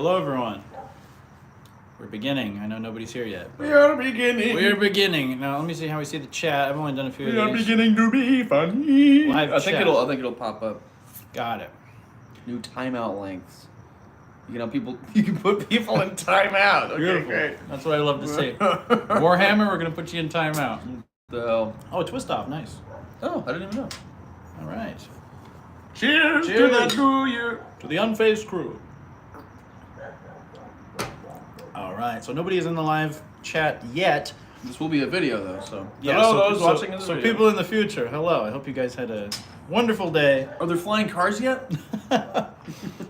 Hello, everyone. We're beginning. I know nobody's here yet. We are beginning. We're beginning. Now, let me see how we see the chat. I've only done a few of We are these. beginning to be funny. Live I think chat. it'll pop up. Got it. New timeout lengths. You know, you can put people in timeout. Okay, Beautiful. great. That's what I love to see. Warhammer, we're going to put you in timeout. The hell? Oh, twist off. Nice. Oh, I didn't even know. All right. Cheers, to Cheers. that New Year. To the Unfazed crew. All right. So nobody is in the live chat yet. This will be a video though, so Yeah, hello those watching this so video. people in the future, hello. I hope you guys had a wonderful day. Are there flying cars yet?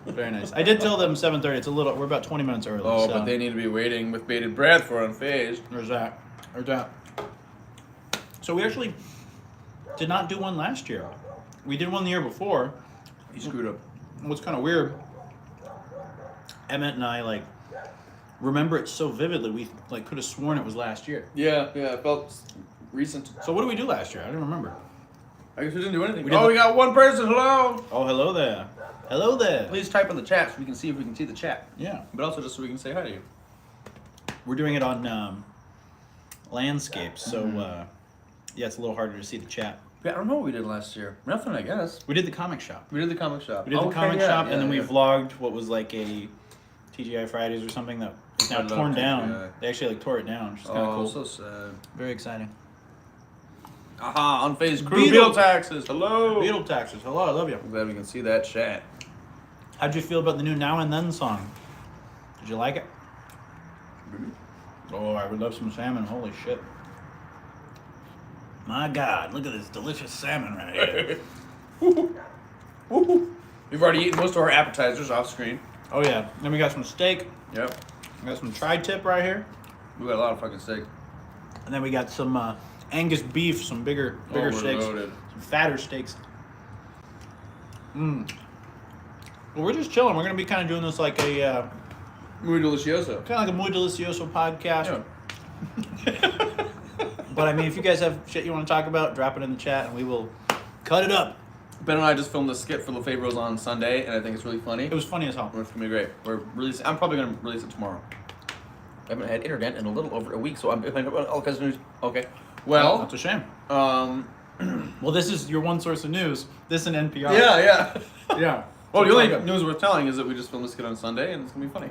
Very nice. I did tell them 7:30. It's a little. We're about 20 minutes early. Oh, so. but they need to be waiting with bated breath for Unfazed. There's that. There's that. So we actually did not do one last year. We did one the year before. You screwed up. What's kind of weird, Emmett and I remember it so vividly. We could have sworn it was last year. Yeah, it felt recent. So what did we do last year? I don't remember. I guess we didn't do anything. We did we got one person. Hello. Oh, hello there. Hello there. Please type in the chat so we can see if we can see the chat. Yeah. But also just so we can say hi to you. We're doing it on landscapes, so yeah, it's a little harder to see the chat. Yeah, I don't know what we did last year. Nothing, I guess. We did the comic shop. We did the comic shop. We did the comic shop, and then we vlogged what was like a TGI Fridays or something that is now torn down. TGI. They actually tore it down, which is kind of cool. So sad. Very exciting. Aha, Unfazed crew. Beetle. Beetle taxes. Hello. Beetle taxes. Hello, I love you. I'm glad we can see that chat. How'd you feel about the new Now and Then song? Did you like it? Oh, I would love some salmon. Holy shit. My God, look at this delicious salmon right here. We've already eaten most of our appetizers off screen. Oh yeah. Then we got some steak. Yep. We got some tri-tip right here. We got a lot of fucking steak. And then we got some Angus beef, some bigger we're steaks, loaded. some fatter steaks. Well, we're just chilling. We're gonna be kind of doing this like a Muy delicioso. kind of like a muy delicioso podcast. Yeah. But I mean, if you guys have shit you want to talk about, drop it in the chat, and we will cut it up. Ben and I just filmed a skit for Lefebvre's on Sunday, and I think it's really funny. It was funny as hell. It's gonna be great. I'm probably gonna release it tomorrow. I haven't had internet in a little over a week, so I'm behind on all kinds of news. Okay. Well, That's a shame. um, Well, this is your one source of news. This and NPR. yeah. Yeah. Well, the only news worth telling is that we just filmed a skit on Sunday, and it's gonna be funny.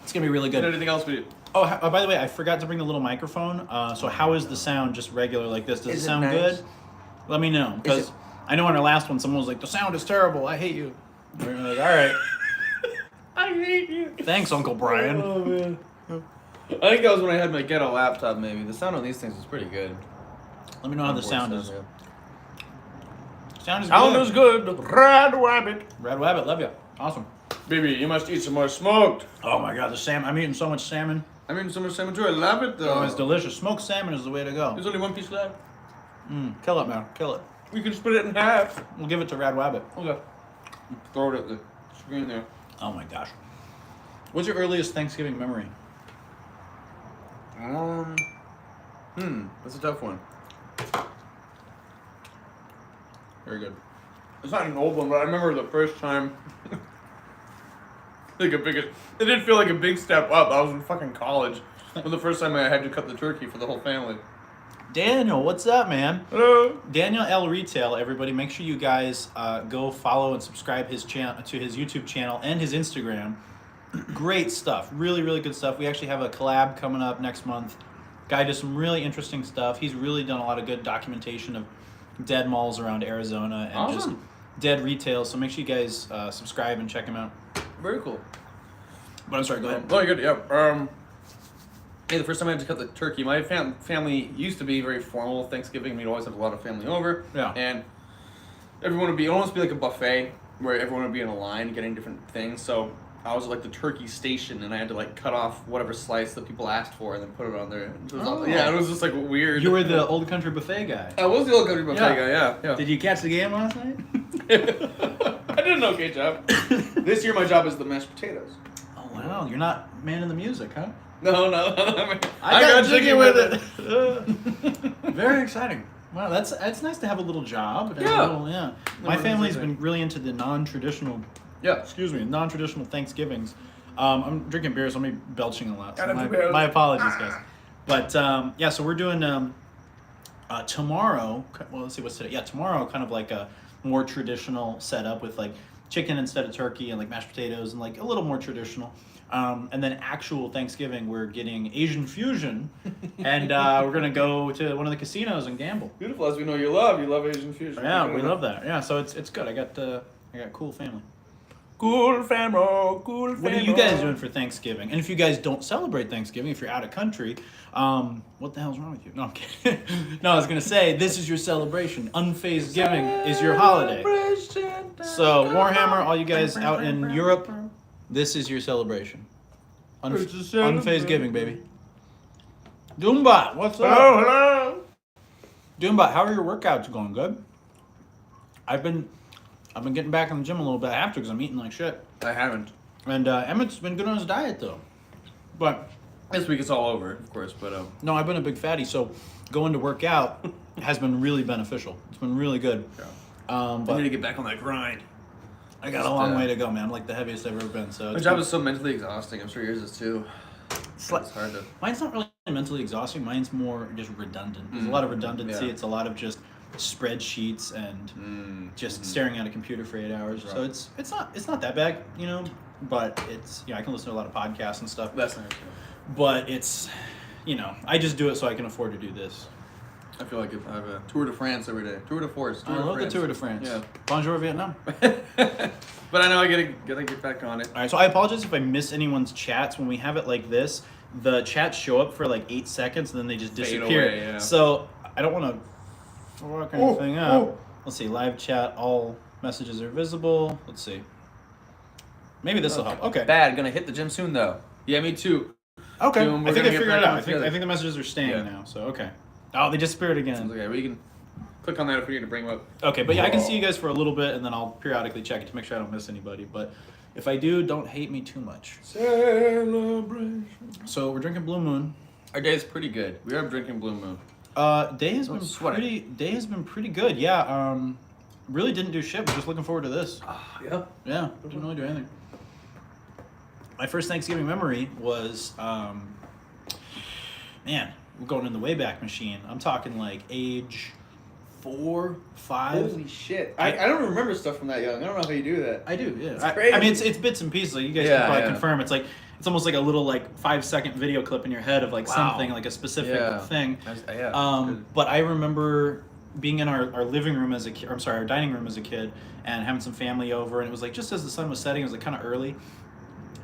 It's gonna be really And good. anything else we do? Oh, by the way, I forgot to bring the little microphone. So how is the sound just regular like this? Does Is it it sound nice? good? Let me know. Is Because it- I know on our last one, someone was like, the sound is terrible. I hate you. And we were like, all right. I hate you. Thanks, Uncle Brian. Oh man. I think that was when I had my ghetto laptop. Maybe the sound on these things is pretty good. Let me know how the sound is. Sound is Sound good. is good. Red rabbit. Red Rabbit, love you. Awesome. Baby, you must eat some more smoked. Oh my God, the salmon. I'm eating so much salmon. I mean, some more salmon too. I love it though. Oh, it's delicious. Smoked salmon is the way to go. There's only one piece left. Kill it, man. Kill it. We can split it in half. We'll give it to Red Rabbit. Okay. Throw it at the screen there. Oh my gosh. What's your earliest Thanksgiving memory? That's a tough one. Very good. It's not an old one, but I remember the first time. It did feel like a big step up. I was in fucking college. When the first time I had to cut the turkey for the whole family. Daniel, what's up, man? Hello. Daniel L. Retail, everybody. Make sure you guys go follow and subscribe to his YouTube channel and his Instagram. Great stuff. Really, really good stuff. We actually have a collab coming up next month. Guy does some really interesting stuff. He's really done a lot of good documentation of dead malls around Arizona and just dead retail. So make sure you guys subscribe and check him out. Very cool. But I'm sorry, go ahead. Oh, you're good. Yeah. Hey, the first time I had to cut the turkey, my family used to be very formal Thanksgiving. We'd always have a lot of family over. Yeah. And everyone would almost be like a buffet where everyone would be in a line getting different things. So I was like the turkey station, and I had to like cut off whatever slice that people asked for and then put it on there. It was it was just like weird. You were the Old Country Buffet guy. I was the old country buffet guy. Yeah. Did you catch the game last night? I did an okay job. This year my job is the mashed potatoes. Oh wow, you're not man in the music, huh? No. I got jiggy with it. Very exciting. Wow, that's nice to have a little job. Yeah. My family's been really into the non-traditional Yeah. Excuse me, non-traditional Thanksgivings. I'm drinking beer, so I'm belching a lot. So I know. my apologies, guys. But yeah, so we're doing tomorrow. Well, let's see what's today. Yeah, tomorrow, kind of like a more traditional setup with like chicken instead of turkey and like mashed potatoes and like a little more traditional. And then actual Thanksgiving, we're getting Asian fusion, and we're gonna go to one of the casinos and gamble. Beautiful, as we know you love Asian fusion. Yeah, we love that. Yeah, so it's good. I got cool family. Cool family, cool family. What are you guys doing for Thanksgiving? And if you guys don't celebrate Thanksgiving, if you're out of country, what the hell's wrong with you? No, I'm kidding. No, I was gonna say this is your celebration. Unfazed-Giving is your holiday. So Warhammer, all you guys out in Europe, this is your celebration. Unfazed-Giving, baby. Doombot, what's up? Hello. Doombot, how are your workouts going? Good. I've been getting back in the gym a little bit. I have to because I'm eating like shit. I haven't. And Emmett's been good on his diet though. But this week it's all over, of course. But no, I've been a big fatty, so going to work out has been really beneficial. It's been really good. Yeah. But I need to get back on that grind. I got a long way to go, man. I'm like the heaviest I've ever been. So my job is so mentally exhausting. I'm sure yours is too. It's hard to. Mine's not really mentally exhausting. Mine's more just redundant. There's a lot of redundancy. Yeah. It's a lot of just spreadsheets and just staring at a computer for 8 hours. Right. So it's not that bad, you know. But it's I can listen to a lot of podcasts and stuff. That's nice. But it's I just do it so I can afford to do this. I feel like I have a Tour de France every day. Tour de Force. I love the Tour de France. Yeah. Bonjour Vietnam. But I know I gotta get back on it. All right, so I apologize if I miss anyone's chats. When we have it like this, the chats show up for like 8 seconds and then they just Fade disappear. away, yeah. So I don't want to fuck anything up. Let's see, live chat, all messages are visible. Let's see. Maybe this will help. Okay. Bad. Gonna hit the gym soon though. Yeah, me too. Okay. Soon, I think I figured it out. I together. think the messages are staying Yeah. now. So okay. Oh, they disappeared again. Okay, we can click on that if we need to bring them up. Okay, but yeah, I can see you guys for a little bit, and then I'll periodically check it to make sure I don't miss anybody. But if I do, don't hate me too much. Celebration. So we're drinking Blue Moon. Our day is pretty good. We are drinking Blue Moon. Day has been pretty good. Yeah. Really didn't do shit. We're just looking forward to this. Yeah. Yeah. Didn't really do anything. My first Thanksgiving memory was, man, we're going in the Wayback Machine. I'm talking like age 4, 5. Holy shit! I don't remember stuff from that young. I don't know how you do that. I do, yeah. It's crazy. I mean, it's bits and pieces. Like you guys can probably confirm. It's like it's almost like a little like 5-second video clip in your head of like something like a specific thing. But I remember being in our living room as a kid. I'm sorry, our dining room as a kid, and having some family over, and it was like just as the sun was setting. It was like kind of early.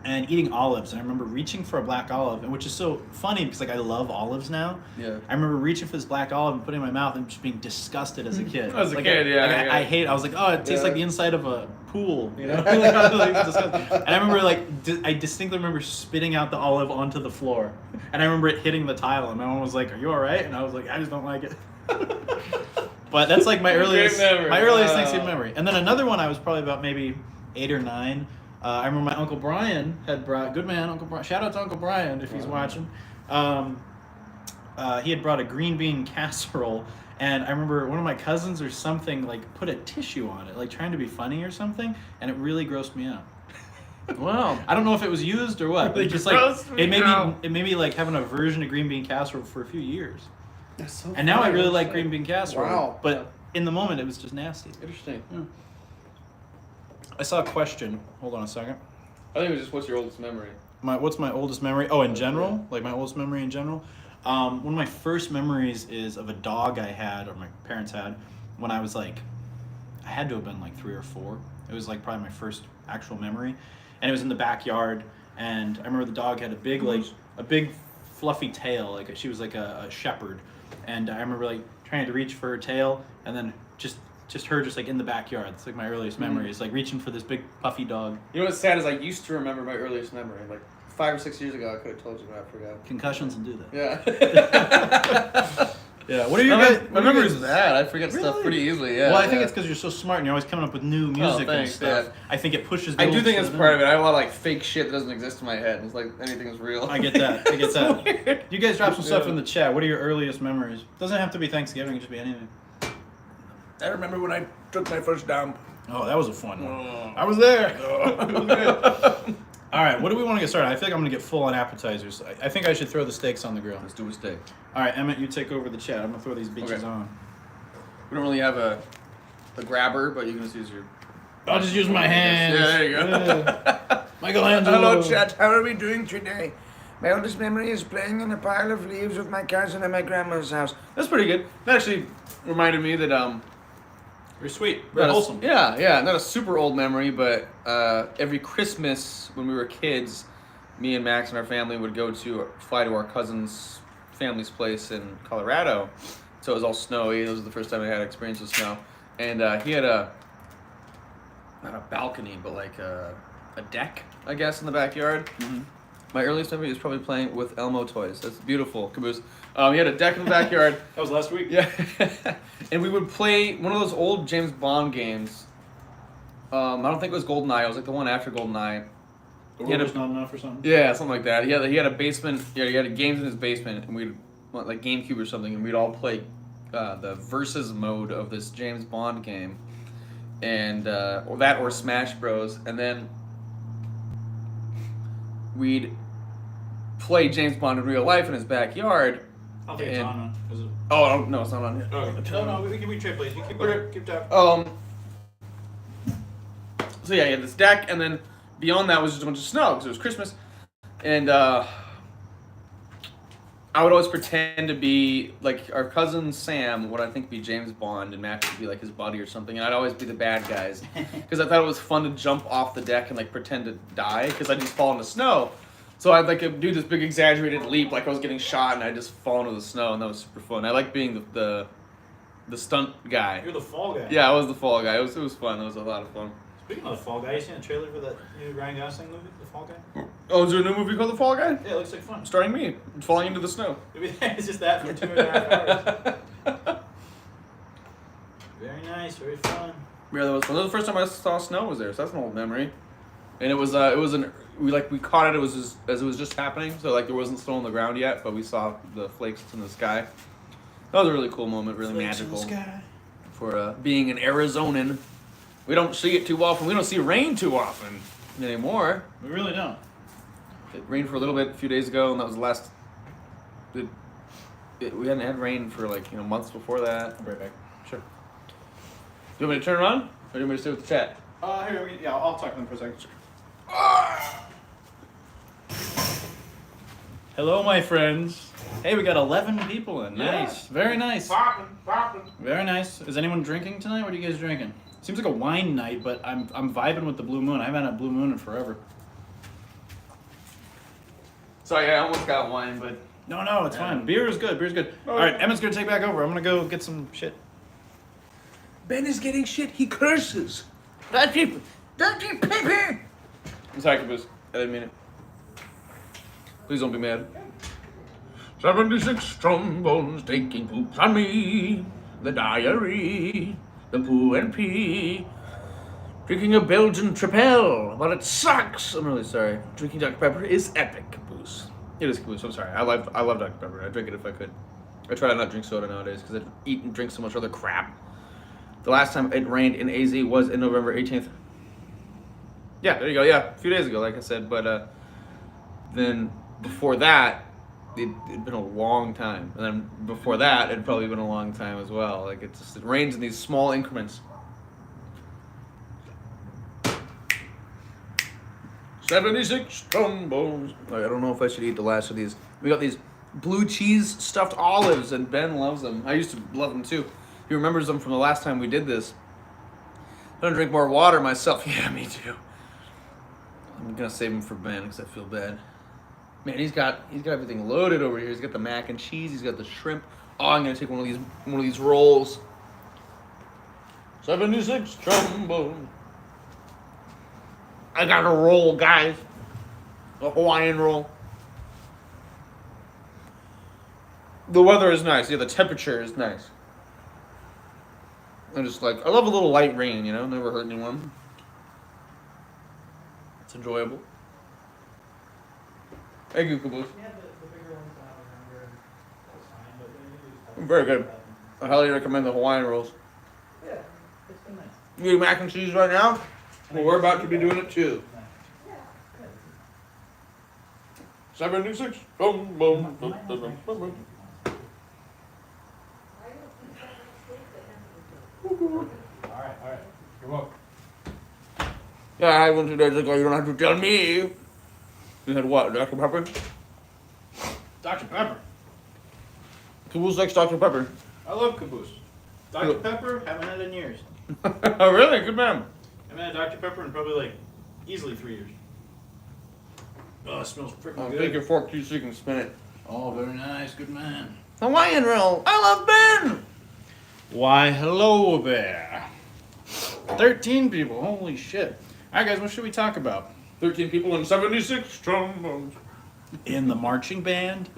And eating olives, and I remember reaching for a black olive, and which is so funny because like I love olives now. Yeah. I remember reaching for this black olive and putting it in my mouth and just being disgusted as a kid. As a kid, I hate. I was like, oh, it tastes like the inside of a pool, you know. And I remember like I distinctly remember spitting out the olive onto the floor, and I remember it hitting the tile, and my mom was like, "Are you all right?" And I was like, "I just don't like it." But that's like my earliest Thanksgiving memory. And then another one, I was probably about maybe 8 or 9. I remember my Uncle Brian had brought, good man, Uncle Brian, shout out to Uncle Brian if he's watching. He had brought a green bean casserole, and I remember one of my cousins or something like put a tissue on it, like trying to be funny or something, and it really grossed me out. Wow. I don't know if it was used or what, but it just like it made me like have an aversion to green bean casserole for a few years. That's so and now I really like green bean casserole. Wow. But in the moment it was just nasty. Interesting. Yeah. I saw a question. Hold on a second. I think it was just what's your oldest memory? What's my oldest memory? Oh, in general? Like my oldest memory in general? One of my first memories is of a dog I had, or my parents had, when I was like, I had to have been like 3 or 4. It was like probably my first actual memory. And it was in the backyard. And I remember the dog had a big fluffy tail. Like she was like a shepherd. And I remember like trying to reach for her tail and then just her just like in the backyard. It's like my earliest memory. It's like reaching for this big puffy dog. You know what's sad is I used to remember my earliest memory. Like 5 or 6 years ago, I could have told you, but I forgot. Concussions and do that. Yeah. Yeah. What are you guys? My memory's bad. I forget stuff pretty easily. Yeah. Well, I think it's because you're so smart and you're always coming up with new music and stuff. Yeah. I think it pushes. I do think it's part of it. I have a lot of like fake shit that doesn't exist in my head. It's like anything is real. I get that. I get that. Weird. You guys drop some stuff in the chat. What are your earliest memories? Doesn't have to be Thanksgiving. It can just be anything. I remember when I took my first dump. Oh, that was a fun one. Oh. I was there. All right, what do we want to get started? I feel like I'm going to get full on appetizers. I think I should throw the steaks on the grill. Let's do a steak. All right, Emmett, you take over the chat. I'm going to throw these bitches Okay. on. We don't really have a grabber, but you can just use your... I'll just use my hands. Yeah, there you go. Michelangelo. Hello, chat. How are we doing today? My oldest memory is playing in a pile of leaves with my cousin at my grandma's house. That's pretty good. That actually reminded me that You're sweet. Very not a- wholesome. yeah, not a super old memory, but every Christmas when we were kids, me and Max and our family would fly to our cousin's family's place in Colorado. So it was all snowy. It was the first time I had experience with snow, and he had not a balcony, but like a deck, I guess, in the backyard. Mm-hmm. My earliest memory is probably playing with Elmo toys. That's beautiful, Caboose. He had a deck in the backyard. That was last week. Yeah. And we would play one of those old James Bond games. I don't think it was GoldenEye. It was like the one after GoldenEye. The He had world was a- not enough or something. Yeah, something like that. He had a basement. Yeah, he had games in his basement, and we'd like GameCube or something, and we'd all play the versus mode of this James Bond game, and or that or Smash Bros. And then we'd play James Bond in real life in his backyard. I don't think it's And- on. Is it? Oh no, it's not on yet. No, we can trade, please. You keep Okay. keep talking. So yeah, he had this deck, and then beyond that was just a bunch of snow because it was Christmas, and I would always pretend to be like our cousin Sam would I think be James Bond, and Max would be like his buddy or something, and I'd always be the bad guys because I thought it was fun to jump off the deck and like pretend to die because I'd just fall in the snow. So I'd like do this big exaggerated leap like I was getting shot, and I'd just fall into the snow, and that was super fun. I like being the stunt guy. You're the fall guy. Yeah, I was the fall guy. It was fun. It was a lot of fun. Speaking of the fall guy, you seen a trailer for that new Ryan Gosling movie, The Fall Guy? Oh, is there a new movie called The Fall Guy? Yeah, it looks like fun. Starring me, falling into the snow. Maybe it's just that for 2.5 hours. Very nice, very fun. Yeah, that was fun. That was the first time I saw snow was there, so that's an old memory. And we caught it. It was as it was just happening, so like there wasn't snow on the ground yet, but we saw the flakes in the sky. That was a really cool moment, really Flakes in the magical sky. for being an Arizonan. We don't see it too often. We don't see rain too often anymore. We really don't. It rained for a little bit a few days ago, and that was the last. We hadn't had rain for like months before that. I'll be right back. Sure. You want me to turn it on, or do you want me to stay with the chat? Yeah, I'll talk to them for a second. Hello, my friends. Hey, we got 11 people in. Nice. Very nice. Poppin'. Very nice. Is anyone drinking tonight? What are you guys drinking? Seems like a wine night, but I'm vibing with the Blue Moon. I haven't had a Blue Moon in forever. Sorry, I almost got wine, but No, it's fine. Beer is good. Beer's good. All right, Emmett's gonna take back over. I'm gonna go get some shit. Ben is getting shit. He curses. Dirty paper. I'm sorry, Caboose. I didn't mean it. Please don't be mad. 76 trombones taking poops on me. The diary. The poo and pee. Drinking a Belgian Tripel, but it sucks. I'm really sorry. Drinking Dr. Pepper is epic, Caboose. It is Caboose. I'm sorry. I love Dr. Pepper. I'd drink it if I could. I try to not drink soda nowadays because I eat and drink so much other crap. The last time it rained in AZ was in November 18th. Yeah, there you go. Yeah, a few days ago, like I said. But then before that, it'd been a long time. And then before that, it'd probably been a long time as well. Like it rains in these small increments. 76 trombones. I don't know if I should eat the last of these. We got these blue cheese stuffed olives, and Ben loves them. I used to love them too. He remembers them from the last time we did this. I'm gonna drink more water myself. Yeah, me too. I'm gonna save them for Ben because I feel bad. Man, he's got everything loaded over here. He's got the mac and cheese. He's got the shrimp. Oh, I'm gonna take one of these rolls. 76 trombones. I got a roll, guys. A Hawaiian roll. The weather is nice. Yeah, the temperature is nice. I love a little light rain, never hurt anyone. It's enjoyable. Thank you, Caboose. Yeah, the bigger ones I remember. That's fine, but Very good. I highly recommend the Hawaiian rolls. Yeah, it's been nice. You eating mac and cheese right now? Well, we're about to be doing it too. 76 trombones. Alright. You're welcome. Yeah, I had one 2 days ago. You don't have to tell me. You had what? Dr. Pepper? Dr. Pepper. Caboose likes Dr. Pepper. I love Caboose. Dr. Pepper, haven't had it in years. Oh, really? Good man. Haven't had Dr. Pepper in probably like easily 3 years. Oh, it smells freaking I'll good. take your fork too so you can spin it. Oh, very nice. Good man. Hawaiian roll. I love Ben. Why, hello there. 13 people. Holy shit. All right, guys, what should we talk about? 13 people and 76 trombones. In the marching band.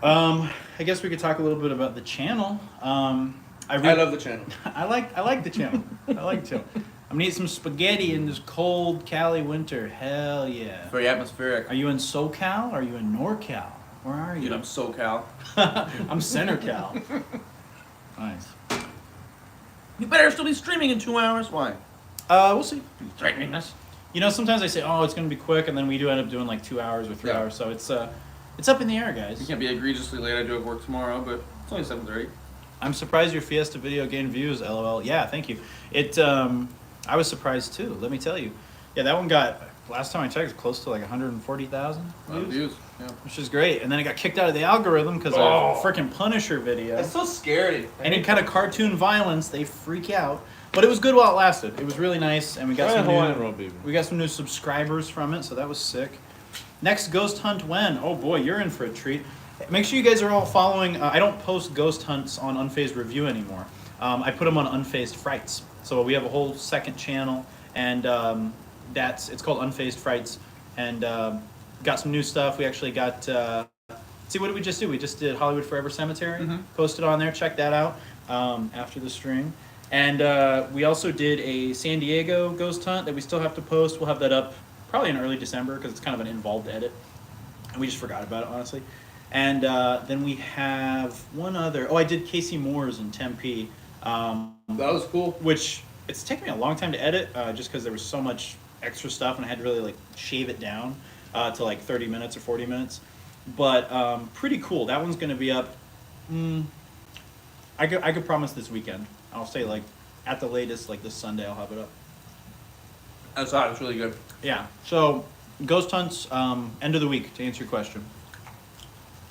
I guess we could talk a little bit about the channel. I love the channel. I like the channel. I like the channel. I'm gonna eat some spaghetti in this cold Cali winter. Hell yeah. Very atmospheric. Are you in SoCal? Or are you in NorCal? Where are you? Dude, I'm SoCal. I'm Center Cal. Nice. You better still be streaming in 2 hours. Why? We'll see. Threatening us. You know, sometimes I say, oh, it's gonna be quick, and then we do end up doing like 2 hours or 3 Yeah. hours. So it's up in the air, guys. You can't be egregiously late. I do have work tomorrow, but it's only 7:30. I'm surprised your Fiesta video gained views. LOL. Yeah, thank you. It. I was surprised too. Let me tell you. Yeah, that one got, last time I checked, close to like 140,000 Views. Yeah. which is great. And then it got kicked out of the algorithm because of a freaking Punisher video. It's so scary. Any kind of cartoon violence, they freak out. But it was good while it lasted. It was really nice, and we got some Hawaiian new, roll, baby. we got some new subscribers from it, so that was sick. Next Ghost Hunt when? Oh boy, you're in for a treat. Make sure you guys are all following. I don't post ghost hunts on Unfazed Review anymore. I put them on Unfazed Frights. So we have a whole second channel, and it's called Unfazed Frights, and got some new stuff. We actually got. See, what did we just do? We just did Hollywood Forever Cemetery. Posted on there. Check that out after the stream. And we also did a San Diego ghost hunt that we still have to post. We'll have that up probably in early December because it's kind of an involved edit. And we just forgot about it, honestly. And then we have one other. Oh, I did Casey Moore's in Tempe. That was cool. Which it's taken me a long time to edit just because there was so much extra stuff and I had to really like shave it down to like 30 minutes or 40 minutes. But pretty cool. That one's going to be up. I could promise this weekend. I'll say like at the latest, like this Sunday, I'll have it up. That's hot. It's really good. Yeah. So ghost hunts, end of the week to answer your question.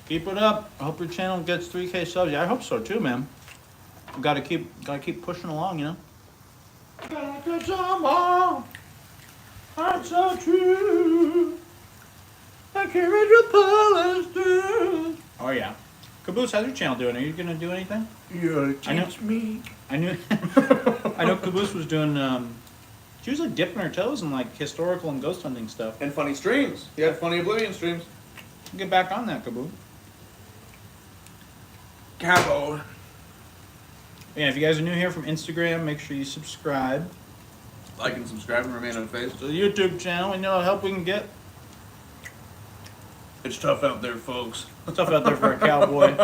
Keep it up. I hope your channel gets 3K subs. Yeah, I hope so too, man. Gotta keep pushing along, you know. I'm so true. I carry the polish through. Oh yeah. Caboose, how's your channel doing? Are you gonna do anything? Yeah, I know. teach me. I knew. I know Caboose was doing. She was like dipping her toes in like historical and ghost hunting stuff. And funny streams. You had funny Oblivion streams. Get back on that, Caboose. Cabo. Yeah, if you guys are new here from Instagram, make sure you subscribe Like and subscribe and remain unfazed. to the YouTube channel. We know how help we can get. It's tough out there, folks. Tough out there for a cowboy.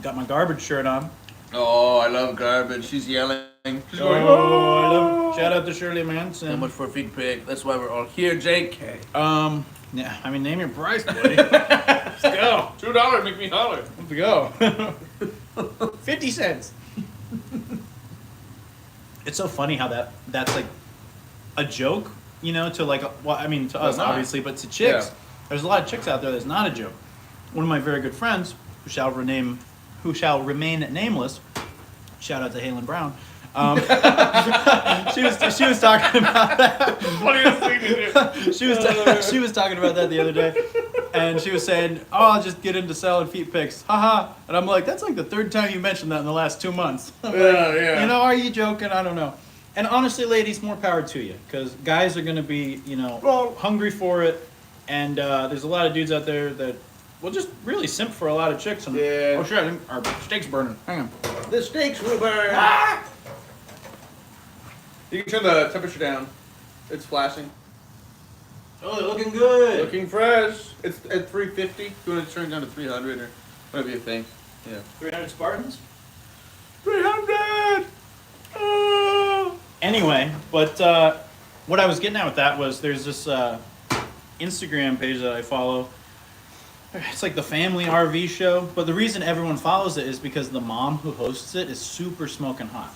Got my garbage shirt on. Oh, I love garbage. She's yelling. She's Oh, going, I love. Shout out to Shirley So Manson. much for a feed pig. That's why we're all here, JK. Yeah, I mean, name your price, buddy. Let's go. $2 make me holler. Let's go. 50 cents. It's so funny how that's like a joke, you know, to like, well, I mean, to us not. obviously, but to chicks, Yeah. there's a lot of chicks out there that's not a joke. One of my very good friends, who shall remain nameless, shout out to Halen Brown. She was talking about that. Funniest thing to do. She was talking about that the other day, and she was saying, "Oh, I'll just get into selling feet pics, haha." And I'm like, "That's like the third time you mentioned that in the last 2 months." I'm like, Yeah. You know, are you joking? I don't know. And honestly, ladies, more power to you, because guys are gonna be, you know, hungry for it, and there's a lot of dudes out there that will just really simp for a lot of chicks. And, Yeah. Oh shit, our steak's burning. Hang on. The steaks will burn. You can turn the temperature down. It's flashing. Oh, they're looking good. Looking fresh. It's at 350. If you want to turn it down to 300 or whatever you think. Yeah. 300 Spartans. 300! Anyway, but what I was getting at with that was there's this Instagram page that I follow. It's like the family RV show, but the reason everyone follows it is because the mom who hosts it is super smoking hot.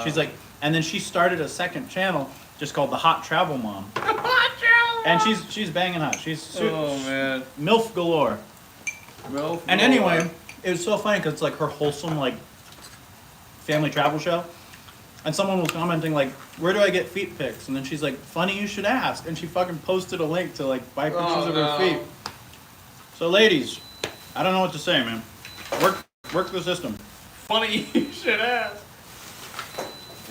She's like, and then she started a second channel just called the Hot Travel Mom. And she's banging hot. She's man, MILF galore. MILF And galore. anyway, it was so funny because it's like her wholesome like family travel show. And someone was commenting like, "Where do I get feet pics?" And then she's like, "Funny you should ask." And she fucking posted a link to like buy pictures of her feet. So ladies, I don't know what to say, man. Work the system. Funny you should ask.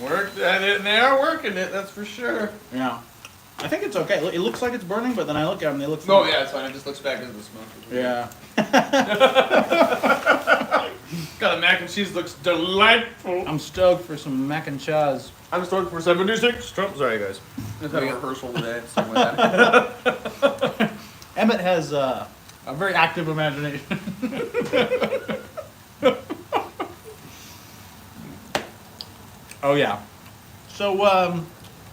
Work, and they are working it. That's for sure. Yeah. I think it's okay. It looks like it's burning, but then I look at them, they look No, fine. yeah, it's fine. It just looks back into the smoke. Yeah. God, the mac and cheese looks delightful. I'm stoked for some mac and cheese. I'm stoked for 76 Trump. Sorry, guys. Let's have a rehearsal today. Something like that. Emmett has a very active imagination. Oh yeah. So I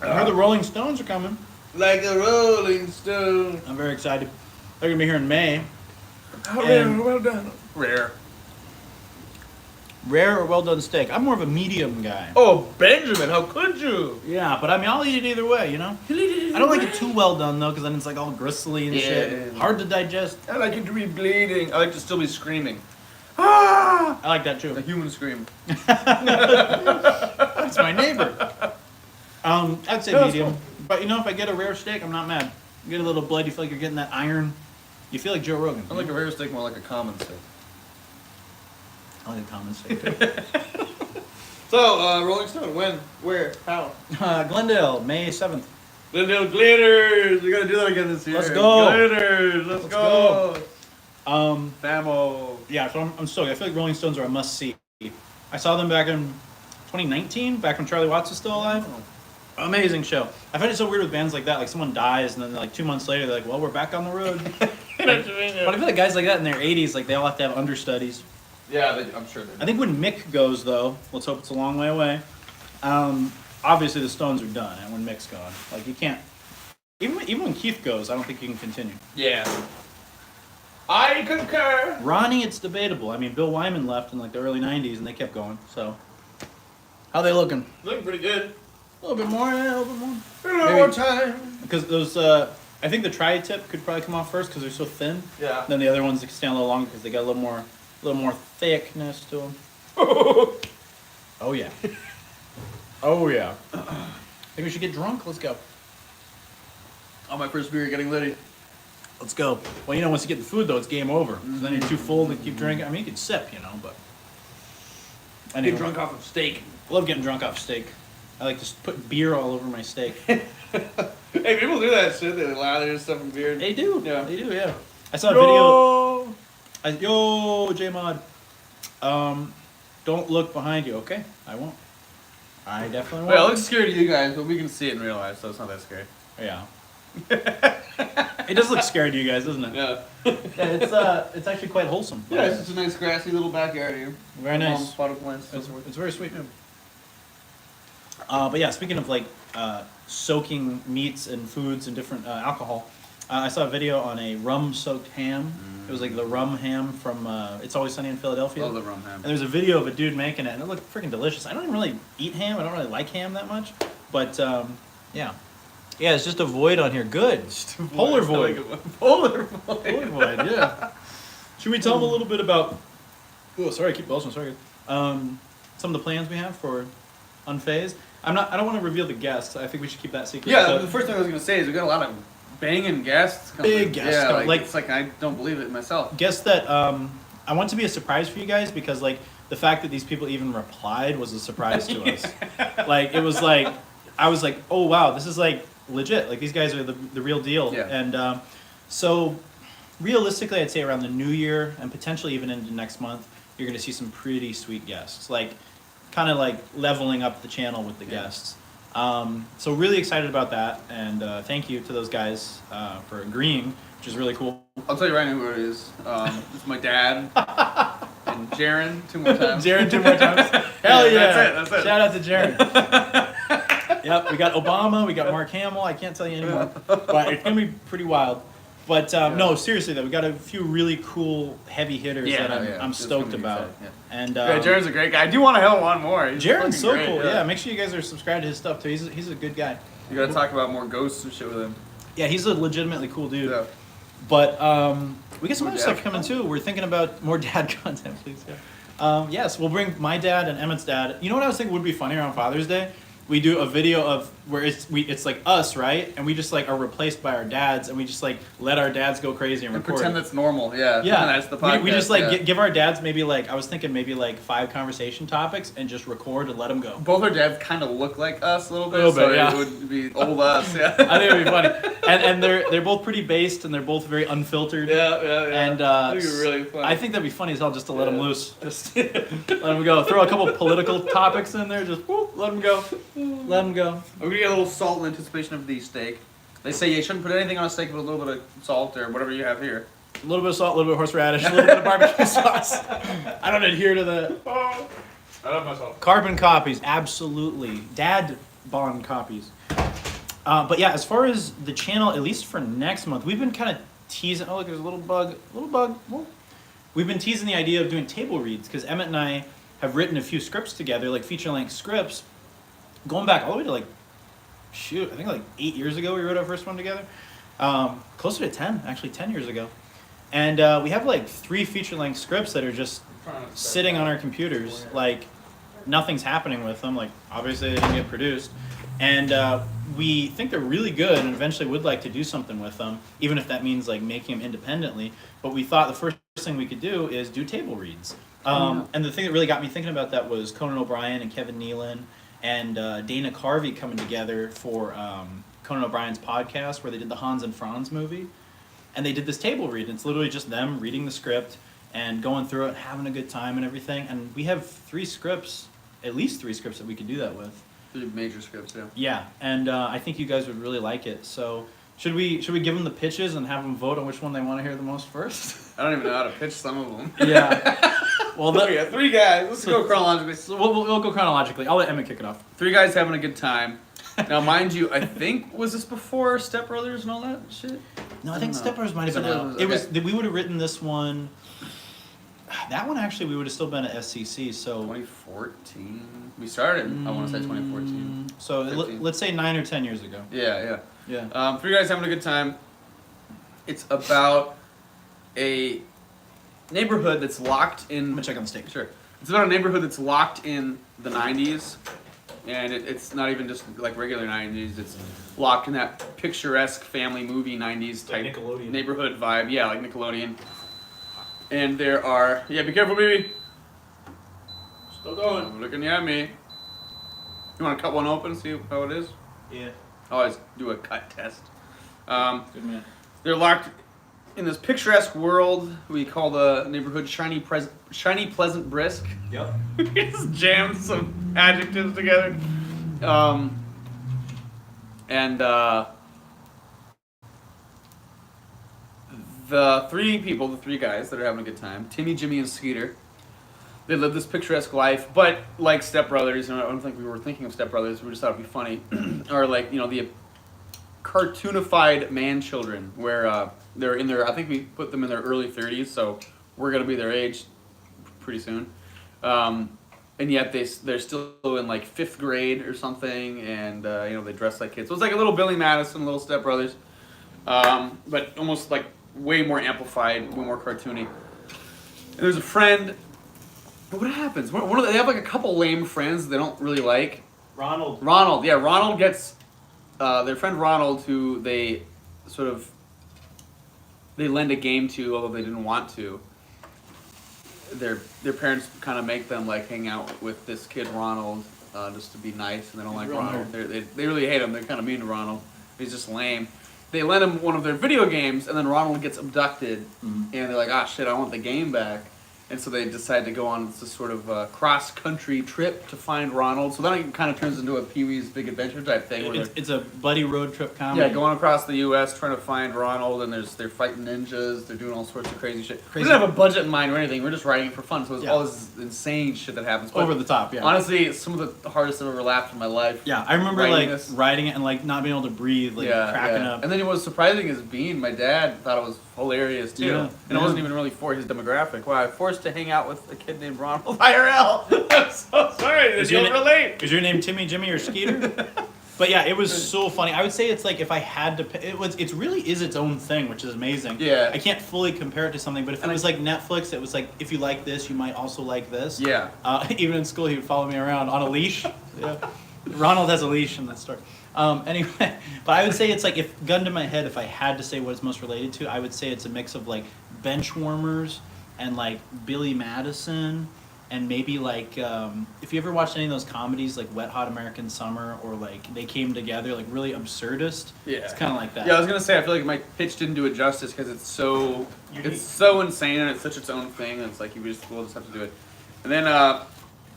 heard the Rolling Stones are coming. Like a Rolling Stone. I'm very excited. They're gonna be here in May. Well done. Rare. Rare or well done steak. I'm more of a medium guy. Oh, Benjamin, how could you? Yeah, but I mean, I'll eat it either way, you know? I don't like it too well done, though, because then it's like all gristly and shit. Hard to digest. I like it to be bleeding. I like to still be screaming. I like that, too. A human scream. That's my neighbor. I'd say Yeah, medium. cool. But, you know, if I get a rare steak, I'm not mad. You get a little blood, you feel like you're getting that iron. You feel like Joe Rogan. I like a rare steak more like a common steak. I like a common steak, too. So, Rolling Stone, when? Where? How? Glendale, May 7th. Glendale Glitters! We gotta do that again this year. Let's go. Glitters! Let's go! Famo. Yeah, so I'm stoked. I feel like Rolling Stones are a must-see. I saw them back in 2019, back when Charlie Watts was still alive. Amazing show. I find it so weird with bands like that. Like someone dies, and then like 2 months later, they're like, "Well, we're back on the road." But I feel like guys like that in their 80s, like they all have to have understudies. Yeah, I'm sure they do. I think when Mick goes, though, let's hope it's a long way away. Obviously, the Stones are done, and when Mick's gone, like you can't. Even when Keith goes, I don't think you can continue. Yeah. I concur. Ronnie, it's debatable. I mean, Bill Wyman left in like the early '90s, and they kept going. So, how they looking? Looking pretty good. A little bit more, yeah, a little bit more. A little more time. Because those, I think the tri-tip could probably come off first because they're so thin. Yeah. Then the other ones can stand a little longer because they got a little more thickness to them. Oh yeah. Oh yeah. Think we should get drunk? Let's go. On my first beer, getting litty. Let's go. Well, you know, once you get the food though, it's game over. So then you're too full to keep drinking. I mean, you can sip, you know, but. Anyway, Get drunk off of steak. I love getting drunk off steak. I like to put beer all over my steak. Hey, people do that shit. They lather stuff in beer. They do. Yeah. They do. Yeah. I saw a video. Yo, J-Mod. Don't look behind you. Okay, I won't. I definitely Well, it won't. looks scary to you guys, but we can see it in real life, so it's not that scary. Yeah. It does look scary to you guys, doesn't it? Yeah. Yeah, it's actually quite wholesome. Yeah, it's just a nice grassy little backyard here. Very nice. Spot of plants. It's very sweet. But yeah, speaking of like soaking meats and foods and different alcohol, I saw a video on a rum-soaked ham. It was like the rum ham from It's Always Sunny in Philadelphia. Love the rum ham. And there's a video of a dude making it, and it looked freaking delicious. I don't even really eat ham. I don't really like ham that much. But, yeah. Yeah, it's just a void on here. Good. Polar void. Polar void. Polar void, yeah. Should we tell them a little bit about... Oh, sorry, I keep belching. Sorry. Some of the plans we have for Unfazed. I don't want to reveal the guests. I think we should keep that secret. Yeah, but the first thing I was going to say is we got a lot of banging guests coming. Big guests Yeah, coming. like, it's like I don't believe it myself. guess that I want to be a surprise for you guys because like the fact that these people even replied was a surprise to us. Like it was like I was like, oh wow, this is like legit. Like these guys are the real deal. Yeah. And so realistically, I'd say around the new year and potentially even into next month, you're going to see some pretty sweet guests. Like kind of like leveling up the channel with the guests. So really excited about that, and thank you to those guys for agreeing, which is really cool. I'll tell you right now who it is. It's my dad and Jaren 2 more times. Jaren 2 more times. Hell yeah! That's it. Shout out to Jaren. Yep, we got Obama, we got Mark Hamill. I can't tell you anymore, but it's gonna be pretty wild. But no, seriously though, we got a few really cool heavy hitters that I'm It's stoked gonna be about. exciting, And yeah, Jared's a great guy. I do want to have him on more. He's Jared's so fucking great, cool. Yeah, make sure you guys are subscribed to his stuff too. He's a good guy. You gotta talk about more ghosts and shit with him. Yeah, he's a legitimately cool dude. Yeah. But we get some More other stuff dad coming too. We're thinking about more dad content, please. Yeah. Yes, we'll bring my dad and Emmett's dad. You know what I was thinking would be funnier on Father's Day? We do a video of where it's like us, right? And we just like are replaced by our dads, and we just like let our dads go crazy and record. Pretend that's normal. Yeah. Yeah, That's the podcast. we just like yeah. give our dads maybe like I was thinking maybe like 5 conversation topics and just record and let them go. Both our dads kind of look like us a little bit, Little bit, so yeah. it would be old us. Yeah. I think it'd be funny, and they're both pretty based and they're both very unfiltered. Yeah. And I think it'd be really funny. I think that'd be funny as hell just to let them loose, just let them go. Throw a couple political topics in there, just whoop, let them go, let them go. We're gonna get a little salt in anticipation of the steak. They say you shouldn't put anything on a steak but a little bit of salt or whatever you have here. A little bit of salt, a little bit of horseradish, a little bit of barbecue sauce. I don't adhere to the I love myself. carbon copies, absolutely. Dad bond copies. But yeah, as far as the channel, at least for next month, we've been kind of teasing. Oh, look, there's a little bug. Whoa. We've been teasing the idea of doing table reads because Emmett and I have written a few scripts together, like feature-length scripts, going back all the way to like, I think like 8 years ago we wrote our first one together. Closer to 10, actually 10 years ago. And we have like 3 feature-length scripts that are just sitting on our computers, like nothing's happening with them. Like obviously they didn't get produced. And we think they're really good and eventually would like to do something with them, even if that means like making them independently. But we thought the first thing we could do is do table reads. And the thing that really got me thinking about that was Conan O'Brien and Kevin Nealon and Dana Carvey coming together for Conan O'Brien's podcast where they did the Hans and Franz movie. And they did this table read. And it's literally just them reading the script and going through it and having a good time and everything. And we have 3 scripts, at least 3 scripts that we could do that with. 3 major scripts, yeah. Yeah, and I think you guys would really like it. So should we give them the pitches and have them vote on which one they want to hear the most first? I don't even know how to pitch some of them. Yeah. Well, Yeah, 3 guys. Let's go chronologically. So we'll go chronologically. I'll let Emmett kick it off. 3 guys having a good time. Now, mind you, I think, was this before Step Brothers and all that shit? No, I think know. Step Brothers might have been Step out. Brothers, We would have written this one. That one actually, we would have still been at SCC. So 2014. We started, I want to say 2014. So 15. let's say 9 or 10 years ago. Yeah. Yeah. 3 guys having a good time. It's about a neighborhood that's locked in. I'm gonna check on the steak. Sure. It's about a neighborhood that's locked in the 90s. And it's not even just like regular 90s. It's locked in that picturesque family movie 90s type Like Nickelodeon. neighborhood vibe. Yeah, like Nickelodeon. And there are... Yeah, be careful, baby. Still going. I'm looking at me. You want to cut one open, see how it is? Yeah. I always do a cut test. Good man. They're locked in this picturesque world we call the neighborhood shiny, pleasant, brisk. Yep. We just jammed some adjectives together. The 3 guys that are having a good time, Timmy, Jimmy, and Skeeter, they live this picturesque life, but like Step Brothers, and I don't think we were thinking of Step Brothers, we just thought it'd be funny, or like, the cartoonified man children, where they're in their, I think we put them in their early 30s, so we're going to be their age pretty soon. And yet they're still in like 5th grade or something, and they dress like kids. So it's like a little Billy Madison, a little Step Brothers, but almost like way more amplified, way more cartoony. And there's a friend. What happens? They have like a couple lame friends they don't really like. Ronald, yeah, Ronald gets their friend Ronald, who they lend a game to, although they didn't want to. Their parents kind of make them like hang out with this kid Ronald just to be nice, and they don't like Ronald. They really hate him. They're kind of mean to Ronald. He's just lame. They lend him one of their video games, and then Ronald gets abducted, and they're like, "Ah, shit! I want the game back." And so they decided to go on this sort of cross-country trip to find Ronald. So then it kind of turns into a Pee-wee's Big Adventure type thing. Where It's a buddy road trip comedy. yeah, going across the U.S. trying to find Ronald, and they're fighting ninjas. They're doing all sorts of crazy shit. We didn't have a budget in mind or anything. We're just writing it for fun. So it's all this insane shit that happens. But over the top. Yeah. honestly, it's some of the hardest I've ever laughed in my life. Yeah, I remember writing it and not being able to breathe, cracking up. And then what was surprising is Bean, my dad, thought it was hilarious too. Yeah, And it wasn't even really for his demographic. Wow, I was forced to hang out with a kid named Ronald IRL. I'm so sorry that you'll relate. Is your name Timmy, Jimmy, or Skeeter? But yeah, it was so funny. I would say it's like if I had to, it really is its own thing, which is amazing. Yeah. I can't fully compare it to something, but if it was like Netflix, it was like if you like this, you might also like this. Yeah. Even in school, he would follow me around on a leash. Yeah. Ronald has a leash in that story. Anyway, but I would say it's like if gun to my head, if I had to say what it's most related to, I would say it's a mix of like Benchwarmers and like Billy Madison. And maybe like if you ever watched any of those comedies like Wet Hot American Summer or like They Came Together, like really absurdist. Yeah. It's kind of like that. Yeah, I was gonna say I feel like my pitch didn't do it justice because it's so insane and it's such its own thing. And it's like we'll just have to do it. And then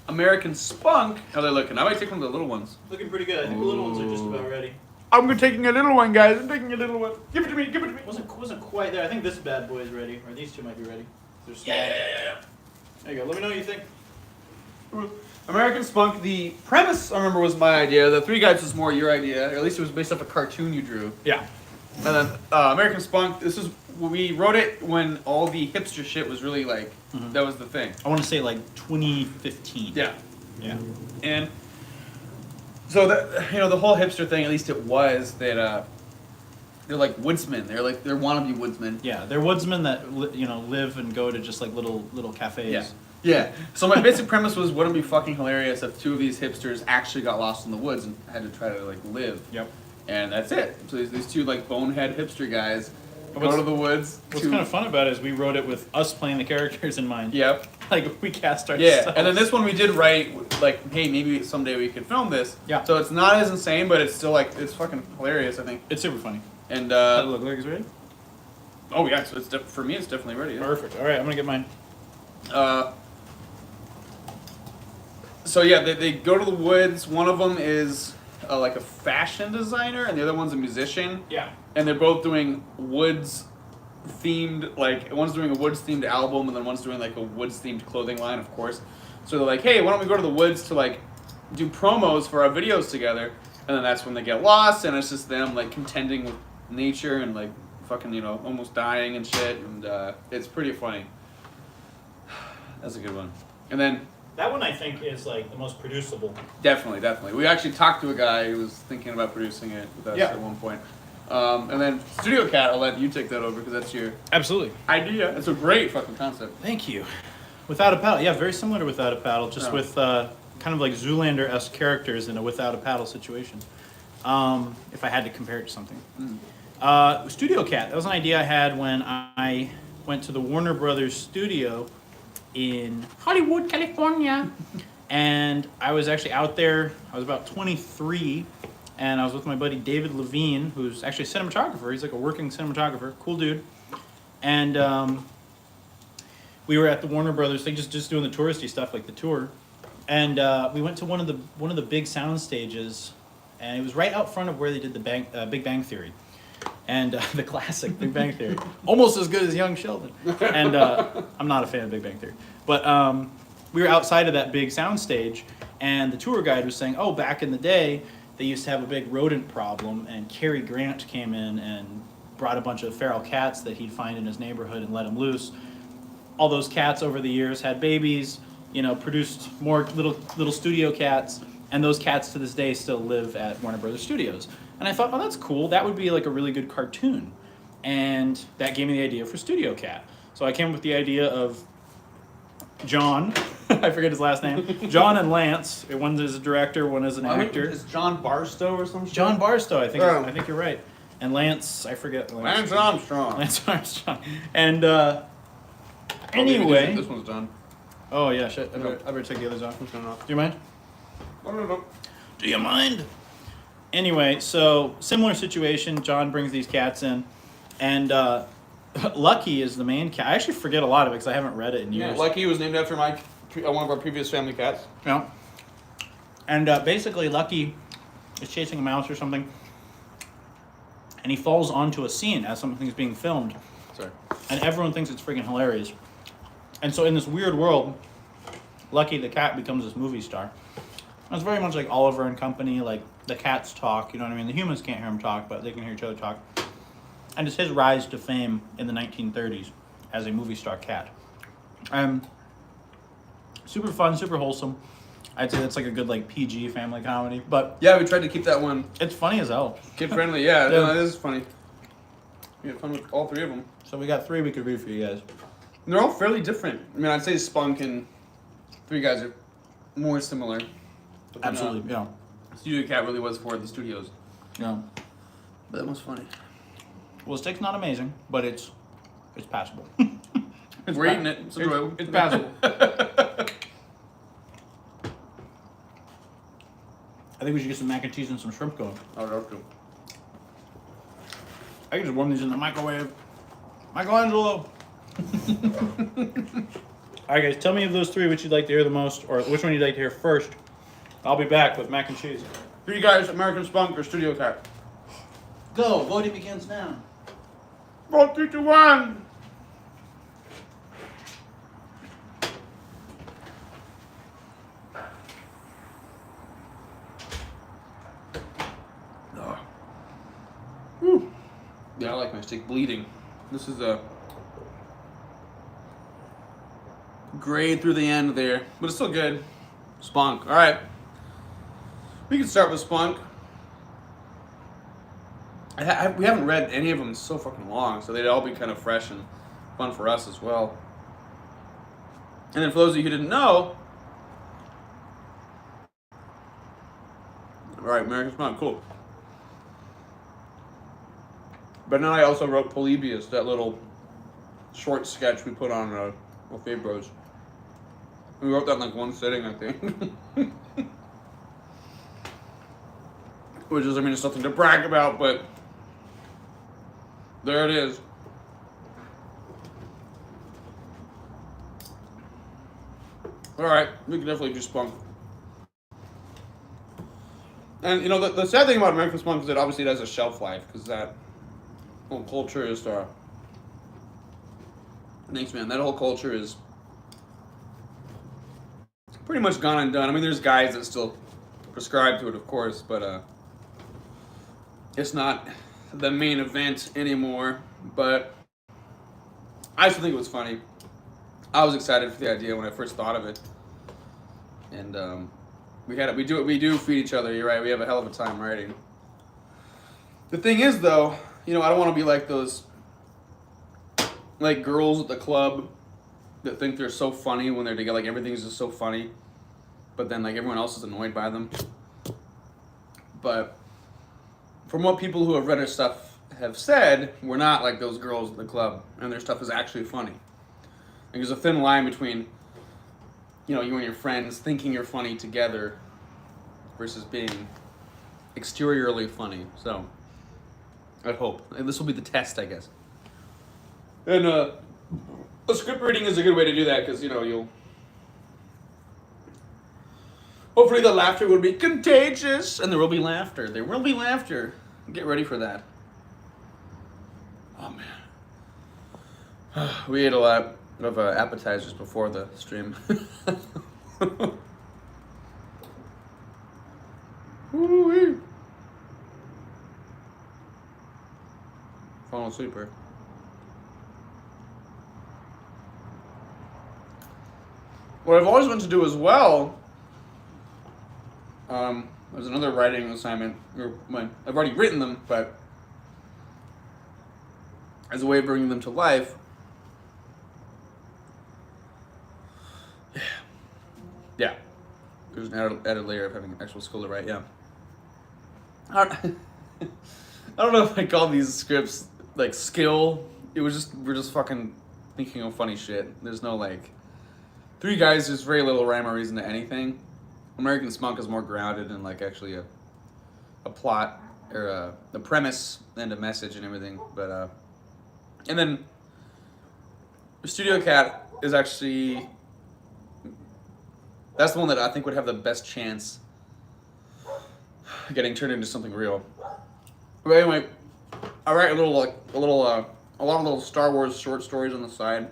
American Spunk, how they looking? I might take one of the little ones. Looking pretty good. I think the little ones are just about ready. I'm taking a little one, guys. I'm taking a little one. Give it to me. Give it to me. Wasn't quite there. I think this bad boy is ready, or these two might be ready. They're small. Yeah. There you go. Let me know what you think. American Spunk, the premise I remember was my idea. The Three Guys was more your idea, or at least it was based off a cartoon you drew. Yeah. And then American Spunk, we wrote it when all the hipster shit was really like, that was the thing. I want to say like 2015. Yeah. Yeah. And so that, the whole hipster thing, at least it was, that they're like woodsmen. They're wannabe woodsmen. Yeah, they're woodsmen that live and go to just like little cafes. Yeah. Yeah. So my basic premise was, wouldn't it be fucking hilarious if two of these hipsters actually got lost in the woods and had to try to like live. Yep. And that's it. So these two like bonehead hipster guys go to the woods. What's kind of fun about it is we wrote it with us playing the characters in mind. Yep. Like we cast ourselves. Yeah. And then this one we did write like, hey, maybe someday we could film this. Yeah. So it's not as insane, but it's still like it's fucking hilarious. I think. It's super funny. And Does it look like it's ready? oh yeah, so for me it's definitely ready. Yeah. Perfect. All right, I'm gonna get mine. So yeah, they go to the woods. One of them is like a fashion designer, and the other one's a musician. Yeah. And they're both doing woods themed, like one's doing a woods themed album, and then one's doing like a woods themed clothing line, of course. So they're like, hey, why don't we go to the woods to like do promos for our videos together? And then that's when they get lost, and it's just them like contending with nature and like fucking almost dying and shit, and it's pretty funny. That's a good one. And then. That one I think is like the most producible. Definitely. We actually talked to a guy who was thinking about producing it with us at one point. And then Studio Cat, I'll let you take that over because that's your Absolutely. idea. It's a great fucking concept. Thank you. Without a Paddle. Yeah, very similar to Without a Paddle, just with kind of like Zoolander-esque characters in a Without a Paddle situation. If I had to compare it to something. Studio Cat, that was an idea I had when I went to the Warner Brothers studio in Hollywood, California. And I was actually out there, I was about 23, and I was with my buddy David Levine, who's actually a cinematographer. He's like a working cinematographer, cool dude. And we were at the Warner Brothers thing, just doing the touristy stuff, like the tour. And we went to one of the big sound stages, and it was right out front of where they did the Big Bang Theory. And the classic Big Bang Theory, almost as good as Young Sheldon. And I'm not a fan of Big Bang Theory, but we were outside of that big sound stage, and the tour guide was saying, "Oh, back in the day, they used to have a big rodent problem, and Cary Grant came in and brought a bunch of feral cats that he'd find in his neighborhood and let them loose. All those cats over the years had babies, produced more little studio cats, and those cats to this day still live at Warner Brothers Studios." And I thought, oh, that's cool. That would be like a really good cartoon. And that gave me the idea for Studio Cat. So I came up with the idea of John, I forget his last name, John and Lance. One is a director, one is an actor. Is John Barstow or something? John Barstow, I think you're right. And Lance, I forget. Lance Armstrong. Lance Armstrong. And anyway. This one's done. Oh, yeah, shit. I better take the others off. Do you mind? No. Do you mind? Anyway, so similar situation. John brings these cats in, and Lucky is the main cat. I actually forget a lot of it because I haven't read it in years. Lucky was named after one of our previous family cats. Yeah. And basically, Lucky is chasing a mouse or something, and he falls onto a scene as something's being filmed. Sorry. And everyone thinks it's freaking hilarious. And so in this weird world, Lucky the cat becomes this movie star. And it's very much like Oliver and Company, like the cats talk, you know what I mean? The humans can't hear him talk, but they can hear each other talk. And it's his rise to fame in the 1930s as a movie star cat. Super fun, super wholesome. I'd say that's like a good like PG family comedy, but Yeah, we tried to keep that one it's funny as hell. kid friendly. Yeah, Yeah. no, it is funny. We had fun with all three of them. So we got 3 we could read for you guys. And they're all fairly different. I mean, I'd say Spunk and Three Guys are more similar. But then, Absolutely, yeah. Studio Cat really was for the studios. Yeah. But that was funny. Well, the steak's not amazing, but it's passable. We're eating it. It's enjoyable. It's passable. I think we should get some mac and cheese and some shrimp going. Oh, that's good. I can just warm these in the microwave. Michelangelo. All right, guys, tell me of those 3 which you'd like to hear the most, or which one you'd like to hear first. I'll be back with mac and cheese. Three Guys, American Spunk, or Studio Cat? Go. Voting begins now. Vote 3, 2, 1. Whew. Yeah, I like my steak bleeding. This is a grade through the end there, but it's still good. Spunk. All right, we can start with Spunk. We haven't read any of them in so fucking long, so they'd all be kind of fresh and fun for us as well. And then for those of you who didn't know, all right, American Spunk, cool. But then I also wrote Polybius, that little short sketch we put on Buffet Bros. We wrote that in like one sitting, I think. Which is, I mean, it's nothing to brag about, but there it is. Alright, we can definitely do Spunk. And, you know, the sad thing about American Spunk is that obviously it has a shelf life, because that whole culture is, thanks, man, that whole culture is pretty much gone and done. I mean, there's guys that still prescribe to it, of course, but it's not the main event anymore. But I still think it was funny. I was excited for the idea when I first thought of it, and we do feed each other. You're right. We have a hell of a time writing. The thing is, though, you know, I don't want to be like those like girls at the club that think they're so funny when they're together. Like everything's just so funny, but then like everyone else is annoyed by them. But from what people who have read our stuff have said, we're not like those girls at the club, and their stuff is actually funny. Like there's a thin line between, you know, you and your friends thinking you're funny together versus being exteriorly funny. So I hope. And this will be the test, I guess. And the script reading is a good way to do that because, you know, you'll... Hopefully the laughter will be contagious, and there will be laughter. There will be laughter. Get ready for that. Oh, man. We ate a lot of appetizers before the stream. Woo-wee. Falling asleep here. What I've always wanted to do as well, there's another writing assignment. I've already written them, but as a way of bringing them to life. Yeah. There's an added layer of having an actual skill to write, yeah. I don't know if I call these scripts like skill. We're just fucking thinking of funny shit. There's no like Three Guys, there's very little rhyme or reason to anything. American Spunk is more grounded in like actually a plot or a premise and a message and everything. But and then Studio Cat is actually, that's the one that I think would have the best chance of getting turned into something real. But anyway, I write a lot of little Star Wars short stories on the side.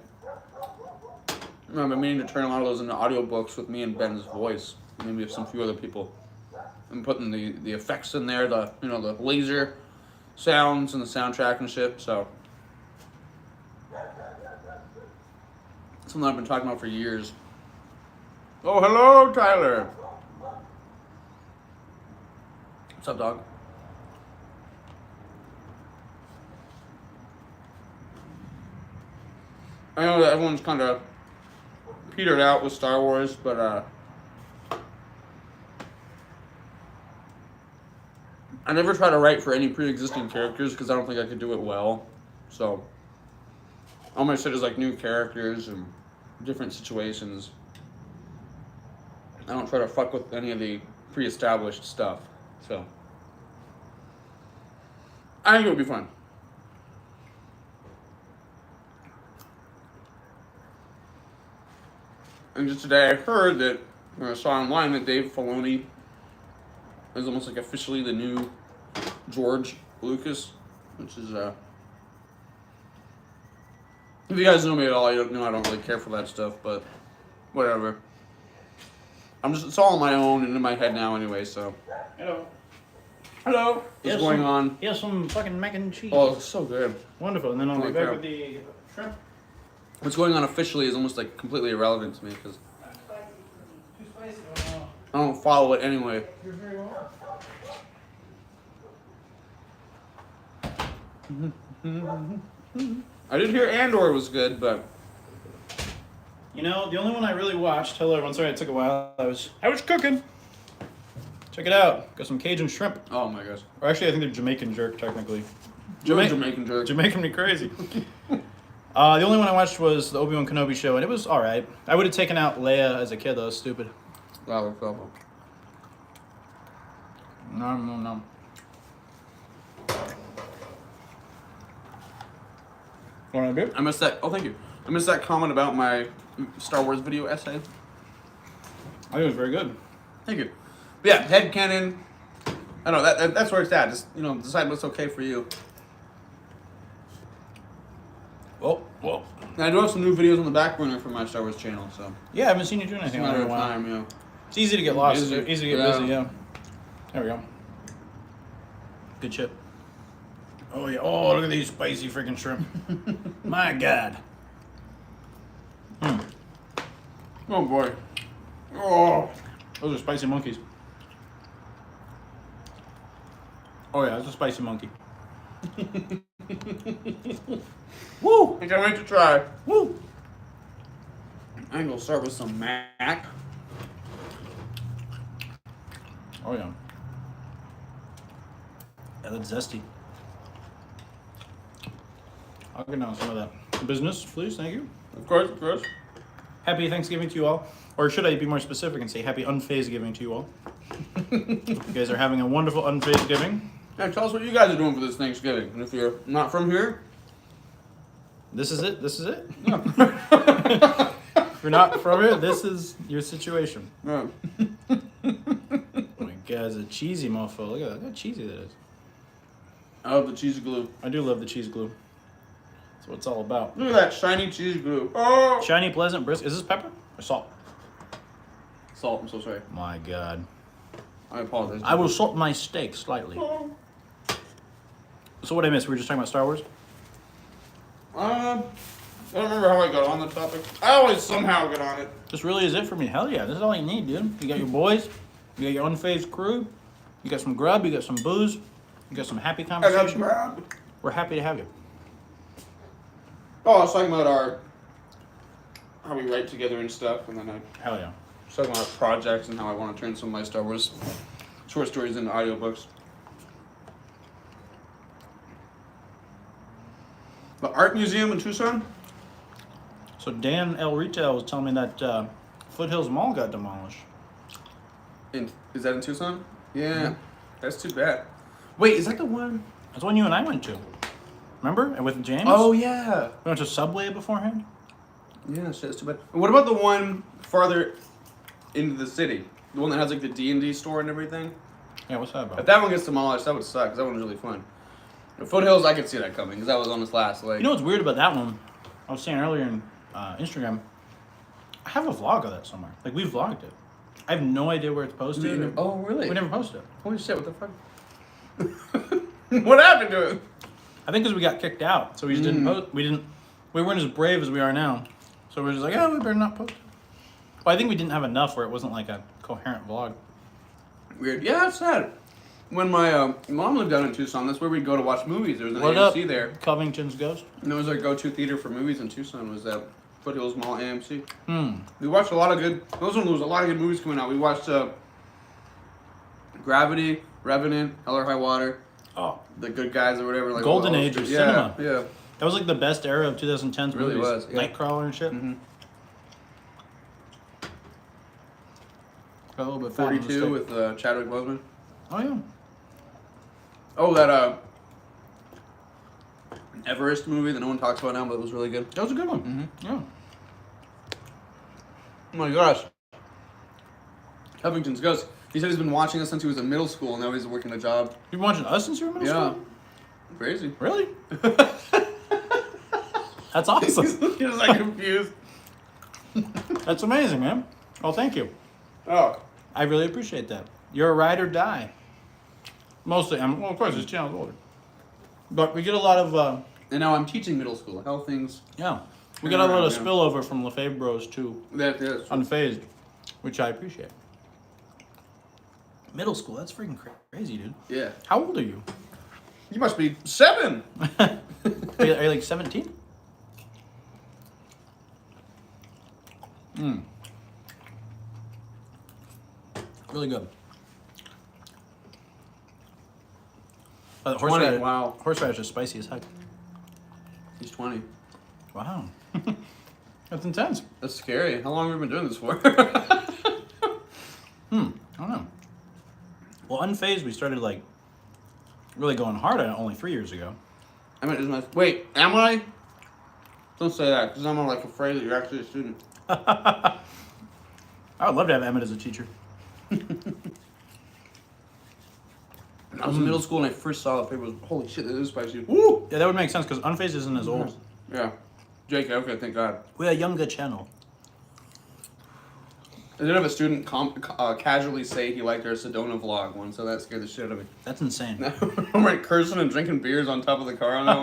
I've been meaning to turn a lot of those into audiobooks with me and Ben's voice, maybe with some few other people. I'm putting the effects in there, the laser sounds and the soundtrack and shit. So something I've been talking about for years. Oh, hello, Tyler. What's up, dog? I know that everyone's kind of petered out with Star Wars, but I never try to write for any pre-existing characters because I don't think I could do it well. So all my shit is like new characters and different situations. I don't try to fuck with any of the pre-established stuff. So I think it would be fun. And just today I heard that, or I saw online that Dave Filoni is almost like officially the new George Lucas, which is, if you guys know me at all, you know I don't really care for that stuff, but whatever. It's all on my own and in my head now anyway, so. Hello. Hello. What's going on? Here's some fucking mac and cheese. Oh, it's so good. Wonderful. And then I'll be back crap. with the shrimp. What's going on officially is almost like completely irrelevant to me because Too spicy. Oh, I don't follow it anyway. you're very well. I did hear Andor was good, but You know, the only one I really watched. Hello, everyone. Sorry it took a while. I was cooking. Check it out. Got some Cajun shrimp. oh my gosh, Or actually, I think they're Jamaican jerk, technically. Jamaican jerk. Jamaican me crazy. The only one I watched was the Obi-Wan Kenobi show, and it was all right. I would have taken out Leia as a kid. That was stupid. Wow, No. Want a bit? I missed that. Oh, thank you. I missed that comment about my Star Wars video essay. I think it was very good. Thank you. But yeah, headcanon. I know that's where it's at. Just decide what's okay for you. Well. And I do have some new videos on the back burner for my Star Wars channel, so Yeah, I haven't seen you doing it's a anything matter in a of while. time. Yeah. It's easy to get lost. Busy. It's easy to get Yeah. busy, yeah. There we go. Good chip. Oh, yeah. Oh, look at these spicy freaking shrimp. My God. Oh boy. Oh. Those are spicy monkeys. Oh, yeah, that's a spicy monkey. Woo! I can't wait to try. Woo! I'm gonna start with some mac. Oh, yeah. Yeah, that's zesty. I'll get down some of that business, please. Thank you. Of course. Happy Thanksgiving to you all. Or should I be more specific and say happy Unfazed-Giving to you all? You guys are having a wonderful Unfazed-Giving. Yeah, tell us what you guys are doing for this Thanksgiving. And if you're not from here, This is it. yeah. If you're not from here, this is your situation. Yeah. Oh my God, it's a cheesy mofo. Look at that. Look how cheesy that is. I love the cheese glue. I do love the cheese glue. That's what it's all about. Look at that shiny cheese glue. Oh! Shiny, pleasant, brisk. Is this pepper or salt? Salt, I'm so sorry. My God. I apologize. I will salt my steak slightly. So what I missed? We were just talking about Star Wars? I don't remember how I got on the topic. I always somehow get on it. This really is it for me. Hell yeah. This is all you need, dude. You got your boys. You got your unfazed crew. You got some grub. You got some booze. You got some happy I got conversation. grabbed. We're happy to have you. Oh, I was talking about how we write together and stuff, and then I Hell yeah. was talking about projects and how I want to turn some of my Star Wars short stories into audiobooks. The art museum in Tucson? So Dan L. Retail was telling me that Foothills Mall got demolished. Is that in Tucson? Yeah. That's too bad. Wait, is that the one? That's one you and I went to. Remember? And with James? Oh, yeah. We went to Subway beforehand. Yeah, shit, it's too bad. What about the one farther into the city? The one that has like the D&D store and everything? Yeah, what's that If about? that one gets demolished, that would suck, because that one was really fun. The Foothills, I could see that coming, because that was on this last leg. You know what's weird about that one? I was saying earlier in Instagram, I have a vlog of that somewhere. Like, we vlogged it. I have no idea where it's posted. Oh, really? We never posted it. Holy shit, what the fuck? What happened to it? I think because we got kicked out, so we just didn't post. We weren't as brave as we are now, so we're just like, oh, we better not post it. Well, I think we didn't have enough where it wasn't like a coherent vlog. Weird. Yeah, it's sad. When my mom lived down in Tucson, that's where we'd go to watch movies. There was an What AMC up, there. Covington's Ghost? And that was our go-to theater for movies in Tucson, was that Foothills Mall AMC. Hmm. We watched a lot of good, there was a lot of good movies coming out. We watched Gravity, Revenant, Hell or High Water, Oh, The Good Guys or whatever. Like Golden all those Age of yeah, cinema. Yeah. that was like the best era of 2010s Really movies. was, yeah. Nightcrawler and shit. Mm-hmm. Got a little bit fat on the 42 stick. with Chadwick Boseman. Oh yeah. Oh, that Everest movie that no one talks about now, but it was really good. That was a good one. Mm-hmm. Yeah. Oh my gosh. Covington's Ghost. He said he's been watching us since he was in middle school, and now he's working a job. You've been watching us since you were in middle Yeah. school? Crazy. Really? That's awesome. He's like confused. That's amazing, man. Well, thank you. Oh. I really appreciate that. You're a ride or die. Mostly, well, of course, this channel's older. But we get a lot of, And now I'm teaching middle school. How things. yeah. We get a lot of Yeah. spillover from Lefebvre Bros to That is. Unfazed, which I appreciate. Middle school, that's freaking crazy, dude. Yeah. How old are you? You must be 7. Are you like 17? Mmm. Really good. Wow. Horseradish is spicy as heck. He's 20. Wow. That's intense. That's scary. How long have we been doing this for? I don't know. Well, Unfazed, we started like really going hard on it only 3 years ago. I mean, wait, am I? Don't say that, because I'm like afraid that you're actually a student. I would love to have Emmett as a teacher. I was in middle school and I first saw the paper. Was holy shit, this is spicy. Woo! Yeah, that would make sense because Unfazed isn't as old. Yeah. JK, okay, thank God. We're a younger channel. I did have a student casually say he liked our Sedona vlog one, so that scared the shit out of me. That's insane. I'm like cursing and drinking beers on top of the car on that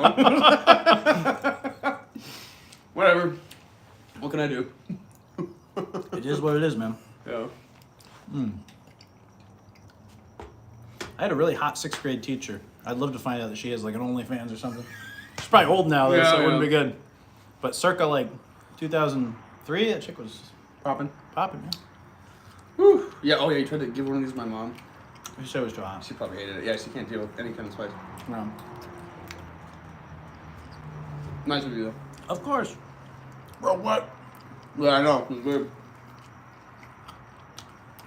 one. Whatever. What can I do? It is what it is, man. Yeah. I had a really hot 6th grade teacher. I'd love to find out that she has like an OnlyFans or something. She's probably old now, though, so it wouldn't be good. But circa like 2003, that chick was Popping. popping, man. Whew. Yeah, oh yeah, you tried to give one of these to my mom. She said it was too hot. She probably hated it. Yeah, she can't deal with any kind of spice. No. Nice of you, though. Of course. Bro, what? Yeah, I know. It's good.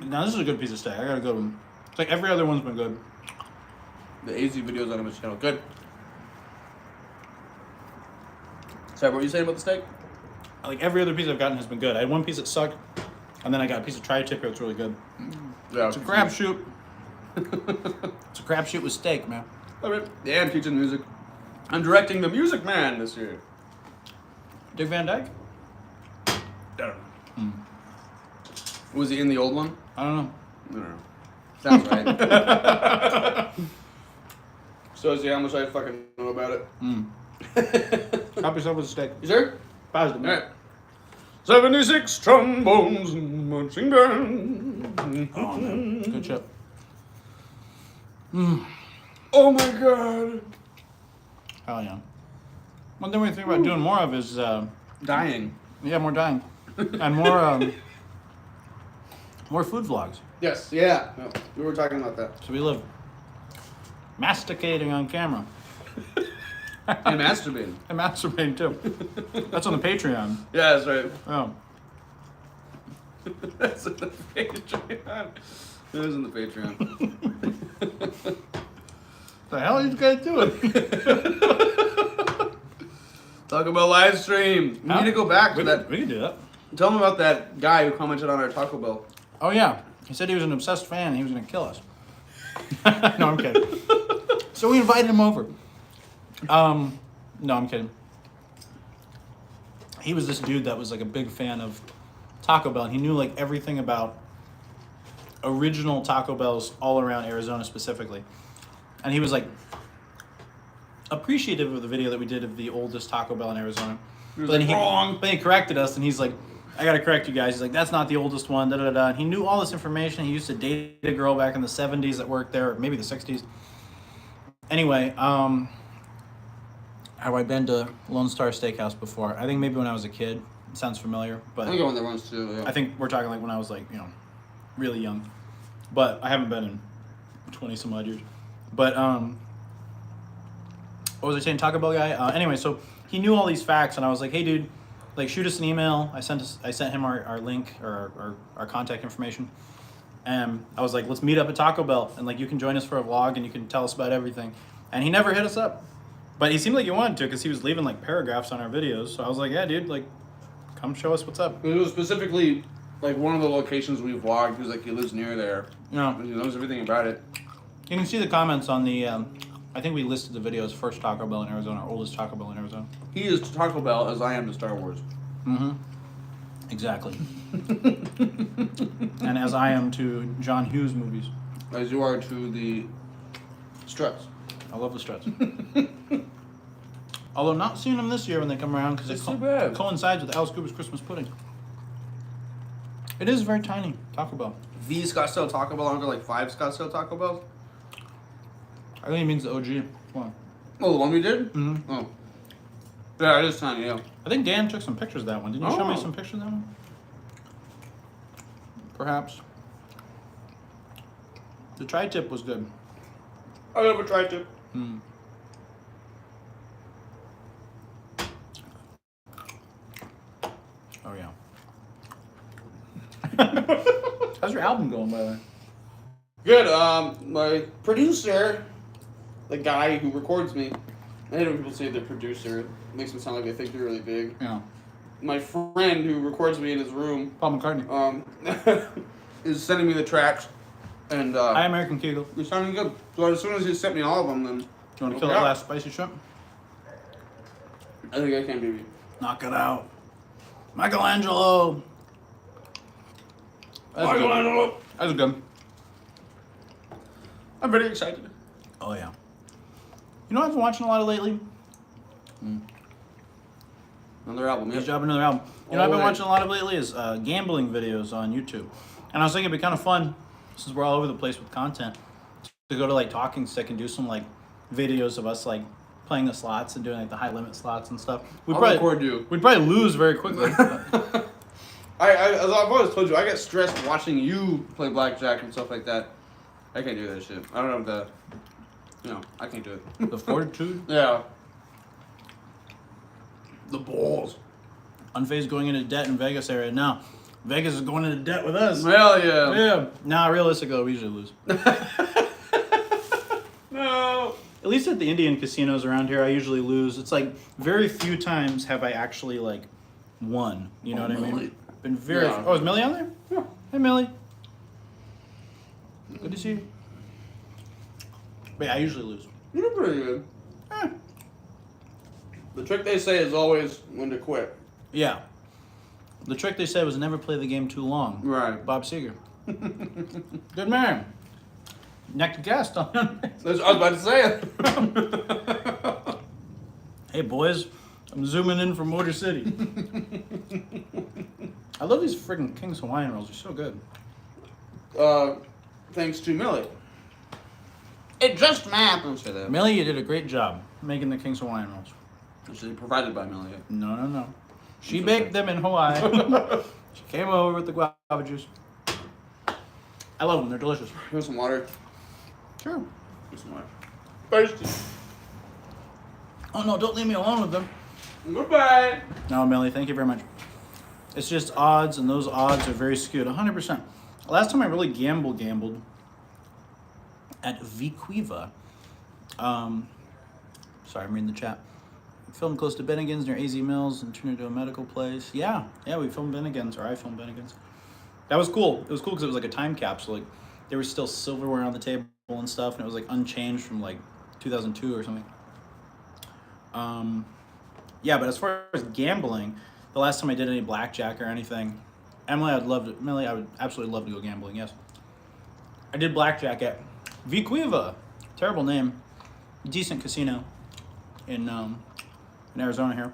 Now, this is a good piece of steak. I got a good one. It's like every other one's been good. The AZ videos on his channel. Good. Sorry, what were you saying about the steak? Like every other piece I've gotten has been good. I had one piece that sucked, and then I got a piece of tri-tip that's really good. Yeah. It's a crapshoot. It's a crapshoot with steak, man. Love it. Yeah, I'm teaching music. I'm directing The Music Man this year. Dick Van Dyke? I don't know. Was he in the old one? I don't know. I don't know. Sounds right. So, how much I fucking know about it. Help yourself with a steak. You sure? Positive, man. Alright. 76 trombones and marching band. Oh, man. Good chip. Oh my god. Hell yeah. One thing we think about doing more of is, Dying. yeah, more dying. And more, more food vlogs. Yes, yeah. No, we were talking about that. So we live masticating on camera. And masturbating. And masturbating too. That's on the Patreon. Yeah, that's right. Oh. That's in the Patreon. It is in the Patreon. The hell are you guys doing? Talk about live stream. We Huh? need to go back to that. We can do that. Tell them about that guy who commented on our Taco Bell. Oh yeah, he said he was an obsessed fan and he was gonna kill us. No, I'm kidding. So we invited him over. No, I'm kidding. He was this dude that was like a big fan of Taco Bell, and he knew like everything about original Taco Bells all around Arizona specifically. And he was like appreciative of the video that we did of the oldest Taco Bell in Arizona. He was But then like, wrong. But he corrected us, and he's like, I gotta correct you guys. He's like, that's not the oldest one, da da da. And he knew all this information. He used to date a girl back in the 70s that worked there, or maybe the 60s. Anyway, have I been to Lone Star Steakhouse before? I think maybe when I was a kid. It sounds familiar, but I think I went there once too. Yeah. I think we're talking like when I was like, really young. But I haven't been in 20 some odd years. But what was I saying? Taco Bell guy. Anyway, so he knew all these facts, and I was like, hey, dude, like shoot us an email. I sent him our link or our contact information, and I was like, let's meet up at Taco Bell, and like you can join us for a vlog, and you can tell us about everything. And he never hit us up, but he seemed like he wanted to because he was leaving like paragraphs on our videos. So I was like, yeah, dude, like come show us what's up. It was specifically like one of the locations we vlogged. He was like, he lives near there. Yeah. He knows everything about it. You can see the comments on the. I think we listed the video as first Taco Bell in Arizona, or oldest Taco Bell in Arizona. He is to Taco Bell as I am to Star Wars. Mm-hmm. Exactly. And as I am to John Hughes movies. As you are to the Struts. I love the Struts. Although not seeing them this year when they come around because It's too bad. coincides with Alice Cooper's Christmas pudding. It is very tiny, Taco Bell. The Scottsdale Taco Bell, aren't there like 5 Scottsdale Taco Bells? I think he means the OG. Come on. Oh, the one we did? Mm-hmm. Oh. Yeah, it is tiny, yeah. I think Dan took some pictures of that one. Didn't you show me Oh. some pictures of that one? Perhaps. The tri-tip was good. I never tried to. Mm. Oh yeah. How's your album going, by the way? Good. My producer, the guy who records me, I hate when people say the producer. It makes them sound like they think they're really big. Yeah. My friend who records me in his room, Paul McCartney. is sending me the tracks, and Hi, American Kegel. they're sounding good. So as soon as he sent me all of them, then Do you want to kill Okay. that last spicy shrimp? I think I can, baby. Knock it out. Michelangelo. That's good. That's good. I'm very excited. Oh yeah. You know what I've been watching a lot of lately? Another album, Good yeah. job, another album. You know what I've been Alright. watching a lot of lately is gambling videos on YouTube. And I was thinking it'd be kind of fun, since we're all over the place with content, to go to like Talking Stick and do some like videos of us like playing the slots and doing like the high limit slots and stuff. I'll record you. We'd probably lose very quickly. but- As I've always told you, I get stressed watching you play blackjack and stuff like that. I can't do that shit. I don't have the, I can't do it. the fortitude. Yeah. The balls. Unfazed going into debt in Vegas area. Now, Vegas is going into debt with us. Hell yeah. Yeah. Nah, realistically, we usually lose. No. At least at the Indian casinos around here, I usually lose. It's like very few times have I actually like won. You know what I mean? Millie. Been very. Yeah. Oh, is Millie on there? Yeah. Hey, Millie. Good to see you. But yeah, I usually lose. You're pretty good. Eh. The trick they say is always when to quit. Yeah. The trick they said was never play the game too long. Right. Bob Seger. Good man. Neck to guest on. I was about to say it. Hey boys, I'm zooming in from Motor City. I love these freaking King's Hawaiian rolls. They're so good. Thanks to Millie. It just happened. Say that. Millie, you did a great job making the King's Hawaiian rolls. Actually provided by Millie. No. She baked them in Hawaii. She came over with the guava juice. I love them. They're delicious. Here's some water. Sure. Here's some water. Thirsty. Oh no, don't leave me alone with them. Goodbye. No, Millie, thank you very much. It's just odds, and those odds are very skewed. 100%. Last time I really gambled at Viquiva. Sorry, I'm reading the chat. Filmed close to Bennigan's near AZ Mills and turned into a medical place. Yeah, we filmed Bennigan's, or I filmed Bennigan's. That was cool. It was cool because it was like a time capsule. Like there was still silverware on the table and stuff, and it was like unchanged from like 2002 or something. Yeah, but as far as gambling, the last time I did any blackjack or anything, Emily, I would absolutely love to go gambling. Yes, I did blackjack at Vicuiva. Terrible name, decent casino in Arizona here.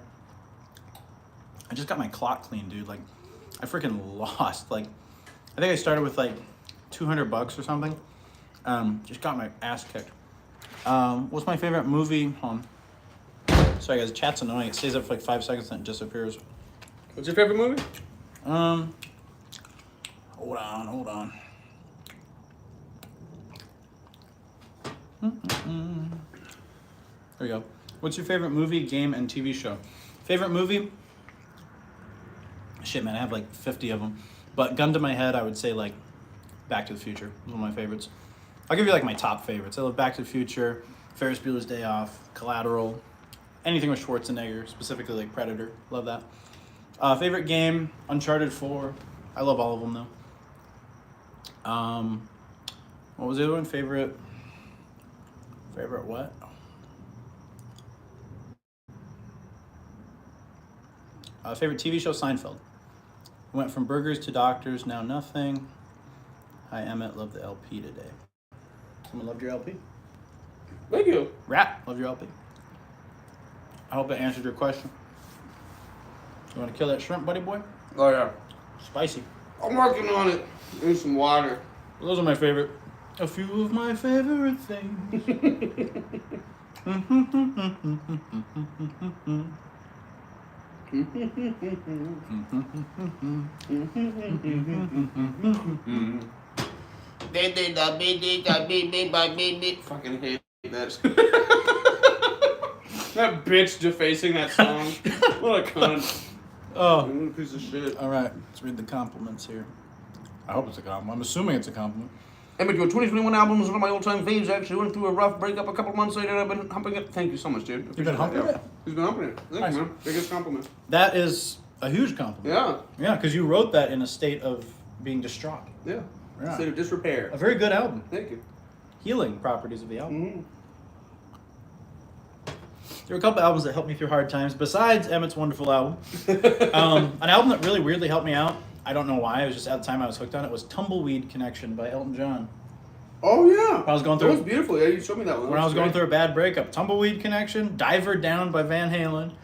I just got my clock clean, dude. Like, I freaking lost. Like, I think I started with like $200 or something. Just got my ass kicked. What's my favorite movie? Hold on. Sorry guys, chat's annoying. It stays up for like 5 seconds and it disappears. What's your favorite movie? Hold on. There we go. What's your favorite movie, game, and TV show? Favorite movie? Shit, man, I have like 50 of them. But gun to my head, I would say like Back to the Future. One of my favorites. I'll give you like my top favorites. I love Back to the Future, Ferris Bueller's Day Off, Collateral, anything with Schwarzenegger, specifically like Predator. Love that. Favorite game, Uncharted 4. I love all of them though. What was the other one? Favorite what? Favorite TV show, Seinfeld. Went from burgers to doctors, now nothing. Hi, Emmett. Love the LP today. Someone loved your LP? Thank you. Rat, love your LP. I hope that answered your question. You want to kill that shrimp, buddy boy? Oh yeah. Spicy. I'm working on it. Need some water. Well, those are my favorite. A few of my favorite things. Fucking hate that. That bitch defacing that song. What a cunt. Oh. What a piece of shit. All right, let's read the compliments here. I hope it's a compliment. I'm assuming it's a compliment. Emmett, your 2021 album is one of my all-time faves. I actually went through a rough breakup a couple months later. I've been humping it. Thank you so much, dude. You've been humping it? He's been humping it. Thank Nice. you, man. Biggest compliment. That is a huge compliment. Yeah. Yeah, because you wrote that in a state of being distraught. Yeah. Yeah. State of disrepair. A very good album. Thank you. Healing properties of the album. Mm-hmm. There were a couple albums that helped me through hard times besides Emmett's wonderful album. An album that really weirdly helped me out, I don't know why, it was just at the time I was hooked on it, was Tumbleweed Connection by Elton John. Oh, yeah. I was going That through was beautiful. Yeah, you showed me that one. when I was going through a bad breakup. Tumbleweed Connection, Diver Down by Van Halen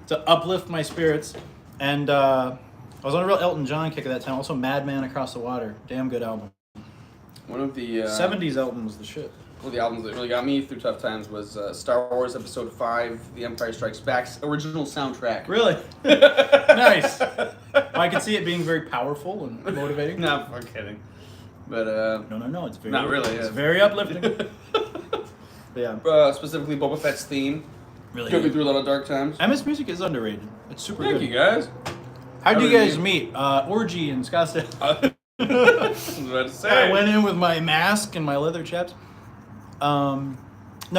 to uplift my spirits. And I was on a real Elton John kick at that time. Also Madman Across the Water. Damn good album. One of the 70s album was the shit. one of the albums that really got me through tough times was Star Wars Episode 5, The Empire Strikes Back's original soundtrack. Really? Nice. I can see it being very powerful and motivating. No, I'm kidding. But No. It's very Not really, It's yeah. very uplifting. Yeah. Specifically Boba Fett's theme. Really Took me good. through a lot of dark times. Emmett's music is underrated. It's super Thank good. you, guys. How'd you Really guys meet? Orgy in Scottsdale. I was about to say. I went in with my mask and my leather chaps. No,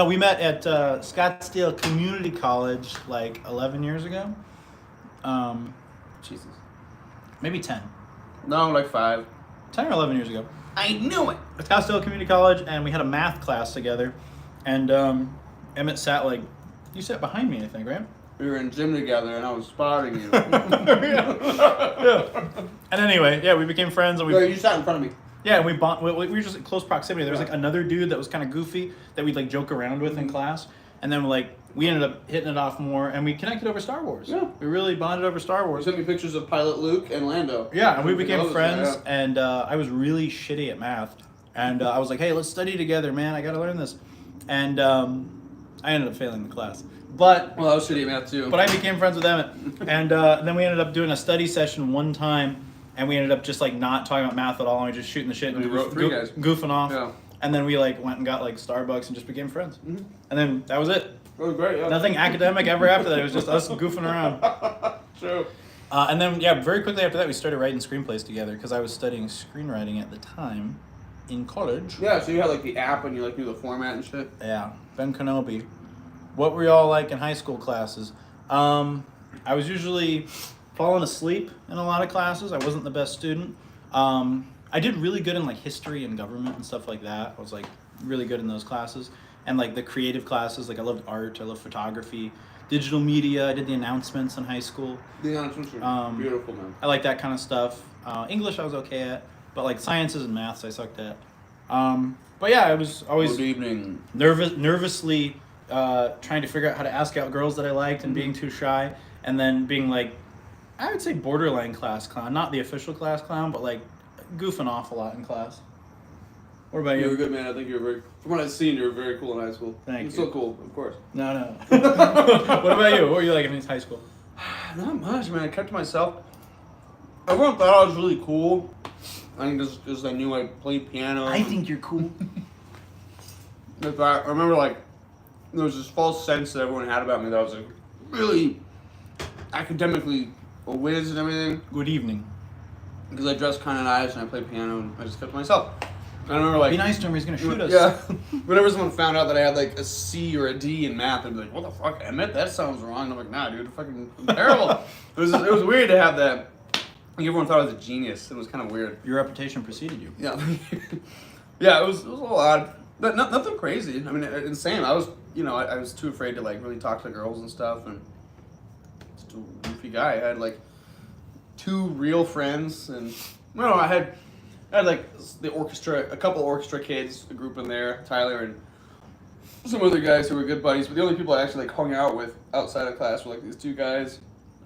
we met at Scottsdale Community College like 11 years ago. Jesus. Maybe 10. No, like 5. 10 or 11 years ago. I knew it. At Scottsdale Community College, and we had a math class together. And Emmett sat like, you sat behind me, I think, right? We were in gym together, and I was spotting you. Yeah. And anyway, yeah, we became friends, and No, you sat in front of me. yeah, we were just in close proximity. There was like another dude that was kind of goofy that we'd like joke around with in class, and then like we ended up hitting it off more, and we connected over Star Wars. Yeah. We really bonded over Star You Wars. sent me pictures of Pilot Luke and Lando. Yeah, and we became Those, friends, yeah. and I was really shitty at math, and I was like, hey, let's study together, man. I got to learn this, and I ended up failing the class, but. Well, I was shitty at math too. But I became friends with Emmett, and then we ended up doing a study session one time, and we ended up just like not talking about math at all, and we were just shooting the shit and We wrote 3 guys. goofing off. Yeah. And then we like went and got like Starbucks and just became friends. And then that was it. That was great, yeah. Nothing academic ever after that. It was just us goofing around. True. And then yeah, very quickly after that we started writing screenplays together because I was studying screenwriting at the time in college. Yeah, so you had like the app and you like knew the format and shit. Yeah, Ben Kenobi. What were y'all like in high school classes? I was usually falling asleep in a lot of classes. I wasn't the best student. I did really good in like history and government and stuff like that. I was like really good in those classes. And like the creative classes, like I loved art, I loved photography, digital media. I did the announcements in high school. The announcements are beautiful, man. I like that kind of stuff. English I was okay at, but like sciences and maths I sucked at. But yeah, I was always Good evening. nervously trying to figure out how to ask out girls that I liked and being too shy, and then being like, I would say borderline class clown, not the official class clown, but like goofing off a lot in class. What about You were you? good, man. I think you were very. From what I've seen, you were very cool in high school. Thank You're you. so cool, of course. No. What about you? What were you like in high school? Not much, man. I kept to myself. Everyone thought I was really cool. I think just because I knew I played piano. you're cool. In fact, I remember like there was this false sense that everyone had about me that I was like really academically a whiz and everything Good evening. because I dressed kind of nice and I played piano and I just kept to myself. And I remember like Be nice to him. He's gonna shoot us. Yeah. Whenever someone found out that I had like a C or a D in math, they'd be like, "What the fuck, Emmett? That sounds wrong." And I'm like, "Nah, dude, fucking I'm terrible." It was weird to have that. Like, everyone thought I was a genius. It was kind of weird. Your reputation preceded you. Yeah. Yeah, it was a little odd. But nothing crazy. I mean, insane. I was, I was too afraid to like really talk to girls and stuff, and just a goofy guy. I had like 2 real friends, and I had like the orchestra, a couple orchestra kids, a group in there, Tyler and some other guys who were good buddies. But the only people I actually like hung out with outside of class were like these 2 guys,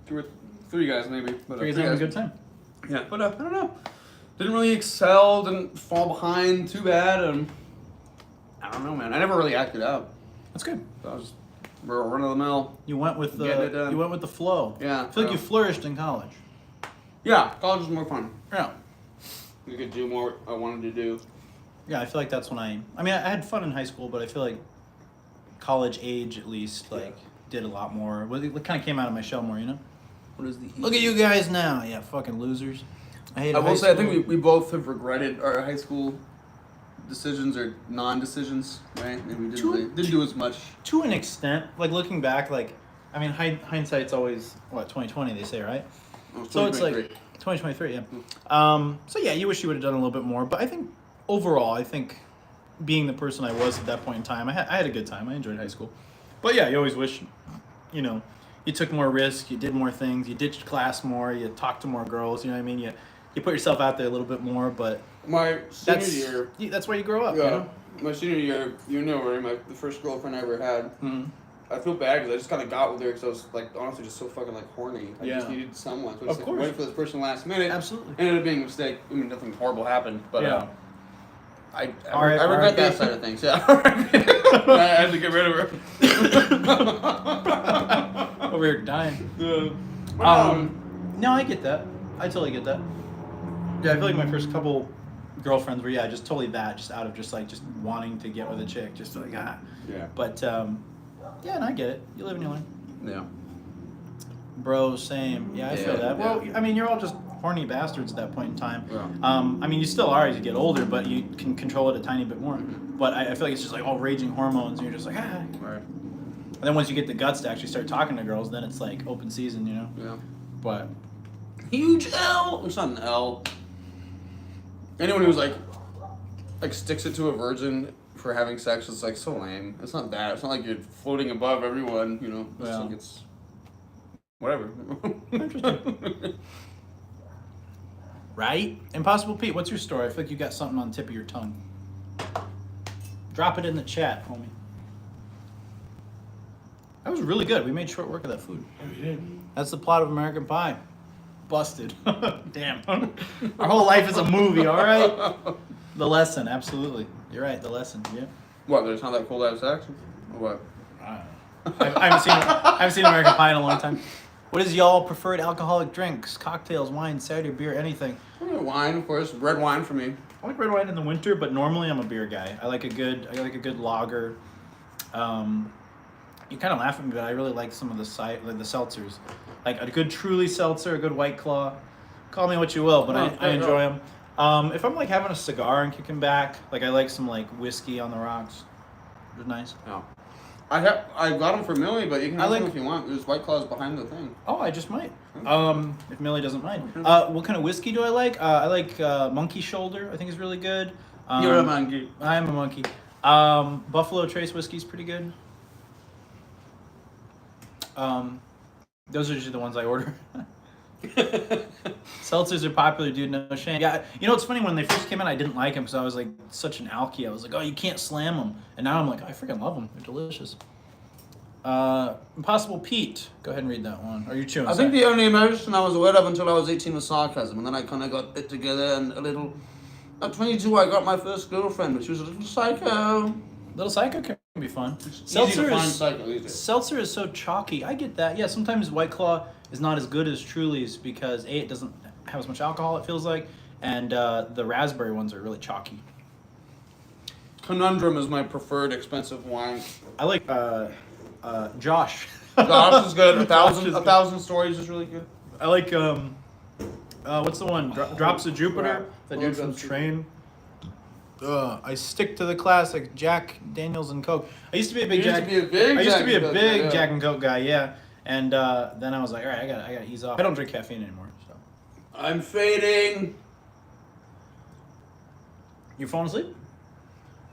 2 or 3 guys maybe. But, Three guys having a good time. Yeah, but I don't know. Didn't really excel. Didn't fall behind too bad. I don't know, man. I never really acted out. That's good. So I was just run of the mill. You went with Getting it done. the flow. Yeah. I feel like you flourished in college. Yeah, college was more fun. Yeah. You could do more I wanted to do. Yeah, I feel like that's when I had fun in high school, but I feel like college age at least did a lot more. What kind of came out of my shell more, you know? What is the Look at you guys now. Yeah, fucking losers. I will say I think we both have regretted our high school decisions or non-decisions, right? And we didn't do as much. To an extent, like looking back, hindsight's always 2020 they say, right? So it's like 2023, yeah. So yeah, you wish you would have done a little bit more, but I think overall, being the person I was at that point in time, I had a good time. I enjoyed high school, but yeah, you always wish, you took more risks, you did more things, you ditched class more, you talked to more girls. You know what I mean? You put yourself out there a little bit more, but my senior year, that's why you grow up. yeah, You know? my senior year, right? The first girlfriend I ever had. Mm-hmm. I feel bad because I just kind of got with her because I was like honestly just so fucking like horny. I just Yeah. needed someone. So I Of just course. waited for this person last minute. Absolutely. Ended up being a mistake. I mean, nothing horrible happened, but Yeah. I R.I.P. regret that side of things. Yeah, I had to get rid of her. Over here dying. Yeah. No, I get that. I totally get that. Yeah, I feel like my first couple girlfriends were just totally that, just out of just wanting to get with a chick, just Yeah. But yeah, and I get it. You live and you learn. Yeah. Bro, same. Yeah, I feel Yeah, that. Well, yeah. I mean, you're all just horny bastards at that point in time. Yeah. I mean, you still are as you get older, but you can control it a tiny bit more. Mm-hmm. But I feel like it's just like all raging hormones, and you're just like, ah. Right. And then once you get the guts to actually start talking to girls, then it's like open season, you know? Yeah. But Huge L. It's not an L. Anyone who's like sticks it to a virgin for having sex is like so lame. It's not that. It's not like you're floating above everyone. It's Yeah. like it's whatever. Interesting. Right? Impossible Pete, what's your story? I feel like you got something on the tip of your tongue. Drop it in the chat, homie. That was really good. We made short work of that food. We did. That's the plot of American Pie. Busted. Damn. Our whole life is a movie, all right? The lesson, absolutely. You're right, the lesson, yeah. What? There's not that cool to have sex? Or what? I haven't seen American Pie in a long time. What is y'all preferred alcoholic drinks? Cocktails, wine, cider, beer, anything? Wine, of course. Red wine for me. I like red wine in the winter, but normally I'm a beer guy. I like a good lager. You kind of laugh at me, but I really like some of the seltzers. Like a good Truly seltzer, a good White Claw. Call me what you will, but I enjoy them. If I'm like having a cigar and kicking back, like I like some like whiskey on the rocks. It's nice. Yeah. I got them for Millie, but you can have like- them if you want. There's White Claws behind the thing. Oh, I just might. If Millie doesn't mind. What kind of whiskey do I like? I like Monkey Shoulder. I think is really good. You're a monkey. I'm a monkey. Buffalo Trace whiskey's pretty good. Those are usually the ones I order. Seltzers are popular, dude. No shame. Yeah, you know it's funny, when they first came out, I didn't like them because I was like such an alky. I was like, oh, you can't slam them, and now I'm like, I freaking love them. They're delicious. Impossible Pete. Go ahead and read that one. Are you chewing? I think the only emotion I was aware of until I was 18 was sarcasm, and then I kind of got it together and a little. At 22, I got my first girlfriend, which was a little psycho. Little Psycho can be fun. Easy to find psycho these days. Seltzer is so chalky. I get that. Yeah, sometimes White Claw is not as good as Truly's because A, it doesn't have as much alcohol, it feels like, and the raspberry ones are really chalky. Conundrum is my preferred expensive wine. I like Josh. Josh is good. Josh is A thousand stories is really good. I like what's the one? Drops of Jupiter. The dude from Drops of Train. I stick to the classics, Jack Daniels and Coke. I used to be a big Jack. I used to be a big Jack and Coke guy, yeah. And then I was like, all right, I gotta ease off. I don't drink caffeine anymore. So. I'm fading. You falling asleep?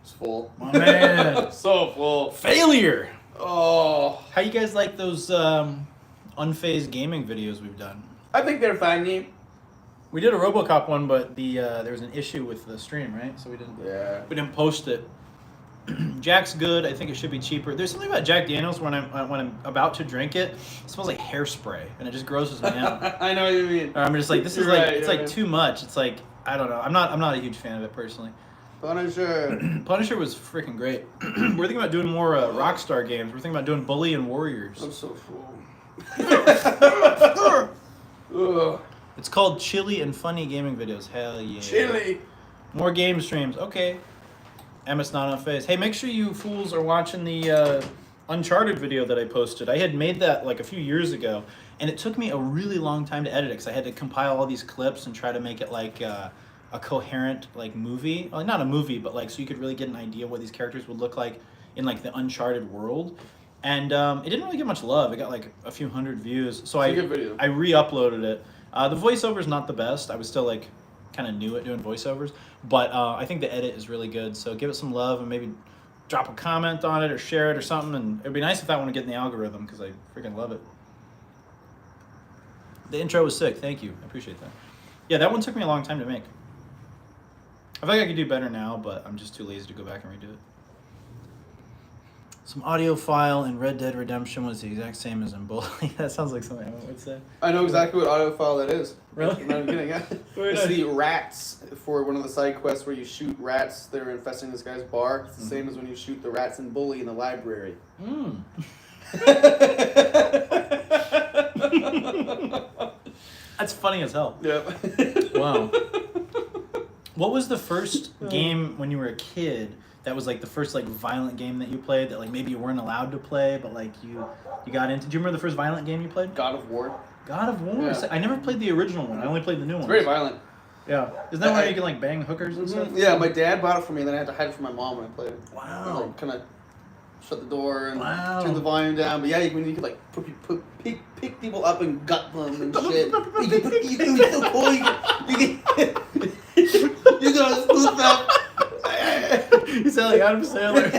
It's full. My man. So full. Failure. Oh. How you guys like those Unfazed-Giving videos we've done? I think they're funny. We did a RoboCop one, but there was an issue with the stream, right? So we didn't post it. Jack's good. I think it should be cheaper. There's something about Jack Daniels when I'm about to drink it. It smells like hairspray, and it just grosses me out. I know what you mean. Or I'm just like, this is You're like right, it's you're like right. too much. It's like, I don't know. I'm not a huge fan of it personally. Punisher. Punisher was freaking great. We're thinking about doing more Rockstar games. We're thinking about doing Bully and Warriors. I'm so full. Ugh. It's called Chili and Funny Gaming Videos. Hell yeah. Chili. More game streams. Okay. Emmett's not on Face. Hey, make sure you fools are watching the Uncharted video that I posted. I had made that like a few years ago, and it took me a really long time to edit it because I had to compile all these clips and try to make it like a coherent like movie. Well, not a movie, but like so you could really get an idea of what these characters would look like in like the Uncharted world. And it didn't really get much love. It got like a few hundred views. So It's a good video. I re-uploaded it. The voiceover is not the best. I was still like kind of new at doing voiceovers, but I think the edit is really good. So give it some love and maybe drop a comment on it or share it or something. And it'd be nice if that one would get in the algorithm because I freaking love it. The intro was sick. Thank you. I appreciate that. Yeah, that one took me a long time to make. I feel like I could do better now, but I'm just too lazy to go back and redo it. Some audio file in Red Dead Redemption was the exact same as in Bully. That sounds like something I would say. I know exactly what audiophile that is. Really? I'm not kidding. Yeah. It's the rats for one of the side quests where you shoot rats that are infesting this guy's bar. It's the same as when you shoot the rats in Bully in the library. Mm. That's funny as hell. Yep. Wow. What was the first game when you were a kid that was like the first like violent game that you played that like maybe you weren't allowed to play but like you got into? Do you remember the first violent game you played? God of War. God of War. Yeah. I never played the original one. I only played the new one. It's very violent. Yeah. Isn't that where you can like bang hookers and stuff? Yeah, my dad bought it for me, and then I had to hide it from my mom when I played it. Wow. Like, kind of shut the door and Wow. turn the volume down. But yeah, when you could like pick people up and gut them and shit. You can be so cool. You gotta spoof up. You sound like Adam Sandler.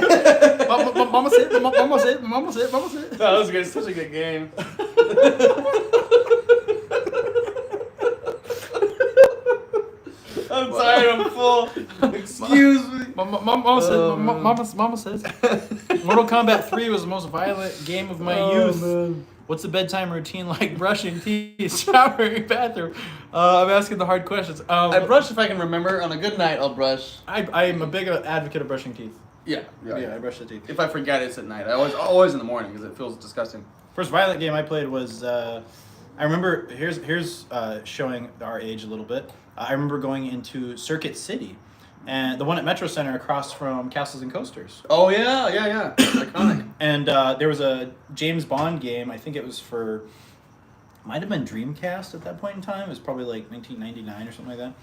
Mama said, mama said, mama said, mama said. No, that was good. Such a good game. I'm tired. I'm full. Excuse me. Mama says. Mortal Kombat 3 was the most violent game of my youth. Man. What's the bedtime routine like? Brushing teeth, showering, bathroom. I'm asking the hard questions. I brush if I can remember. On a good night, I'll brush. I'm a big advocate of brushing teeth. Yeah. I brush the teeth. If I forget, it's at night. I always in the morning because it feels disgusting. First violent game I played was I remember here's showing our age a little bit. I remember going into Circuit City, and the one at Metro Center across from Castles and Coasters. Oh yeah. Iconic. And there was a James Bond game. I think it was for, might have been Dreamcast at that point in time. It was probably like 1999 or something like that,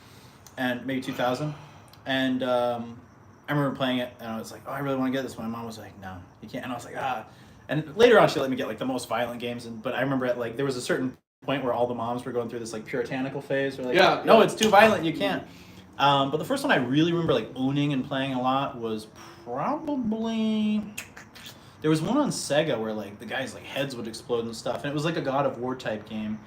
and maybe 2000. And I remember playing it, and I was like, oh, I really want to get this. My mom was like, no, you can't. And I was like, ah. And later on, she let me get like the most violent games. But I remember at like there was a certain point where all the moms were going through this like puritanical phase. Where like, no, it's too violent. You can't. But the first one I really remember like owning and playing a lot was probably. There was one on Sega where like the guys like heads would explode and stuff, and it was like a God of War type game.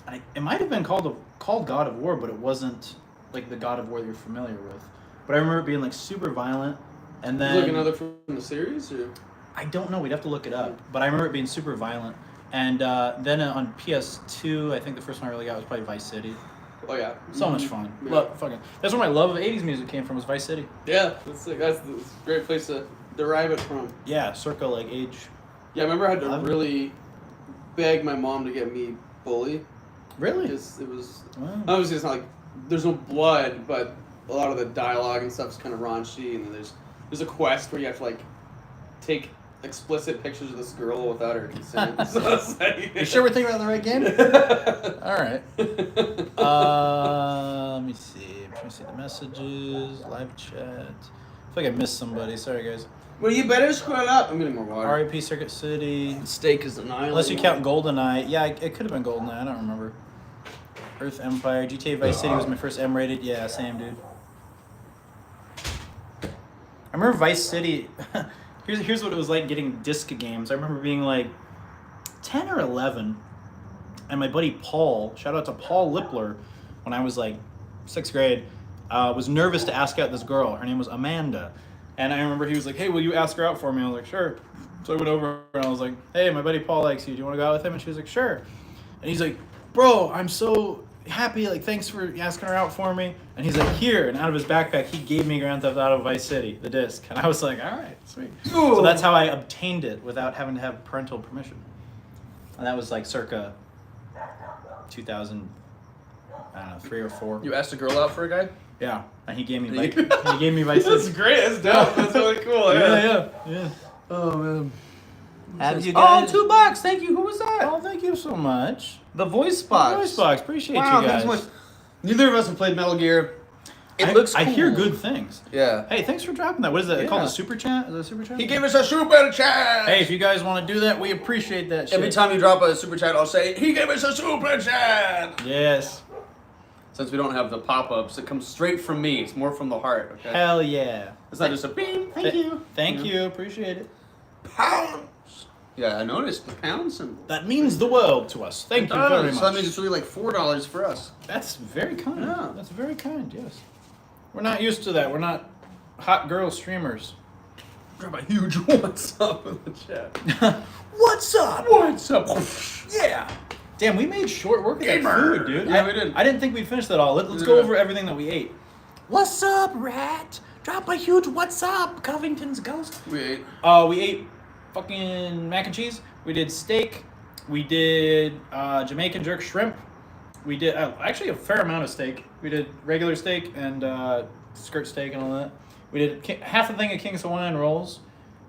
And it might have been called God of War, but it wasn't like the God of War you're familiar with. But I remember it being like super violent, and then like another from the series, or I don't know. We'd have to look it up. But I remember it being super violent, and then on PS2, I think the first one I really got was probably Vice City. Oh yeah, So much fun. Yeah. Fucking. That's where my love of '80s music came from. Was Vice City. Yeah, that's a great place to derive it from. Yeah, circa like age. Yeah, I remember I had to 11. really beg my mom to get me Bully. Really? Because it was Wow. obviously it's not like there's no blood, but a lot of the dialogue and stuff is kind of raunchy, and then there's a quest where you have to like take explicit pictures of this girl without her consent. So it's like, You sure we're thinking about the right game? All right. Let me see. Let me see the messages, live chat. I feel like I missed somebody. Sorry, guys. Well, you better scroll up. I'm getting more water. R.I.P. Circuit City. Steak is annihilated. Unless you count GoldenEye. Yeah, it could have been GoldenEye. I don't remember. Earth Empire. GTA Vice City was my first M-rated. Yeah, same, dude. I remember Vice City. Here's what it was like getting disc games. I remember being like 10 or 11, and my buddy Paul, shout out to Paul Lippler, when I was like 6th grade, was nervous to ask out this girl. Her name was Amanda. And I remember he was like, hey, will you ask her out for me? I was like, sure. So I went over and I was like, hey, my buddy Paul likes you. Do you want to go out with him? And she was like, sure. And he's like, bro, I'm so happy. Like, thanks for asking her out for me. And he's like, here. And out of his backpack, he gave me Grand Theft Auto Vice City, the disc. And I was like, all right, sweet. So that's how I obtained it without having to have parental permission. And that was like circa 2000, I don't know, 3 or 4. You asked a girl out for a guy? Yeah, and he gave me Vice City. That's great. That's dope. That's really cool. Yeah. Oh man. Have you Oh, guys? $2. Thank you. Who was that? Oh, thank you so much. The voice box. Voice box, appreciate Wow, you guys. thanks so much. Neither of us have played Metal Gear. It looks cool. I hear good things. Yeah. Hey, thanks for dropping that. What is that Yeah. called? A super chat? Is that a super chat? He gave us a super chat. Hey, if you guys want to do that, we appreciate that shit. Every time you drop a super chat, I'll say, he gave us a super chat. Yes. Since we don't have the pop-ups, it comes straight from me. It's more from the heart. Okay. Hell yeah. It's not just a beep. Thank you. Thank you. Appreciate it. Pounds. Yeah, I noticed the pound symbol. That means the world to us. Thank you very much. So that means it's really like $4 for us. That's very kind. Yeah. That's very kind, yes. We're not used to that. We're not hot girl streamers. Drop a huge what's up in the chat. What's up? What's up? Yeah. Damn, we made short work of that Gamer. food, dude. Yeah, we did. I didn't think we'd finish that all. Let's go over everything that we ate. What's up, rat? Drop a huge what's up, Covington's ghost. We ate. We ate fucking mac and cheese. We did steak. We did Jamaican jerk shrimp. We did actually a fair amount of steak. We did regular steak and skirt steak and all that. We did half a thing of King's Hawaiian rolls.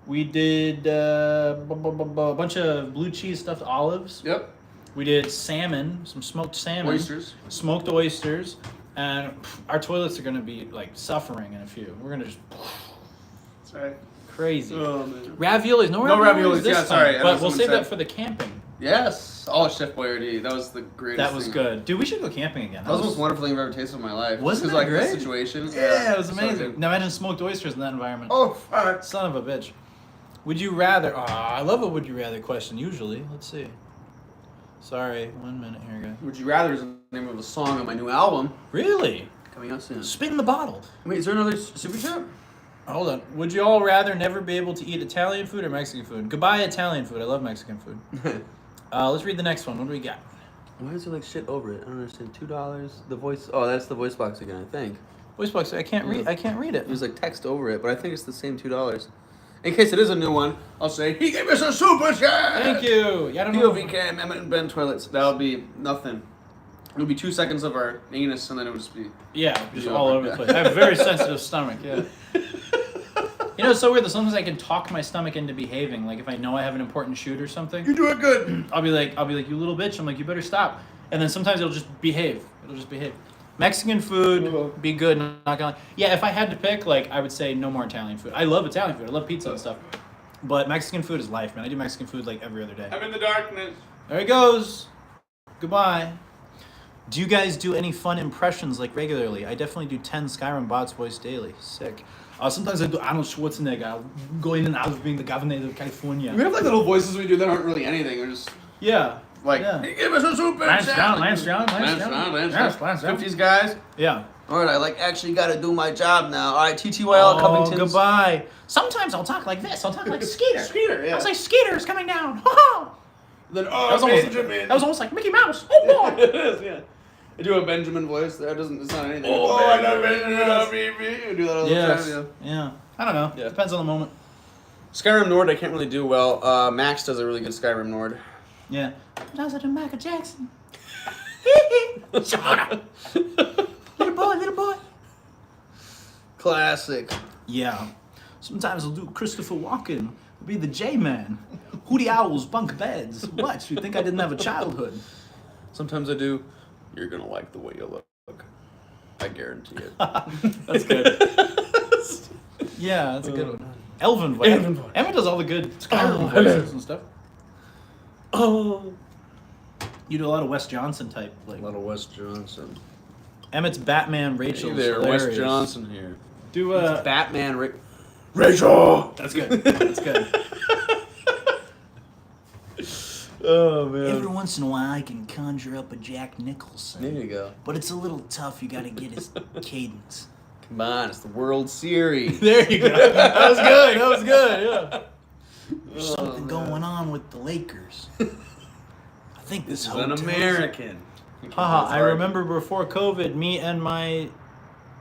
We did a bunch of blue cheese stuffed olives. Yep. We did salmon, some smoked salmon. Oysters. Smoked oysters. And our toilets are going to be like suffering in a few. We're going to just That's right. crazy. Oh, man. Raviolis. No No raviolis raviolis, this yeah, time. sorry. I know But we'll someone save that said- for the camping. Yes. Oh, Chef Boyardee. That was the greatest That was thing. good. Dude, we should go camping again. That was the most wonderful thing I've ever tasted in my life. Wasn't Because, that like, great? the situation. Yeah, it was so amazing. good. Now imagine smoked oysters in that environment. Oh, fuck. Son of a bitch. Would you rather... I love a would you rather question usually. Let's see. Sorry, 1 minute here, guys. Would You Rather is the name of a song on my new album. Really? Coming out soon. Spin the bottle. Wait, is there another super chat? Hold on. Would you all rather never be able to eat Italian food or Mexican food? Goodbye, Italian food. I love Mexican food. Let's read the next one. What do we got? Why is there like shit over it? I don't understand. $2. The voice. Oh, that's the voice box again. I think Voice box. I can't read. I can't read it. there's like text over it, but I think it's the same $2. In case it is a new one, I'll say he gave us a super chat. Thank you. Yeah, I don't know. POV cam, Emmett and Ben toilets. That would be nothing. It would be 2 seconds of our anus, and then it would just be. Yeah, just Yeah. all over the place. I have a very sensitive stomach. Yeah. You know, it's so weird that sometimes I can talk my stomach into behaving. Like if I know I have an important shoot or something, You do it good. I'll be like, you little bitch. I'm like, you better stop. And then sometimes it'll just behave. It'll just behave. Mexican food, be good. Not gonna lie. Yeah, if I had to pick, like, I would say no more Italian food. I love Italian food. I love pizza and stuff. But Mexican food is life, man. I do Mexican food like every other day. I'm in the darkness. There he goes. Goodbye. Do you guys do any fun impressions like regularly? I definitely do 10 Skyrim bots voice daily. Sick. Sometimes I do Arnold Schwarzenegger. I'll go in and out of being the governor of California. We have like little voices we do that aren't really anything. They're just Yeah. like, Yeah. give us a super Lance chat. down, Lance down, Lance down. Yes, Lance down. 50s guys. Yeah. All right, I like actually got to do my job now. All right, TTYL Covington. Goodbye. Sometimes I'll talk like this. I'll talk like Skeeter. Skeeter, yeah. I'll say Skeeter's coming down. Then, That was almost- Benjamin. That was almost like Mickey Mouse. Oh, boy. It is, yeah. I do a Benjamin voice. That doesn't. It's not anything. Oh, I love Benjamin. Benjamin. I do that all the Yes. time. Yeah. I don't know. Yeah. Depends on the moment. Skyrim Nord, I can't really do well. Max does a really good Skyrim Nord. Yeah. Sometimes I do Michael Jackson. Little boy. Classic. Yeah. Sometimes I'll do Christopher Walken. I'll be the J-Man. Hootie Owls bunk beds. What? You think I didn't have a childhood? Sometimes I do. You're gonna like the way you look. I guarantee it. That's good. Yeah, that's a good one. Elven voice. Elven voice. Emma does all the good Skyrim voices and stuff. Oh. You do a lot of Wes Johnson type. Like A lot of Wes Johnson. Emmett's Batman, Rachel. Hey there, hilarious. Wes Johnson here. Do Batman, Rachel! That's good. That's good. Oh man. Every once in a while, I can conjure up a Jack Nicholson. There you go. But it's a little tough. You got to get his cadence. Come on, it's the World Series. There you go. That was good. That was good. Yeah. There's Oh, something going on with the Lakers. I think this This is an hotel's- American. Haha, I remember before COVID, me and my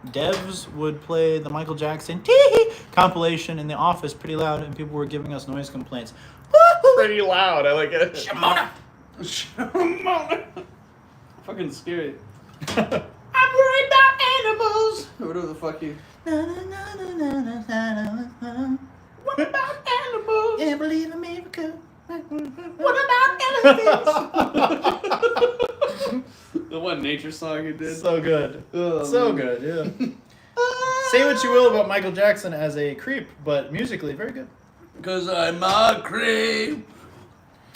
devs would play the Michael Jackson tee-hee compilation in the office pretty loud, and people were giving us noise complaints. Pretty loud. I like it. Shimona! Fucking scary. I'm worried about animals. Whatever the fuck you. What about animals? Yeah, believe in America. What about elephants? The one nature song you did. So good. Oh, So man. good, yeah. Say what you will about Michael Jackson as a creep, but musically, very good. Because I'm a creep.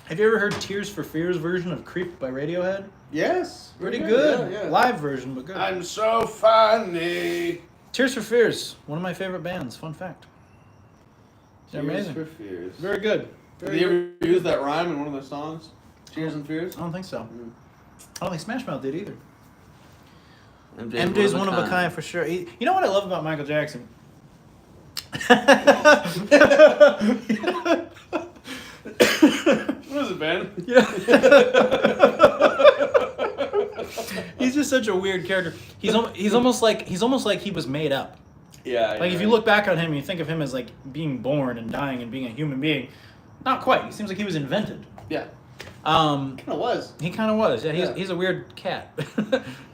Have you ever heard Tears for Fears version of Creep by Radiohead? Yes. Pretty Yeah, good. yeah, yeah. Live version, but good. I'm so funny. Tears for Fears, one of my favorite bands. Fun fact. They're amazing. Tears for Fears. Very good. Have Very you good. ever used that rhyme in one of their songs? Tears and Fears? I don't think so. I don't think Smash Mouth did either. MJ's MJ's one of a kind for sure. You know what I love about Michael Jackson? What is it, Ben? He's just such a weird character. He's almost like he was made up. Yeah. Like if you look back on him, you think of him as like being born and dying and being a human being. Not quite. He seems like he was invented. Yeah. Kind Kind of was. He kind of was. Yeah, he's a weird cat.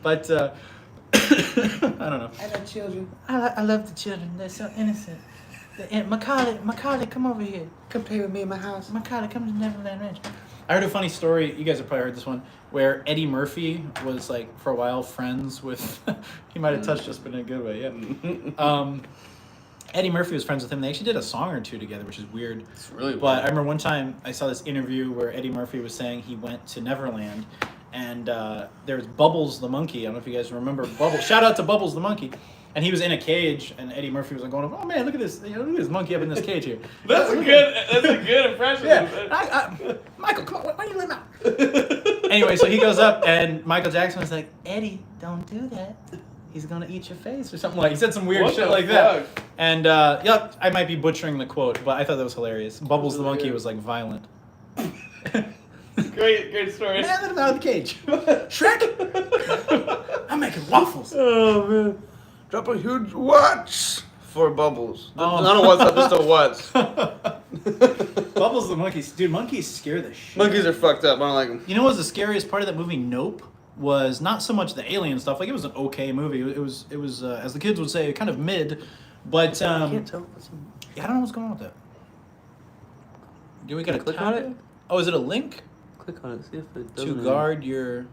But I don't know. I love children. I love the children. They're so innocent. Macaulay, come over here. Come play with me in my house. Macaulay, come to Neverland Ranch. I heard a funny story. You guys have probably heard this one, where Eddie Murphy was like for a while friends with. He might have touched us, but in a good way. Yeah. Eddie Murphy was friends with him. They actually did a song or two together, which is weird. It's really But I remember one time I saw this interview where Eddie Murphy was saying he went to Neverland, and there was Bubbles the monkey. I don't know if you guys remember Bubbles. Shout out to Bubbles the monkey. And he was in a cage, and Eddie Murphy was like going, "Oh man, look at this! Look at this monkey up in this cage here." That's a good impression. Yeah, Michael, come on, why are you letting out? Anyway, so he goes up, and Michael Jackson was like, "Eddie, don't do that. He's gonna eat your face," or something like. He said some weird What shit the like that. fuck? And yep, I might be butchering the quote, but I thought that was hilarious. Bubbles the really monkey good. was like violent. Great story. Man, let him out of the cage. Shrek, I'm making waffles. Oh man. Drop a huge watch for Bubbles. Oh. Not a what's, just a what's. Bubbles the monkeys, dude. Monkeys scare the shit. Monkeys are fucked up. I don't like them. You know what was the scariest part of that movie? Nope. Was not so much the alien stuff. Like it was an okay movie. It was as the kids would say, kind of mid. But I can't tell. yeah, I don't know what's going on with that. Do we gotta Click tap on it? Oh, is it a link Click on it. See if it to guard your?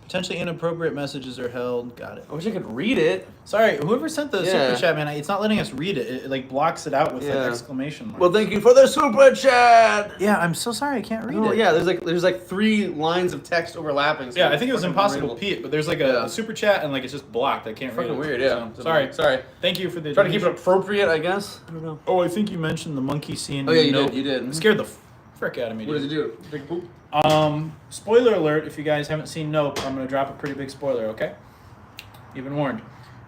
Potentially inappropriate messages are held. Got it. I wish I could read it. Sorry, whoever sent the Yeah. super chat, man, it's not letting us read it. It like blocks it out with like Yeah. exclamation marks. Well, thank you for the super chat. Yeah, I'm so sorry I can't read No, it. yeah, there's like 3 lines of text overlapping. So Yeah, I think it was fucking impossible to unreadable. Pete, but there's like a super chat and like it's just blocked. I can't read Fucking it. weird, yeah. So, sorry. Sorry. Thank you for the Trying to keep it donation. appropriate, I guess. I don't know. Oh, I think you mentioned the monkey scene. Oh yeah, in you Nope. did. You did. It scared the frick out of me. What Dude. does it do? Take a poop? Spoiler alert, if you guys haven't seen Nope, I'm going to drop a pretty big spoiler, okay? You've been warned.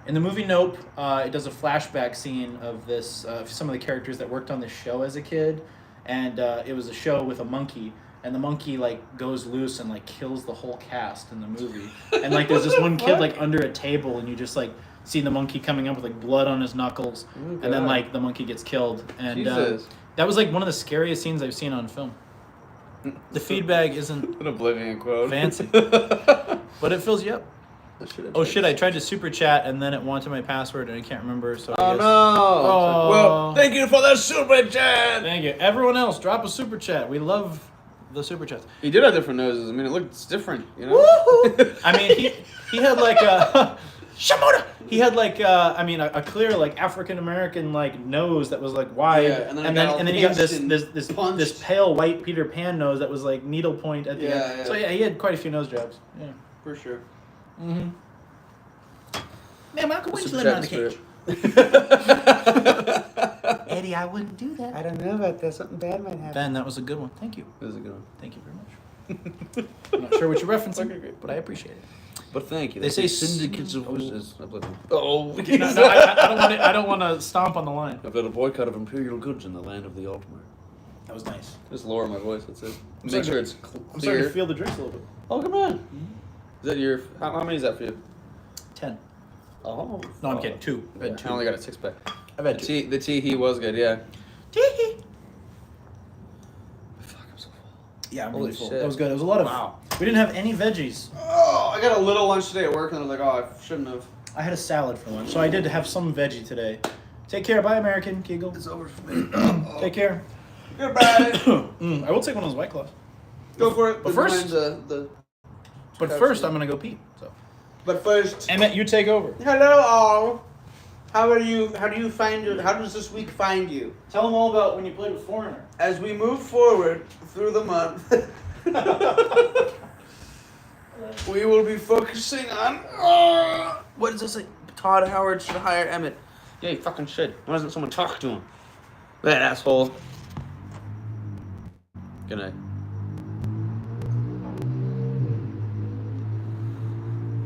In the movie Nope, it does a flashback scene of this, some of the characters that worked on the show as a kid, and it was a show with a monkey, and the monkey, like, goes loose and, like, kills the whole cast in the movie. And, like, there's this one kid, like, under a table, and you just, like, see the monkey coming up with, like, blood on his knuckles, and then, God. like, the monkey gets killed. And Jesus. that was, like, one of the scariest scenes I've seen on film. The feedback isn't An Oblivion quote. fancy, but it fills you up. Shit, Oh shit! I tried to super chat and then it wanted my password and I can't remember. So I Oh guess. no! Oh. Well, thank you for the super chat. Thank you. Everyone else, drop a super chat. We love the super chats. He did have different noses. I mean, it looks different, you know. Woohoo! I mean, he had like a Shimoda. He had like a clear like African American like nose that was like wide, Yeah, and then it got all he got pinched and this punched. pale white Peter Pan nose that was like needlepoint at the Yeah, end. yeah. So yeah, he had quite a few nose jobs. Yeah. For sure. Mm-hmm. Man, Malcolm What's Wayne's the living out of the chat cage. Eddie, I wouldn't do that. I don't know about that. Something bad might happen. Ben, that was a good one. Thank you. This is a good one. Thank you very much. I'm not sure what you're referencing, but I appreciate it. But thank you. They say syndicates of wizards. Oh, No, I don't want to stomp on the line. I've got a boycott of imperial goods in the land of the Altmer. That was nice. just lower my voice. That's it. Make starting sure to- it's I'm starting to clear. feel the drinks a little bit. Oh, come on. Is that your? How many is that for you? 10. Oh. No, I'm kidding. 2. I've I had 2. only got a 6-pack. I've had 2. The tea he was good. Yeah. Tee-hee. Fuck, I'm so full. Yeah, I'm Holy really full. shit. That was good. It was a lot of. Wow. We didn't have any veggies. Oh, I got a little lunch today at work, and I was like, oh, I shouldn't have. I had a salad for lunch, so I did have some veggie today. Take care. Bye, American Kegel. It's over for me. Take care. Goodbye. I will take one of those White Claws. Go for it. But first- the. But first, I'm gonna go pee. So, But first. Emmett, you take over. Hello, all. How are you? How do you find you? How does this week find you? Tell them all about when you played with Foreigner. As we move forward through the month, we will be focusing on. What does this say? Todd Howard should hire Emmett. Yeah, he fucking should. Why doesn't someone talk to him? That asshole. Good night.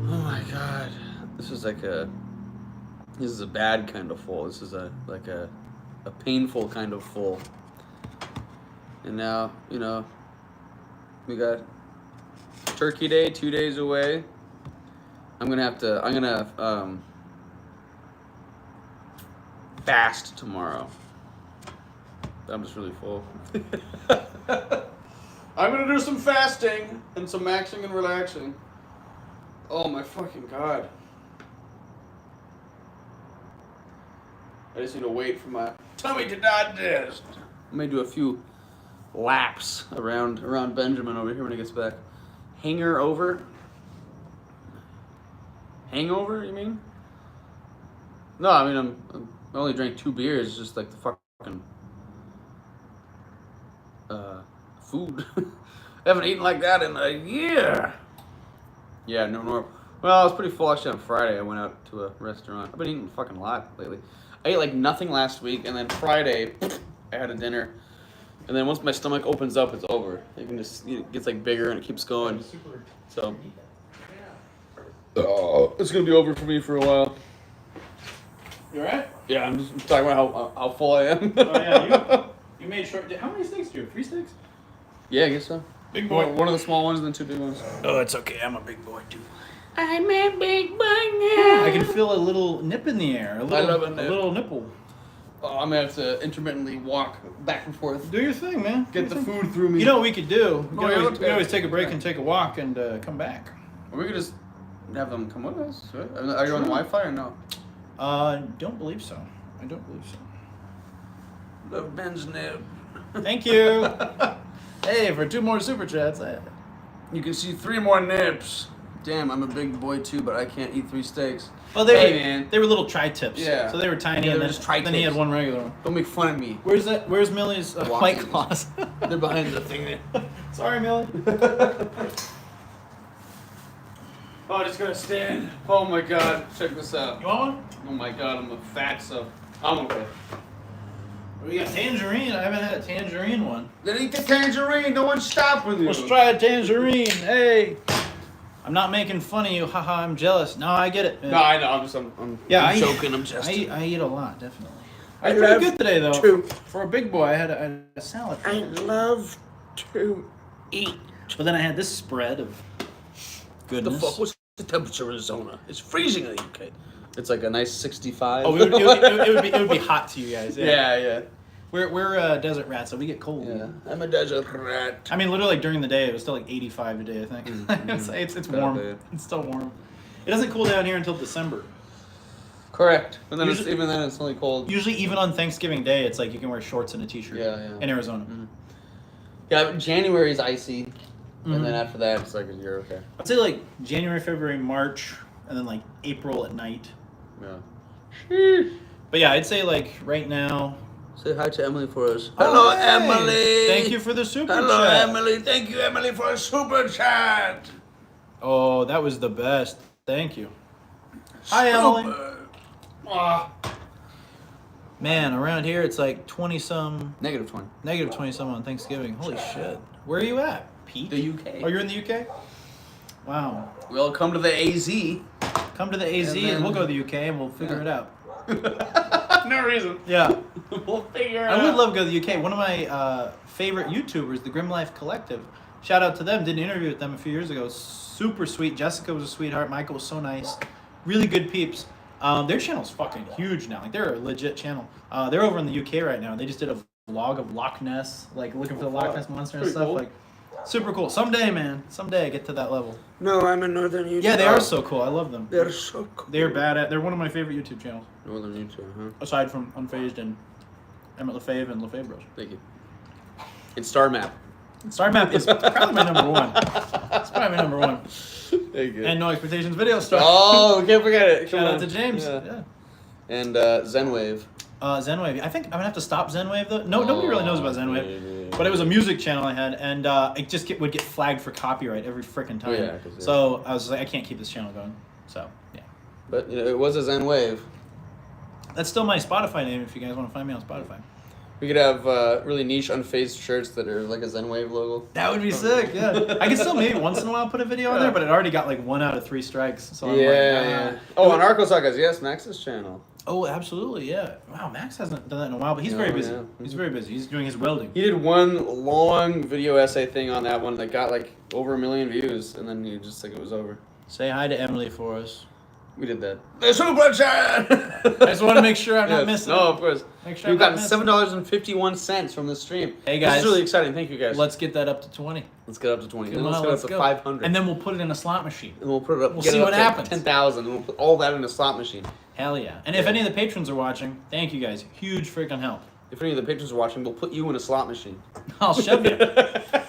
Oh my god. This is like a. This is a bad kind of full. This is a painful kind of full. And now, you know, we got Turkey Day 2 days away. I'm gonna fast tomorrow. I'm just really full. I'm gonna do some fasting and some maxing and relaxing. Oh my fucking god. I just need to wait for my tummy to digest. I may do a few laps around Benjamin over here when he gets back. Hanger over? Hangover, you mean? No, I mean I only drank 2 beers. It's just like the fucking food. I haven't eaten like that in a year. Yeah, no. Well, I was pretty full actually on Friday. I went out to a restaurant. I've been eating fucking a lot lately. I ate like nothing last week, and then Friday I had a dinner. And then once my stomach opens up, it's over. It can just it gets like bigger and it keeps going. So it's gonna be over for me for a while. You alright? Yeah, I'm just talking about how full I am. Oh yeah, you made sure. How many steaks do you have? 3 steaks? Yeah, I guess so. Big boy. One of the small ones and then 2 big ones. Oh, it's okay. I'm a big boy too. I'm a big boy now. I can feel a little nip in the air. love a nip. little nipple. Oh, I'm gonna have to intermittently walk back and forth. Do your thing, man. Get Do the your thing. food through me. You know what we could do? We Oh, could yeah, always, we could always take a break yeah. and take a walk and come back. Or we could just have them come with us. Right? Are you on Wi-Fi or no? Don't believe so. I don't believe so. Love Ben's nib. Thank you. Hey, for 2 more super chats. You can see 3 more nips. damn, I'm a big boy too, but I can't eat 3 steaks. Well, Hey, man. they were little tri-tips. Yeah. So they were tiny, Yeah, and they then, were just then he had tri-tips. one regular one. Don't make fun of me. Where's Millie's White Claws? They're behind the thing there. Sorry, Millie. Oh, I just gotta stand. Oh my god, check this out. You want one? Oh my god, I'm a fat, so I'm okay. We got tangerine. I haven't had a tangerine one. Then eat the tangerine. No one's stopping you. Let's try a tangerine. Hey. I'm not making fun of you. Haha, I'm jealous. No, I get it. No, I know. I'm I'm joking. I'm just. I eat a lot, definitely. I I was pretty love good today, though. to- For a big boy, I had a salad. I love to eat. But then I had this spread of goodness. The fuck was the temperature in Arizona? It's freezing in the UK. It's like a nice 65. Oh, it would be hot to you guys. Yeah. yeah. We're desert rats, so we get cold. Yeah, I'm a desert rat. I mean, literally like, during the day, it was still like 85 today. I think it's warm. bad. It's still warm. It doesn't cool down here until December. Correct. And then Usually- even then, it's only cold. Usually, even on Thanksgiving Day, it's like you can wear shorts and a t-shirt. Yeah. In Arizona. Yeah, but January's icy, Mhm. and then after that, it's like you're okay. I'd say like January, February, March, and then like April at night. Yeah. But yeah, I'd say like right now. Say hi to Emily for us. Oh, Hello, hey! Emily. Thank you for the super Hello, chat. Emily. Thank you, Emily, for a super chat. Oh, that was the best. Thank you. Hi, Emily. Ah. Man, around here it's like 20-some, Negative 20. negative 20-some on Thanksgiving. Holy shit. Where are you at, Pete? The UK. Oh, you're in the UK? Wow. We'll come to the AZ. Come to the AZ And and, then- we'll go to the UK and we'll figure Yeah. it out. No reason. Yeah. We'll figure it I out. would love to go to the UK. One of my favorite YouTubers, the Grim Life Collective, shout out to them. Did an interview with them a few years ago. Super sweet. Jessica was a sweetheart. Michael was so nice. Really good peeps. Their channel's fucking huge now. Like, they're a legit channel. They're over in the UK right now. They just did a vlog of Loch Ness, like looking for the Loch Ness monster and Pretty stuff. cool. Like, super cool. Someday, man. Someday I get to that level. No, I'm in Northern Utah. Yeah, they are so cool. I love them. They're so cool. They're bad at. They're one of my favorite YouTube channels, Northern Utah, huh? aside from Unfazed and Emmett LaFave and LaFave Bros. Thank you. And Star Map. Star Map is probably my number one. It's probably my number one. Thank you. And No Expectations Video Star. Oh, can't forget it. Shout out to James. Yeah. Yeah. And Zenwave. Zenwave. I think I'm gonna have to stop Zenwave though. No, nobody really knows about Zenwave. But it was a music channel I had, and it just would get flagged for copyright every freaking time. Oh, yeah, 'cause, yeah. So I was like, I can't keep this channel going. So yeah, But you know, it was a Zenwave. that's still my Spotify name. If you guys want to find me on Spotify, We could have really niche unfazed shirts that are like a Zenwave logo. that would be sick. Yeah, I can still maybe once in a while put a video on there, but it already got like 1 out of 3 strikes. So I'm like, Oh, on Arco Sagas, yes, Max's channel. Oh, absolutely, yeah. Wow, Max hasn't done that in a while, but he's No, very busy. yeah. He's very busy. He's doing his welding. He did one long video essay thing on that one that got like over 1 million views, and then he just like it was over. Say hi to Emily for us. We did that. The super chat. I just want to make sure I'm not Yes. missing. No, of course. Make sure We've I'm not gotten missing. $7.51 from this stream. Hey, This guys. is really exciting. Thank you guys. Let's get that up to 20. Let's get up to 20. Come Then let's on, get let's up to go. 500. And then we'll put it in a slot machine. And we'll put it up. We'll get see it up what to happens. 10,000. And we'll put all that in a slot machine. Hell yeah. And if any of the patrons are watching, thank you guys. Huge freaking help. If any of the patrons are watching, we'll put you in a slot machine. I'll shove you.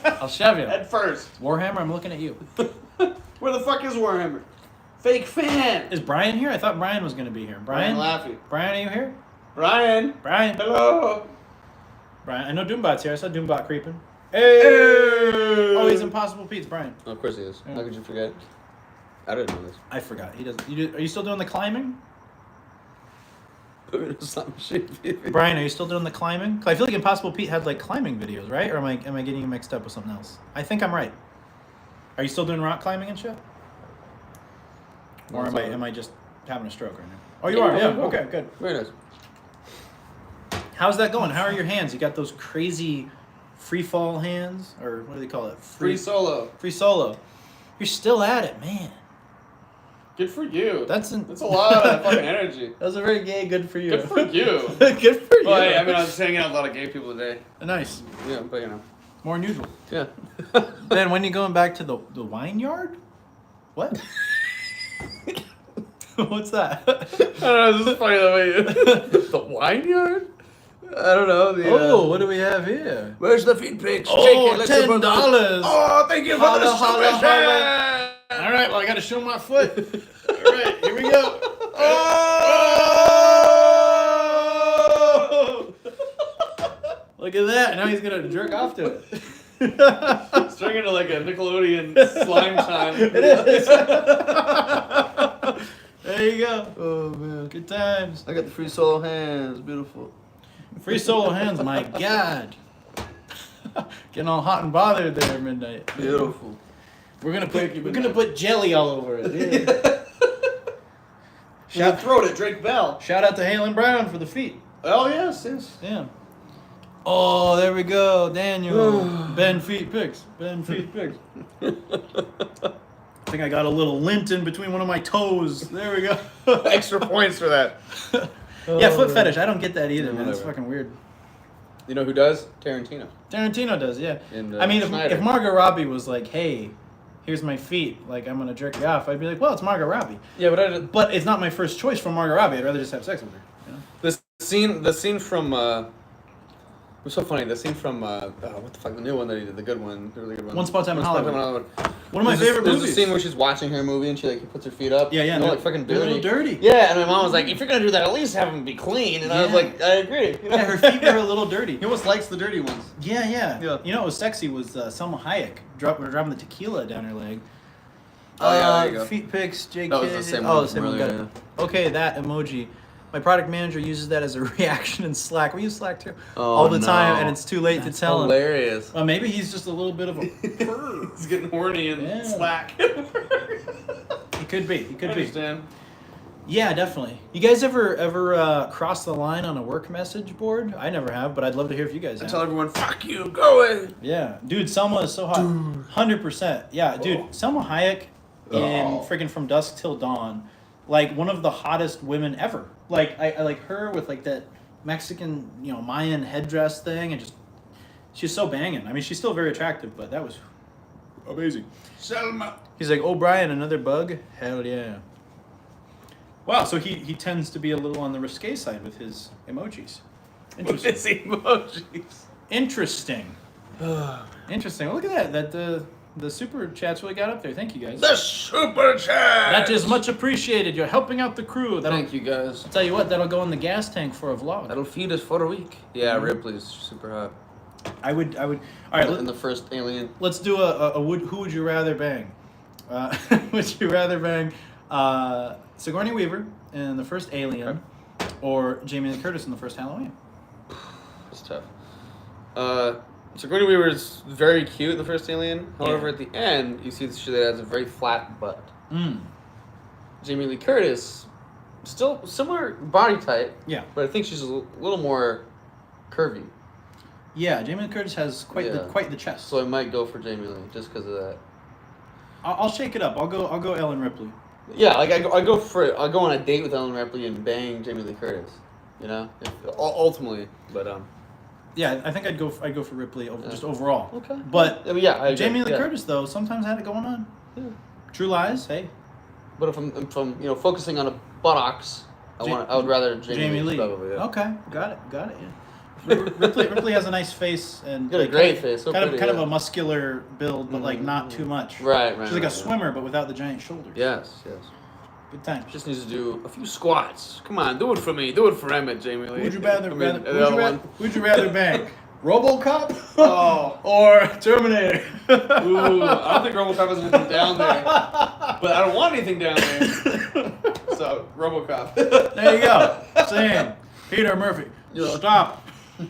I'll shove you. At first. Warhammer, I'm looking at you. Where the fuck is Warhammer? Fake fan. Is Brian here? I thought Brian was going to be here. Brian? Laffy. Brian, are you here? Brian. Brian? Hello. Brian, I know Doombot's here. I saw Doombot creeping. Hey! Oh, he's Impossible Pete's Brian. Oh, of course he is. Yeah. How could you forget? I didn't know this. I forgot. He does. Are you still doing the climbing? Put me in a slot machine. Brian, are you still doing the climbing? 'Cause I feel like Impossible Pete had like climbing videos, right? Or am I getting you mixed up with something else? I think I'm right. Are you still doing rock climbing and shit? Or am I just having a stroke right now? Oh, you are. Yeah. Okay. Good. Very nice. How's that going? How are your hands? You got those crazy free fall hands, or what do they call it? Free solo. Free solo. You're still at it, man. Good for you. That's a lot of fucking energy. That was a very gay. Good for you. Good for you. Good for you. Well, hey, I mean, I was hanging out with a lot of gay people today. Nice. Yeah, but you know. More than usual. Yeah. Ben, when you going back to the wine yard? What? What's that? I don't know, this is funny the way you... The wine yard? I don't know. Oh, what do we have here? Where's the feed pics? Oh, $10. Oh, thank you for the Holla, super holla, chat. All right, well, I got to show my foot. All right, here we go. Oh! Look at that. Now he's going to jerk off to it. It's turning into like a Nickelodeon slime time. It is. There you go. Oh man. Good times. I got the free solo hands. Beautiful. Free solo hands, my God. Getting all hot and bothered there at midnight. Beautiful. We're gonna put jelly all over it. Yeah. Throw it at Drake Bell. Shout out to Halen Brown for the feet. Oh yes, yes. Yeah. Oh, there we go, Daniel. Ben feet picks. Ben feet picks. I think I got a little lint in between one of my toes. There we go. Extra points for that. Yeah, foot fetish. I don't get that either, Yeah, man. It's whatever. fucking weird. You know who does? Tarantino. Tarantino does, yeah. And, I mean, Schneider. if Margot Robbie was like, "Hey, here's my feet. Like, I'm gonna jerk you off," I'd be like, "Well, it's Margot Robbie." Yeah, But it's not my first choice for Margot Robbie. I'd rather just have sex with her. You know? the scene from it was so funny. The scene from what the fuck, the new one that he did, the good one, the really good one. Once Upon a Time in Once Upon a Hollywood. Hollywood. One of my favorite There's movies. a scene where she's watching her movie and she like puts her feet up. Yeah, yeah. You know, like fucking they're a dirty. little dirty. Yeah, and my mom was like, "If you're gonna do that, at least have them be clean." And I was Yeah. like, "I agree." You know? Yeah, her feet were a little dirty. He almost likes the dirty ones. Yeah, yeah. Yeah. You know what was sexy was Selma Hayek driving the tequila down her leg. Oh, yeah, there you go. Feet pics, JK. That was the same Oh, one the same from one. Got earlier, it. Okay, that emoji. My product manager uses that as a reaction in Slack. We use Slack too. Oh, all the time, no. and it's too late That's to tell him. hilarious. Well, maybe he's just a little bit of a perv. He's getting horny in Yeah. Slack. He could be. He I could be. understand. Yeah, definitely. You guys ever cross the line on a work message board? I never have, but I'd love to hear if you guys I have. tell everyone, fuck you, go away. Yeah, dude, Selma is so hot. 100%. Yeah, dude, Selma Hayek in freaking From Dusk Till Dawn, like one of the hottest women ever. Like I like her with like that Mexican, Mayan headdress thing, and just she's so banging. I mean, she's still very attractive, but that was amazing. Selma. He's like, "Oh, Brian, another bug? Hell yeah." Wow, so he tends to be a little on the risque side with his emojis. With Interesting. his emojis. Interesting. Interesting. Well, look at that. The super chats really got up there. Thank you guys. The super chat. That is much appreciated. You're helping out the crew. Thank you guys. Tell you what, that'll go in the gas tank for a vlog. That'll feed us for a week. Yeah, Ripley's super hot. I would. All right, In the first Alien. let's do who would you rather bang? Would you rather bang Sigourney Weaver in the first Alien, or Jamie Lee Curtis in the first Halloween? It's tough. Sigourney Weaver is very cute in the first Alien. However, Yeah. at the end, you see that she has a very flat butt. Mm. Jamie Lee Curtis, still similar body type, Yeah. but I think she's a little more curvy. Yeah, Jamie Lee Curtis has quite the chest. So I might go for Jamie Lee just because of that. I'll shake it up. I'll go Ellen Ripley. Yeah, like I'll go on a date with Ellen Ripley and bang Jamie Lee Curtis. You know, ultimately, but Yeah, I think I'd go for Ripley just overall. Okay. But I mean, yeah, I agree. Jamie Lee Yeah. Curtis though sometimes had it going on. Yeah. True Lies, hey. But if I'm focusing on a buttocks, I would rather Jamie Lee. Probably, yeah. Okay, got it. Yeah. Ripley has a nice face and Got a great face, so kind pretty, of yeah. a muscular build, but like not too much. Right. She's like a swimmer, but without the giant shoulders. Yes. Good times. Just needs to do a few squats. Come on, do it for me. Do it for Emmett, Jamie Lee. Would you rather the other one. would you rather bang RoboCop Oh. or Terminator? Ooh, I don't think RoboCop has anything down there. But I don't want anything down there. So, RoboCop. There you go. Same. Peter Murphy. Stop.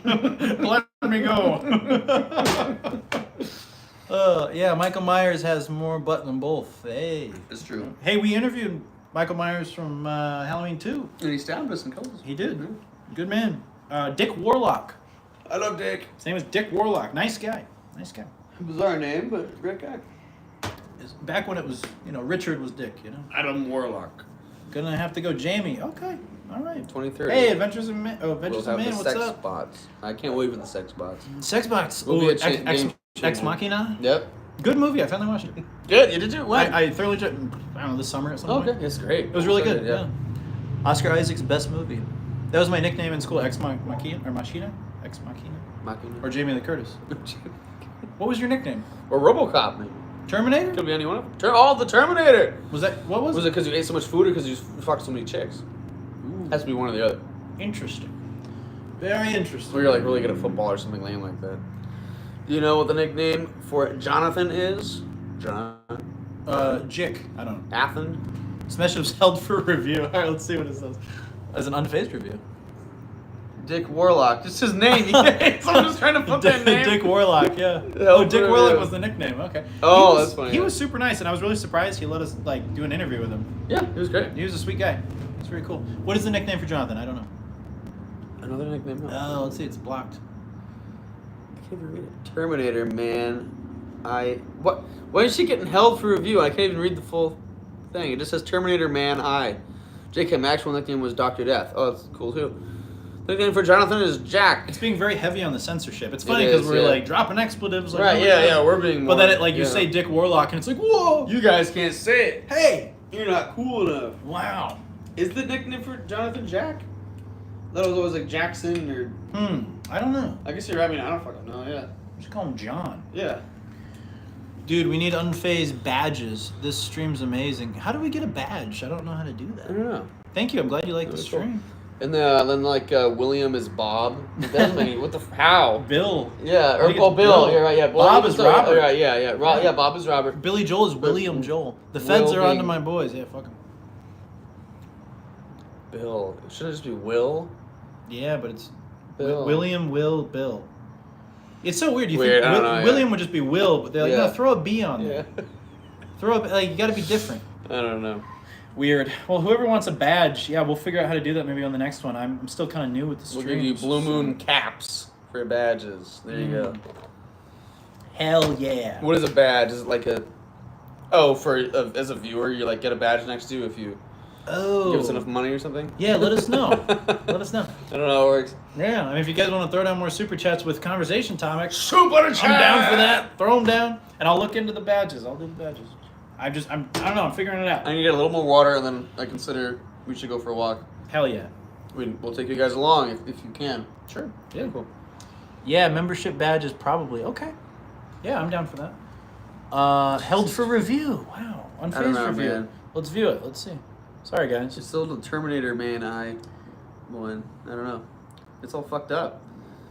Let me go. Yeah, Michael Myers has more butt than both. Hey. It's true. Hey, we interviewed Michael Myers from Halloween 2. And he stabbed us and killed us. He did. Good man. Dick Warlock. I love Dick. His name is Dick Warlock. Nice guy. Bizarre name, but great guy. Back when it was, Richard was Dick, Adam Warlock. Gonna have to go Jamie. Okay. All right. 2030. Hey, Adventures of Man. We'll Adventures have of Man, the what's sex up? bots. I can't wait for the sex bots. Sex Bots. Will be Ooh, a game Ex changer. Machina. Yep. Good movie. I finally watched it. Good. You did too. When? I thoroughly enjoyed. I don't know, this summer at some point. Okay. It's great. It was really good. Yeah. Oscar Isaac's best movie. That was my nickname in school. Ex Machina or Machina. Ex Machina. Machina. Or Jamie Lee Curtis. What was your nickname? Or RoboCop, man. Terminator? Could be any one of them. Oh, the Terminator. Was that what was Was it because you ate so much food or because you fucked so many chicks? Ooh, Has to be one or the other. interesting. Very interesting. Or you're like really good at football or something lame like that. Do you know what the nickname for Jonathan is? Jick. I don't know. Athen? Smash was held for review. All right, let's see what it says. As an unfazed review. Dick Warlock. Just his name. Someone was trying to put that name. Dick Warlock, yeah. Held Oh, Dick for Warlock review. was the nickname. Okay. Oh, He was- that's funny, He yeah. was super nice, and I was really surprised he let us like do an interview with him. Yeah, he was great. He was a sweet guy. It's very cool. What is the nickname for Jonathan? I don't know. Another nickname? No. Oh, let's see. It's blocked. I can't even read it. Terminator, man. What? Why is she getting held for review? I can't even read the full thing. It just says Terminator Man I. JK actual nickname was Dr. Death. Oh, that's cool too. The nickname for Jonathan is Jack. It's being very heavy on the censorship. It's funny It because is, we're yeah. like dropping expletives. Like, Right, oh, yeah, we're being more. But then it like you yeah. say Dick Warlock and it's like whoa. You guys can't say it. Hey. You're not cool enough. Wow. Is the nickname for Jonathan Jack? That was always like Jackson or. I don't know. I guess you're right. I mean, I don't fucking know. Yeah. Just call him John. Yeah. Dude, we need unfazed badges. This stream's amazing. How do we get a badge? I don't know how to do I that. don't know. Thank you. I'm glad you like the That's cool. stream. And then like William is Bob. That doesn't make any. What the how? Bill. Yeah, I or think oh it's Bill. Bill. You're right. Yeah, Bob is Robert. Right. Yeah, yeah. Yeah, Bob is Robert. Billy Joel is William Joel. The feds Will are onto being- my boys. Yeah, fuck them. Bill. Shouldn't it just be Will? Yeah, but it's Bill. William, Will, Bill. It's so weird. You Weird, think I don't know, yeah. William would just be Will, but they're like, Yeah. no, throw a B on Yeah. there. Throw a, like you got to be different. I don't know. Weird. Well, whoever wants a badge, yeah, we'll figure out how to do that maybe on the next one. I'm still kind of new with the We'll stream. give you Blue Moon caps for badges. There you go. Hell yeah. What is a badge? Is it like a? Oh, as a viewer, you like get a badge next to you if you Oh. give us enough money or something. Yeah, let us know. Let us know. I don't know how it works. Yeah, I mean, if you guys want to throw down more super chats with conversation topics, Super chat. I'm down for that. Throw them down, and I'll look into the badges. I'll do the badges. I don't know. I'm figuring it out. I need to get a little more water, and then I consider we should go for a walk. Hell yeah. We'll take you guys along if you can. Sure. Yeah. Cool. Yeah, membership badges probably. Okay. Yeah, I'm down for that. Held for review. Wow. I don't Unfazed know, review. man. Let's view it. Let's see. Sorry, guys. It's still the Terminator Man one. I don't know. It's all fucked up.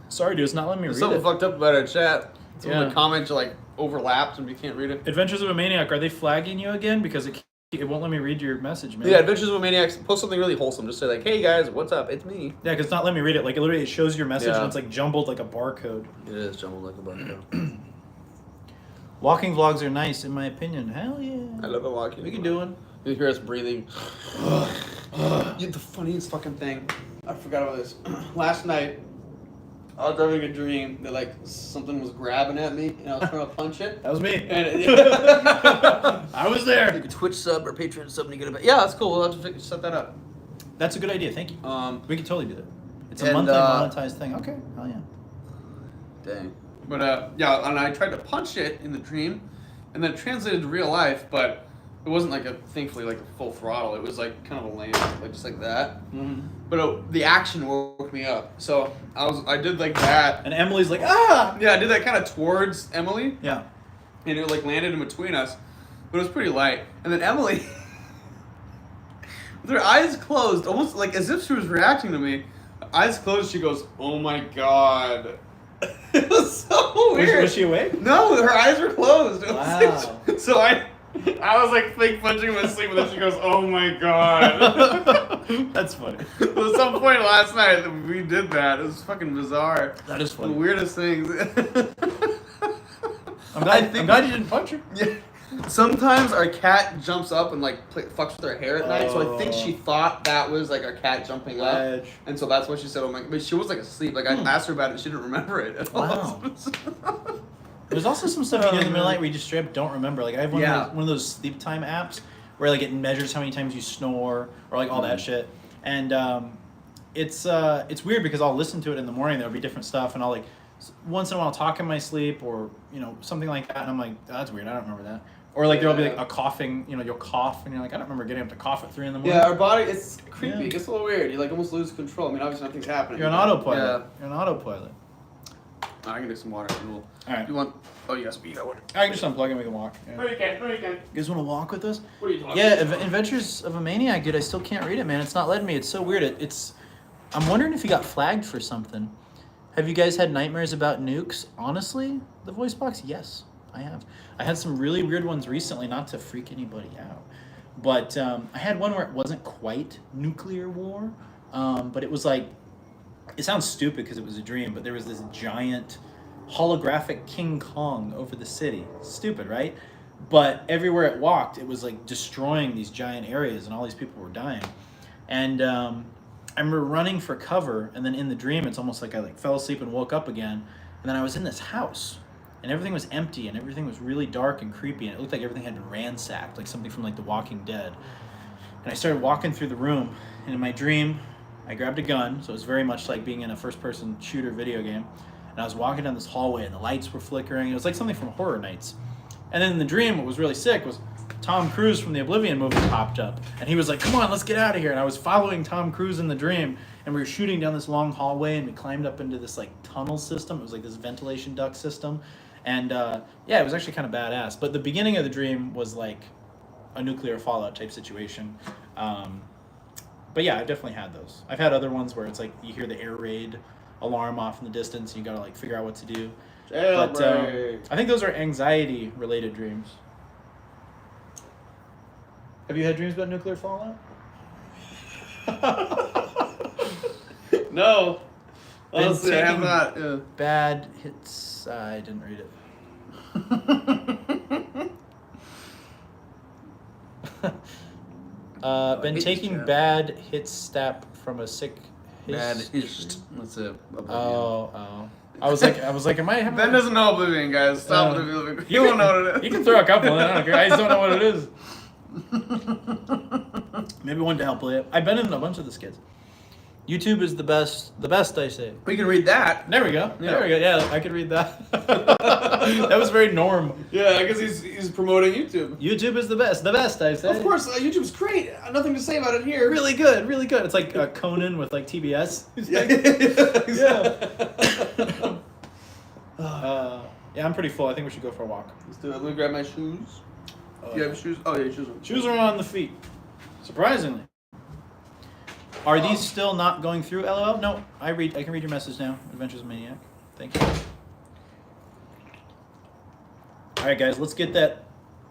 Sorry, dude. It's not letting me There's read something it. fucked up about our chat. Some of Yeah. the comments are like overlapped and we can't read it. Adventures of a Maniac. Are they flagging you again? Because it won't let me read your message, man. Yeah, Adventures of a Maniac. Post something really wholesome. Just say like, "Hey guys, what's up? It's me." Yeah, because it's not letting me read it. Like, it literally shows your message Yeah. and it's like jumbled like a barcode. It is jumbled like a bunch. Walking vlogs are nice, in my opinion. Hell yeah. I love it walking. We can do one. You hear us breathing. The funniest fucking thing. I forgot about this. Last night, I was having a dream that like something was grabbing at me and I was trying to punch it. That was me. And I was there. you could Twitch sub or Patreon sub and you get it. Yeah, that's cool. We'll have to set that up. That's a good idea. Thank you. We could totally do that. It's a And, monthly monetized thing. Okay. Hell yeah. Dang. But yeah, and I tried to punch it in the dream, and then it translated to real life, but it wasn't like thankfully like a full throttle. It was like kind of a lame, like just like that. Mm-hmm. But the action woke me up. So I did like that. And Emily's like, ah! Yeah, I did that kind of towards Emily, Yeah. and it like landed in between us, but it was pretty light. And then Emily, with her eyes closed, almost like as if she was reacting to me, eyes closed, she goes, "Oh my god." It was so weird. Was she awake? No, her eyes were closed. It was Wow. so I was like fake punching in my sleep, and then she goes, "Oh my god." That's funny. At some point last night, we did that. It was fucking bizarre. That is The funny. weirdest things. I'm glad you didn't punch her. Yeah. Sometimes our cat jumps up and like fucks with her hair at night, so I think she thought that was like our cat jumping up, Ledge. and so that's what she said. Oh my! But she was like asleep. Like I asked her about it, she didn't remember it at all. Wow. There's also some stuff you do in the middle of the night where you just straight up don't remember. Like I have one of those sleep time apps where like it measures how many times you snore or like all that shit. And it's weird because I'll listen to it in the morning. There'll be different stuff, and I'll like once in a while talk in my sleep or something like that, and I'm like, oh, that's weird. I don't remember that. Or like there'll be like a coughing. You'll cough, and you're like, I don't remember getting up to cough at 3 in the morning. Yeah, our body, it's creepy. Yeah. It gets a little weird. You like almost lose control. I mean, obviously nothing's happening. You're an autopilot. Yeah. You're an autopilot. I can do some water. And we'll, All right. You want? Oh yes, but you got water. I can just unplug and we can walk. Yeah. No, you can't. No, you can't. You guys want to walk with us? What are you talking Yeah, about? Adventures of a Maniac, dude. I still can't read it, man. It's not letting me. It's so weird. I'm wondering if you got flagged for something. Have you guys had nightmares about nukes? Honestly, the voice box, yes, I have. I had some really weird ones recently, not to freak anybody out. But I had one where it wasn't quite nuclear war, but it was like, it sounds stupid because it was a dream, but there was this giant holographic King Kong over the city. Stupid, right? But everywhere it walked, it was like destroying these giant areas and all these people were dying. And I remember running for cover, and then in the dream, it's almost like I like fell asleep and woke up again. And then I was in this house, and everything was empty, and everything was really dark and creepy, and it looked like everything had been ransacked, like something from like The Walking Dead. And I started walking through the room, and in my dream, I grabbed a gun, so it was very much like being in a first-person shooter video game. And I was walking down this hallway, and the lights were flickering. It was like something from Horror Nights. And then in the dream, what was really sick was Tom Cruise from the Oblivion movie popped up. And he was like, come on, let's get out of here. And I was following Tom Cruise in the dream. And we were shooting down this long hallway. And we climbed up into this like tunnel system. It was like this ventilation duct system. And yeah, it was actually kind of badass. But the beginning of the dream was like a nuclear fallout type situation. But yeah, I've definitely had those. I've had other ones where it's like you hear the air raid alarm off in the distance. And you got to like figure out what to do. But I think those are anxiety-related dreams. Have you had dreams about nuclear fallout? No. Been Honestly, I have taking not. Yeah. Bad hits. I didn't read it. Been taking bad hits step from a sick. Bad hist. That's it. Oh. I was like, am I having? Ben doesn't know Oblivion, guys. Stop Oblivion. You don't know what it is. You can throw a couple in. I don't care. I just don't know what it is. Maybe one to help play it. I've been in a bunch of the skits. YouTube is the best. The best, I say. We can read that. There we go. Yeah. There we go. Yeah, I could read that. That was very Norm. Yeah, I guess he's promoting YouTube. YouTube is the best. The best, I say. Of course, YouTube's great. Nothing to say about it here. Really good. Really good. It's like Conan with like TBS. Yeah. Yeah, I'm pretty full. I think we should go for a walk. Let's do it. Let me grab my shoes. Do you have shoes? Oh, yeah, shoes. Shoes are on the feet. Surprisingly. Are these still not going through, LOL? No, I can read your message now. Adventures of Maniac. Thank you. All right, guys, let's get that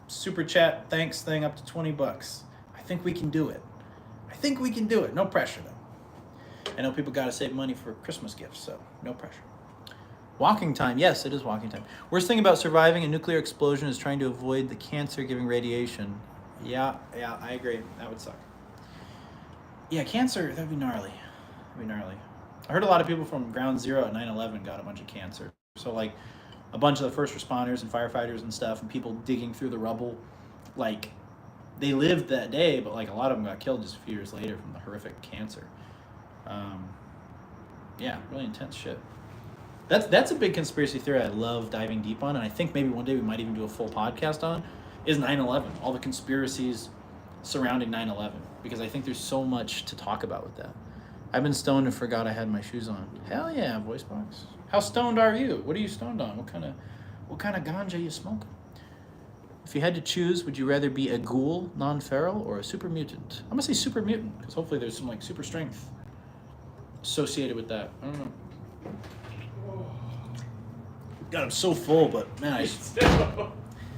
super chat thanks thing up to $20. I think we can do it. No pressure, though. I know people got to save money for Christmas gifts, so no pressure. Walking time. Yes, it is walking time. Worst thing about surviving a nuclear explosion is trying to avoid the cancer-giving radiation. Yeah, I agree. That would suck. Yeah, cancer, that'd be gnarly. I heard a lot of people from Ground Zero at 9/11 got a bunch of cancer. So, like, a bunch of the first responders and firefighters and stuff and people digging through the rubble, like, they lived that day, but, like, a lot of them got killed just a few years later from the horrific cancer. Yeah, really intense shit. That's a big conspiracy theory I love diving deep on, and I think maybe one day we might even do a full podcast on, is 9/11. All the conspiracies surrounding 9/11, because I think there's so much to talk about with that. I've been stoned and forgot I had my shoes on. Hell yeah, voice box. How stoned are you? What are you stoned on? What kind of ganja are you smoking? If you had to choose, would you rather be a ghoul, non-feral, or a super mutant? I'm gonna say super mutant, because hopefully there's some like super strength associated with that. I don't know. God, I'm so full, but man,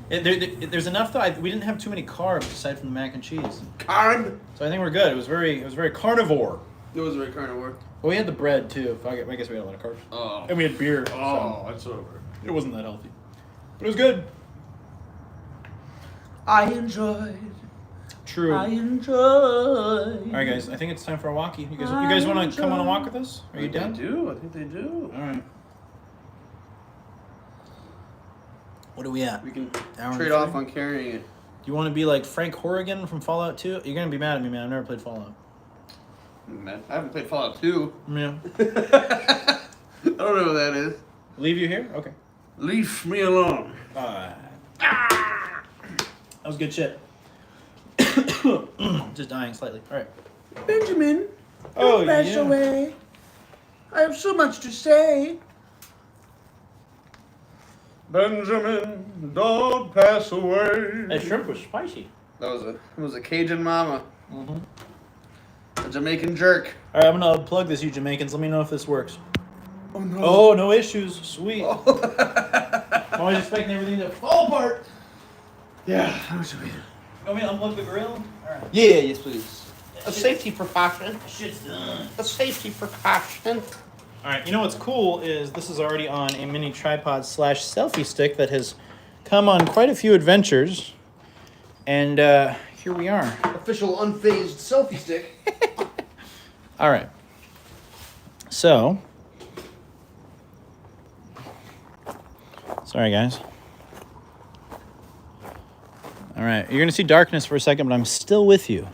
there's enough though. We didn't have too many carbs aside from the mac and cheese. Carb. So I think we're good. It was very carnivore. It was very carnivore. Well, we had the bread too. I guess we had a lot of carbs. Oh. And we had beer. Oh, that's over. It wasn't that healthy, but it was good. I enjoyed. True. I enjoyed. All right, guys. I think it's time for a walkie. You guys want to come on a walk with us? Are you down? I think they do. All right. What are we at? We can Hour trade and off 3? on carrying it. Do you want to be like Frank Horrigan from Fallout 2? You're gonna be mad at me, man. I've never played Fallout. Man, I haven't played Fallout 2. Yeah. I don't know what that is. Leave you here? Okay. Leave me alone. That was good shit. Just dying slightly. All right. Benjamin, Oh, don't bash yeah. away. I have so much to say. Benjamin, don't pass away. That shrimp was spicy. It was a Cajun mama. Mm-hmm. A Jamaican jerk. All right, I'm gonna unplug this, you Jamaicans. Let me know if this works. Oh no. Oh, no issues. Sweet. I'm always expecting everything to fall apart. Yeah. You want me to unplug the grill? All right. Yeah, yes please. A safety precaution. Shit's done. A safety precaution. All right, you know what's cool is this is already on a mini tripod / selfie stick that has come on quite a few adventures. And here we are. Official unfazed selfie stick. All right. So, sorry guys. All right, you're going to see darkness for a second, but I'm still with you.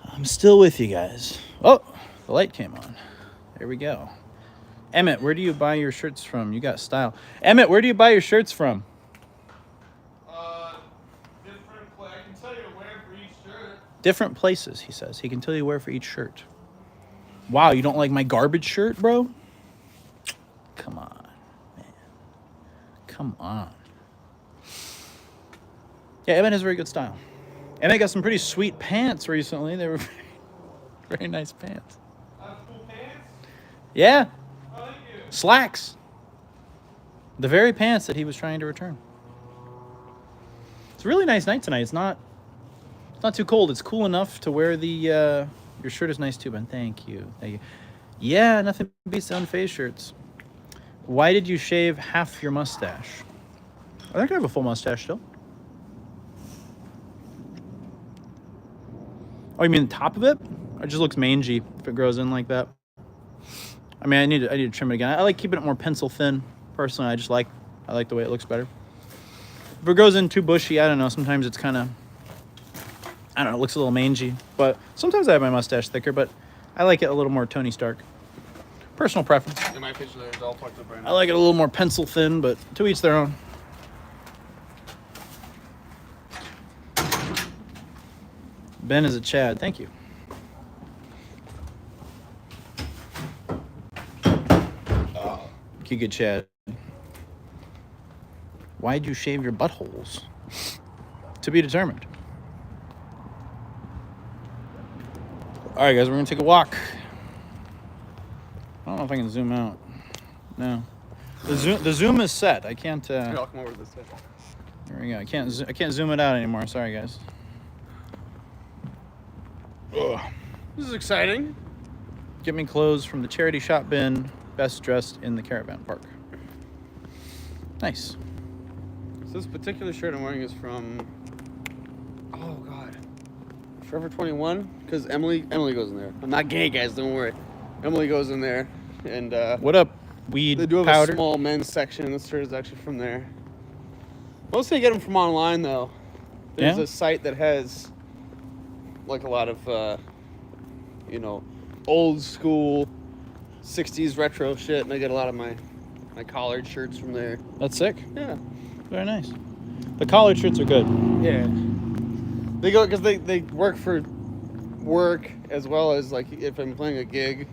I'm still with you guys. Oh, the light came on. There we go. Emmett, where do you buy your shirts from? You got style. Emmett, where do you buy your shirts from? Different place. I can tell you where for each shirt. Different places, he says. He can tell you where for each shirt. Wow, you don't like my garbage shirt, bro? Come on, man. Come on. Yeah, Emmett has very good style. Emmett got some pretty sweet pants recently. They were very nice pants. Cool pants? Yeah, Oh, thank you. slacks. The very pants that he was trying to return. It's a really nice night tonight. It's not too cold. It's cool enough to wear the your shirt is nice too, Ben. Thank you. Thank you. Yeah, nothing beats the Unfazed shirts. Why did you shave half your mustache? I think I have a full mustache still. Oh, you mean the top of it? It just looks mangy if it grows in like that. I mean, I need to trim it again. I like keeping it more pencil thin. Personally, I like the way it looks better. If it grows in too bushy, I don't know. Sometimes it's kind of, I don't know, it looks a little mangy. But sometimes I have my mustache thicker, but I like it a little more Tony Stark. Personal preference. In my picture there is all fucked up right now. I like it a little more pencil thin, but to each their own. Ben is a Chad. Thank you. You good Chad. Why'd you shave your buttholes? To be determined. All right, guys, we're gonna take a walk. I don't know if I can zoom out. No, the zoom is set. I can't. Here, I'll come over to this side. There we go. I can't zoom it out anymore. Sorry, guys. Ugh. This is exciting. Get me clothes from the charity shop bin. Best dressed in the caravan park. Nice. So this particular shirt I'm wearing is from, oh God, Forever 21. Because Emily goes in there. I'm not gay, guys. Don't worry. Emily goes in there, and What up, weed they do have powder? a small men's section, and this shirt is actually from there. Mostly I get them from online though. There's Yeah? a site that has like a lot of, old school 60s retro shit, and I get a lot of my collared shirts from there. That's sick. Yeah. Very nice. The collared shirts are good. Yeah. They go because they work for work as well as like if I'm playing a gig,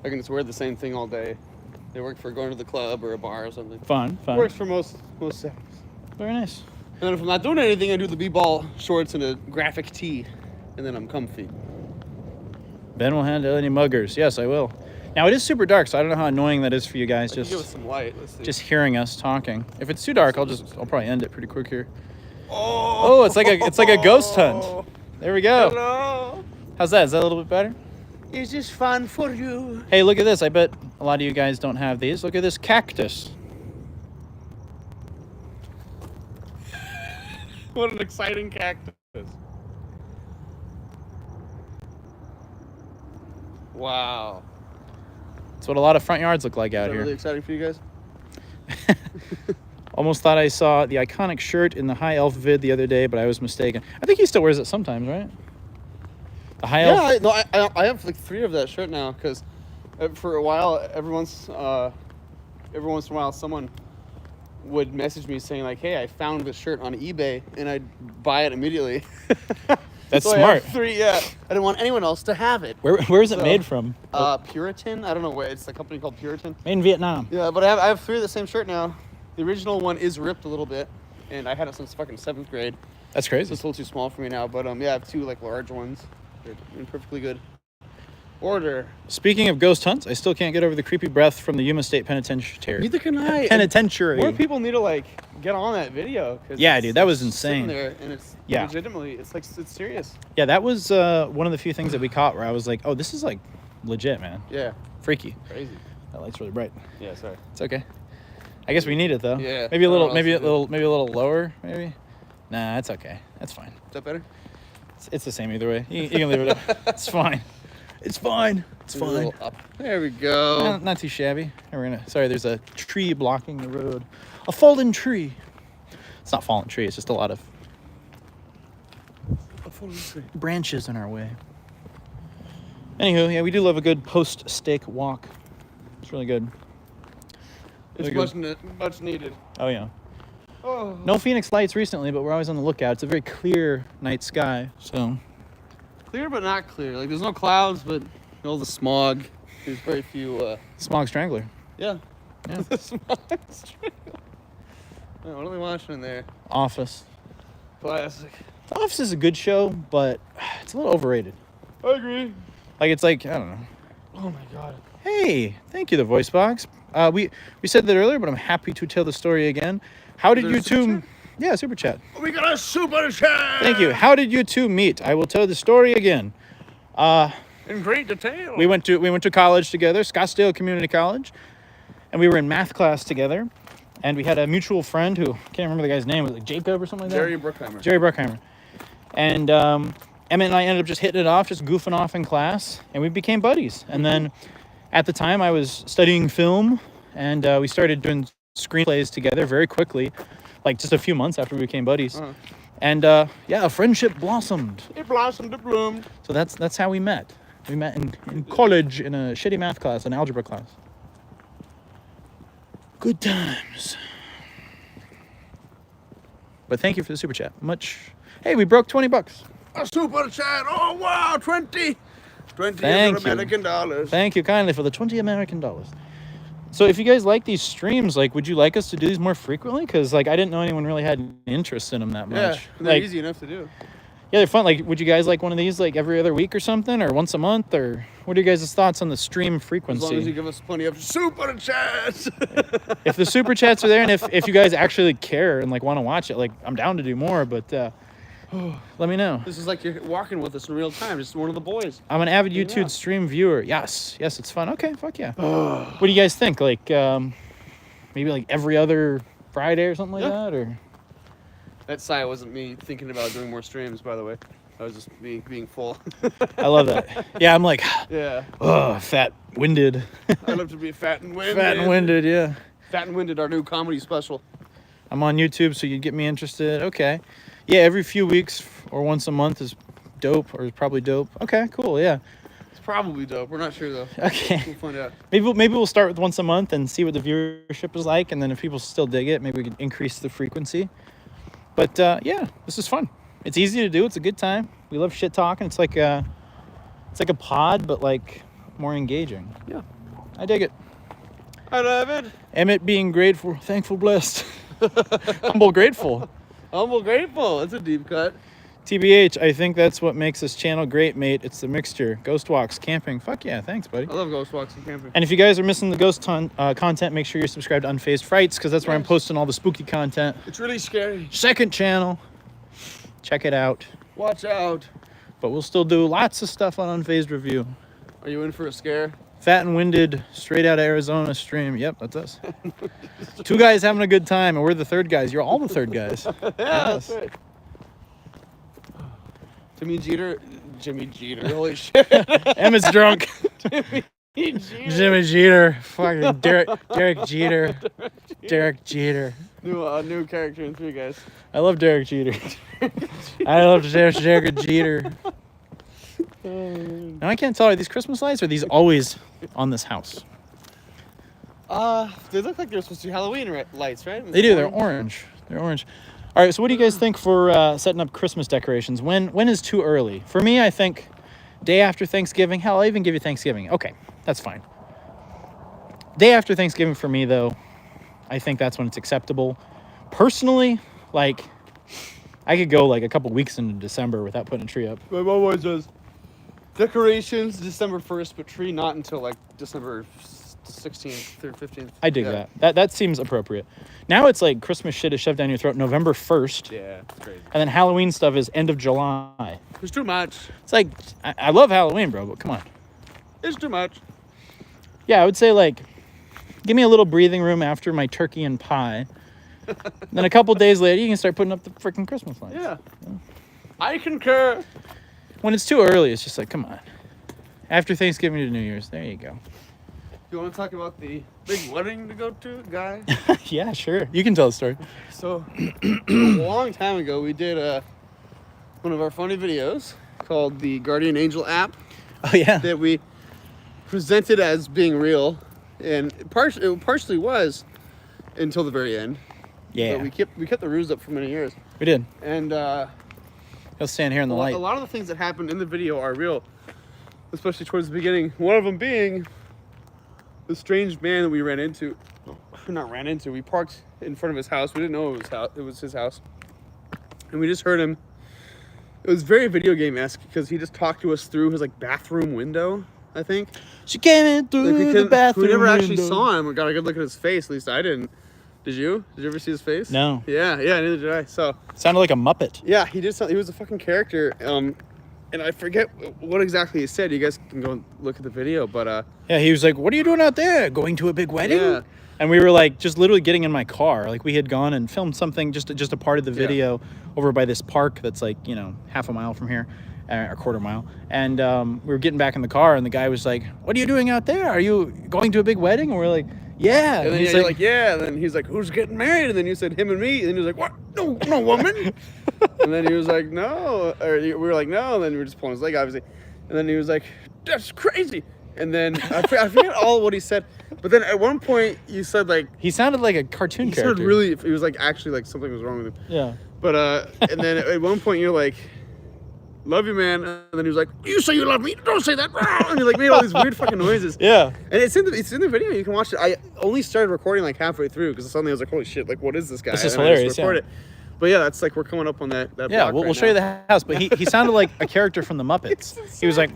I can just wear the same thing all day. They work for going to the club or a bar or something. Fun. Works for most settings. Very nice. And then if I'm not doing anything, I do the b-ball shorts and a graphic tee, and then I'm comfy. Ben will handle any muggers. Yes, I will. Now it is super dark, so I don't know how annoying that is for you guys. I can give us some light. Let's see. Just hearing us talking. If it's too dark, I'll probably end it pretty quick here. Oh, It's like a ghost hunt. There we go. Hello. How's that? Is that a little bit better? Is this fun for you? Hey, look at this. I bet a lot of you guys don't have these. Look at this cactus. What an exciting cactus. Wow. That's what a lot of front yards look like Is out that here. really exciting for you guys? Almost thought I saw the iconic shirt in the High Elf vid the other day, but I was mistaken. I think he still wears it sometimes, right? The High Elf. Yeah, I have like 3 of that shirt now because for a while, every once in a while, someone would message me saying like, "Hey, I found this shirt on eBay," and I'd buy it immediately. That's so smart. I have 3, yeah. I didn't want anyone else to have it. Where is it So, made from? Puritan. I don't know where. It's a company called Puritan. Made in Vietnam. Yeah, but I have 3 of the same shirt now. The original one is ripped a little bit, and I had it since fucking 7th grade. That's So crazy. it's a little too small for me now, but yeah, I have 2 like large ones. They're in perfectly good order. Speaking of ghost hunts, I still can't get over the creepy breath from the Yuma State Penitentiary. Neither can I. Penitentiary. More people need to like get on that video. 'Cause Yeah, it's, dude, that was it's sitting insane. there and it's Yeah. legitimately, it's like it's serious. Yeah, that was one of the few things that we caught where I was like, oh, this is like legit, man. Yeah, Freaky. crazy. That light's really bright. Yeah, sorry. It's okay. I guess we need it though. Yeah, Maybe a I don't little, know maybe a what else little, maybe a little lower, maybe. Nah, it's okay. That's fine. Is that better? It's the same either way. You can leave it up. It's fine. It's fine. It's Maybe a fine. little up. There we go. Not too shabby. And we're gonna. Sorry, there's a tree blocking the road. A fallen tree. It's not fallen tree. It's just a lot of branches in our way. Anywho, yeah, we do love a good post-steak walk. It's really good. It's Really much needed. Oh yeah. Oh. No Phoenix lights recently, but we're always on the lookout. It's a very clear night sky, so Clear but not clear. Like there's no clouds, but all the smog. There's very few. smog strangler. Yeah. Yeah. The smog. Oh, what are we watching in there? Office. Classic. The Office is a good show, but it's a little overrated. I agree. Like it's like I don't know. Oh my god. Hey, thank you, the voice box. We said that earlier, but I'm happy to tell the story again. How did Is there you a super two? chat? Yeah, super chat. We got a super chat. Thank you. How did you two meet? I will tell the story again. In great detail. We went to college together, Scottsdale Community College, and we were in math class together. And we had a mutual friend who can't remember the guy's name. Was it like Jacob or something like that? Jerry Bruckheimer. Jerry Bruckheimer. And Emmett and I ended up just hitting it off, just goofing off in class, and we became buddies. And then at the time I was studying film, and we started doing screenplays together very quickly, like just a few months after we became buddies. Uh-huh. And yeah, a friendship blossomed. It blossomed, it bloomed. So that's how we met. We met in college in a shitty math class, an algebra class. Good times. But thank you for the super chat. Hey, we broke $20. A super chat. Oh wow, 20. 20 Thank you. American dollars. Thank you kindly for the 20 American dollars. So if you guys like these streams, like, would you like us to do these more frequently? Because, like, I didn't know anyone really had interest in them that Yeah, much. they're Like, easy enough to do. yeah, they're fun. Like, would you guys like one of these, like, every other week or something? Or once a month? Or what are you guys' thoughts on the stream As frequency? long as you give us plenty of Super chats. If the super chats are there, and if you guys actually care and, like, want to watch it, like, I'm down to do more. But let me know. This is like you're walking with us in real time, just one of the boys. I'm an avid Yeah. YouTube stream viewer. Yes, it's fun. Okay, fuck yeah. What do you guys think? Like, maybe like every other Friday or something like Yeah. that, or That sigh wasn't me thinking about doing more streams, by the way. I was just being full. I love that. Yeah, I'm like, Yeah. fat, winded, I love to be fat and winded. fat and winded. Yeah, Fat and Winded, our new comedy special. I'm on YouTube, so you'd get me interested. Okay, yeah, every few weeks or once a month is dope, or is probably dope. Okay, cool. Yeah. It's probably dope. We're not sure though. Okay. We'll find out. Maybe we'll start with once a month and see what the viewership is like, and then if people still dig it, maybe we can increase the frequency. But yeah, this is fun. It's easy to do. It's a good time. We love shit talking. It's like a pod, but like more engaging. Yeah. I dig it. I love it. Emmett being grateful, thankful, blessed, humble, grateful. Humble grateful. It's a deep cut. TBH, I think that's what makes this channel great, mate. It's the mixture. Ghost walks, camping. Fuck yeah, thanks, buddy. I love ghost walks and camping. And if you guys are missing the ghost content, make sure you're subscribed to Unfazed Frights, because that's where I'm Yes. posting all the spooky content. It's really scary. Second channel. Check it out. Watch out. But we'll still do lots of stuff on Unfazed Review. Are you in for a scare? Fat and Winded, straight out of Arizona stream. Yep, that's us. Two guys having a good time, and we're the third guys. You're all the third guys. Yeah, that's right. Jimmy Jeter. Holy shit. Emmett's drunk. Jeter. Jimmy Jeter. Fucking Derek Jeter. Derek Jeter. New character in Three Guys. I love Derek Jeter. I love Derek Jeter. Now I can't tell, are these Christmas lights or are these always on this house? They look like they're supposed to be Halloween lights, right? They do. They're orange. They're orange. All right. So what do you guys think for setting up Christmas decorations? When is too early? For me, I think day after Thanksgiving. Hell, I'll even give you Thanksgiving. Okay, that's fine. Day after Thanksgiving for me, though, I think that's when it's acceptable. Personally, like, I could go like a couple weeks into December without putting a tree up. My mom always does decorations December 1st, but tree not until like December 16th or 15th. I dig that. That seems appropriate. Now it's like Christmas shit is shoved down your throat November 1st. Yeah, it's crazy. And then Halloween stuff is end of July. It's too much. It's like, I love Halloween, bro, but come on. It's too much. Yeah, I would say like, give me a little breathing room after my turkey and pie. Then a couple days later, you can start putting up the freaking Christmas lights. Yeah. I concur. When it's too early, it's just like, come on. After Thanksgiving to New Year's, there you go. You want to talk about the big wedding to go to, guy? Yeah, sure. You can tell the story. So, a long time ago, we did one of our funny videos called the Guardian Angel app Oh, yeah. that we presented as being real, and it partially was until the very end. Yeah. But we kept the ruse up for many years, We did. and He'll stand here in the light. a lot of the things that happened in the video are real, especially towards the beginning. One of them being the strange man that we ran into. Not ran into. We parked in front of his house. We didn't know it was his house, and we just heard him. It was very video game-esque because he just talked to us through his like bathroom window. I think. She came in through the bathroom. We never actually window. saw him or got a good look at his face. At least I didn't. Did you? Did you ever see his face? No. Yeah, neither did I. So. Sounded like a Muppet. Yeah, he did something. He was a fucking character. And I forget what exactly he said. You guys can go and look at the video, but Yeah, he was like, "What are you doing out there? Going to a big wedding?" Yeah. And we were like, just literally getting in my car. Like we had gone and filmed something, just a part of the video over by this park that's like, half a mile from here, a quarter mile. And we were getting back in the car, and the guy was like, "What are you doing out there? Are you going to a big wedding?" And we're like, "Yeah." and then he's you're like, yeah. And then he's like, who's getting married? And then you said him and me. And then he was like, what? No woman. And then he was like, no. Or we were like, no. And then we were just pulling his leg, obviously. And then he was like, that's crazy. And then I forget all what he said. But then at one point you said like he sounded like a cartoon he character. sounded really. It was like actually like something was wrong with him. Yeah. But and then at one point you're like, love you, man. And then he was like, you say you love me? Don't say that. And he like made all these weird fucking noises. Yeah. And it's in the video. You can watch it. I only started recording like halfway through because suddenly I was like, holy shit, like what is this guy? This is And I hilarious, just record it. But yeah, that's like we're coming up on that. Yeah, block we'll right show you now. the house. But he sounded like a character from the Muppets. He was like,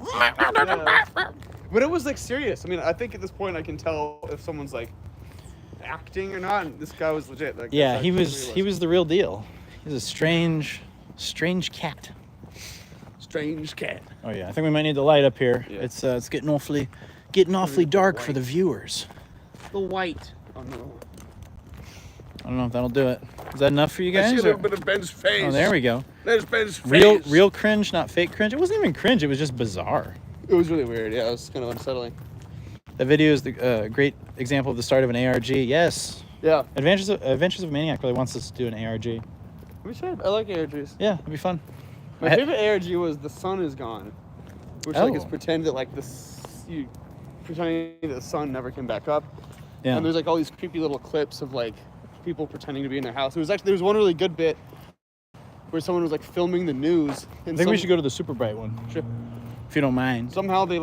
But it was like serious. I mean, I think at this point I can tell if someone's like acting or not. And this guy was legit. Like, yeah, that's he actually was the real deal. He's a strange cat. strange cat. Oh yeah, I think we might need the light up here. Yeah. It's getting awfully dark for the viewers. The white. Oh no. I don't know if that'll do it. Is that enough for you I see guys? a little bit of Ben's face. Oh, there we go. There's Ben's face. Real cringe, not fake cringe. It wasn't even cringe. It was just bizarre. It was really weird. Yeah, it was kind of unsettling. The video is the great example of the start of an ARG. Yes. Yeah. Adventures of a Maniac really wants us to do an ARG. We should. I like ARGs. Yeah, it'd be fun. My favorite ARG was The Sun Is Gone, which like is Oh. pretend that like you pretending that the sun never came back up. Yeah. And there's like all these creepy little clips of like people pretending to be in their house. There was one really good bit where someone was like filming the news. And I think we should go to the super bright one, Sure. if you don't mind. Somehow they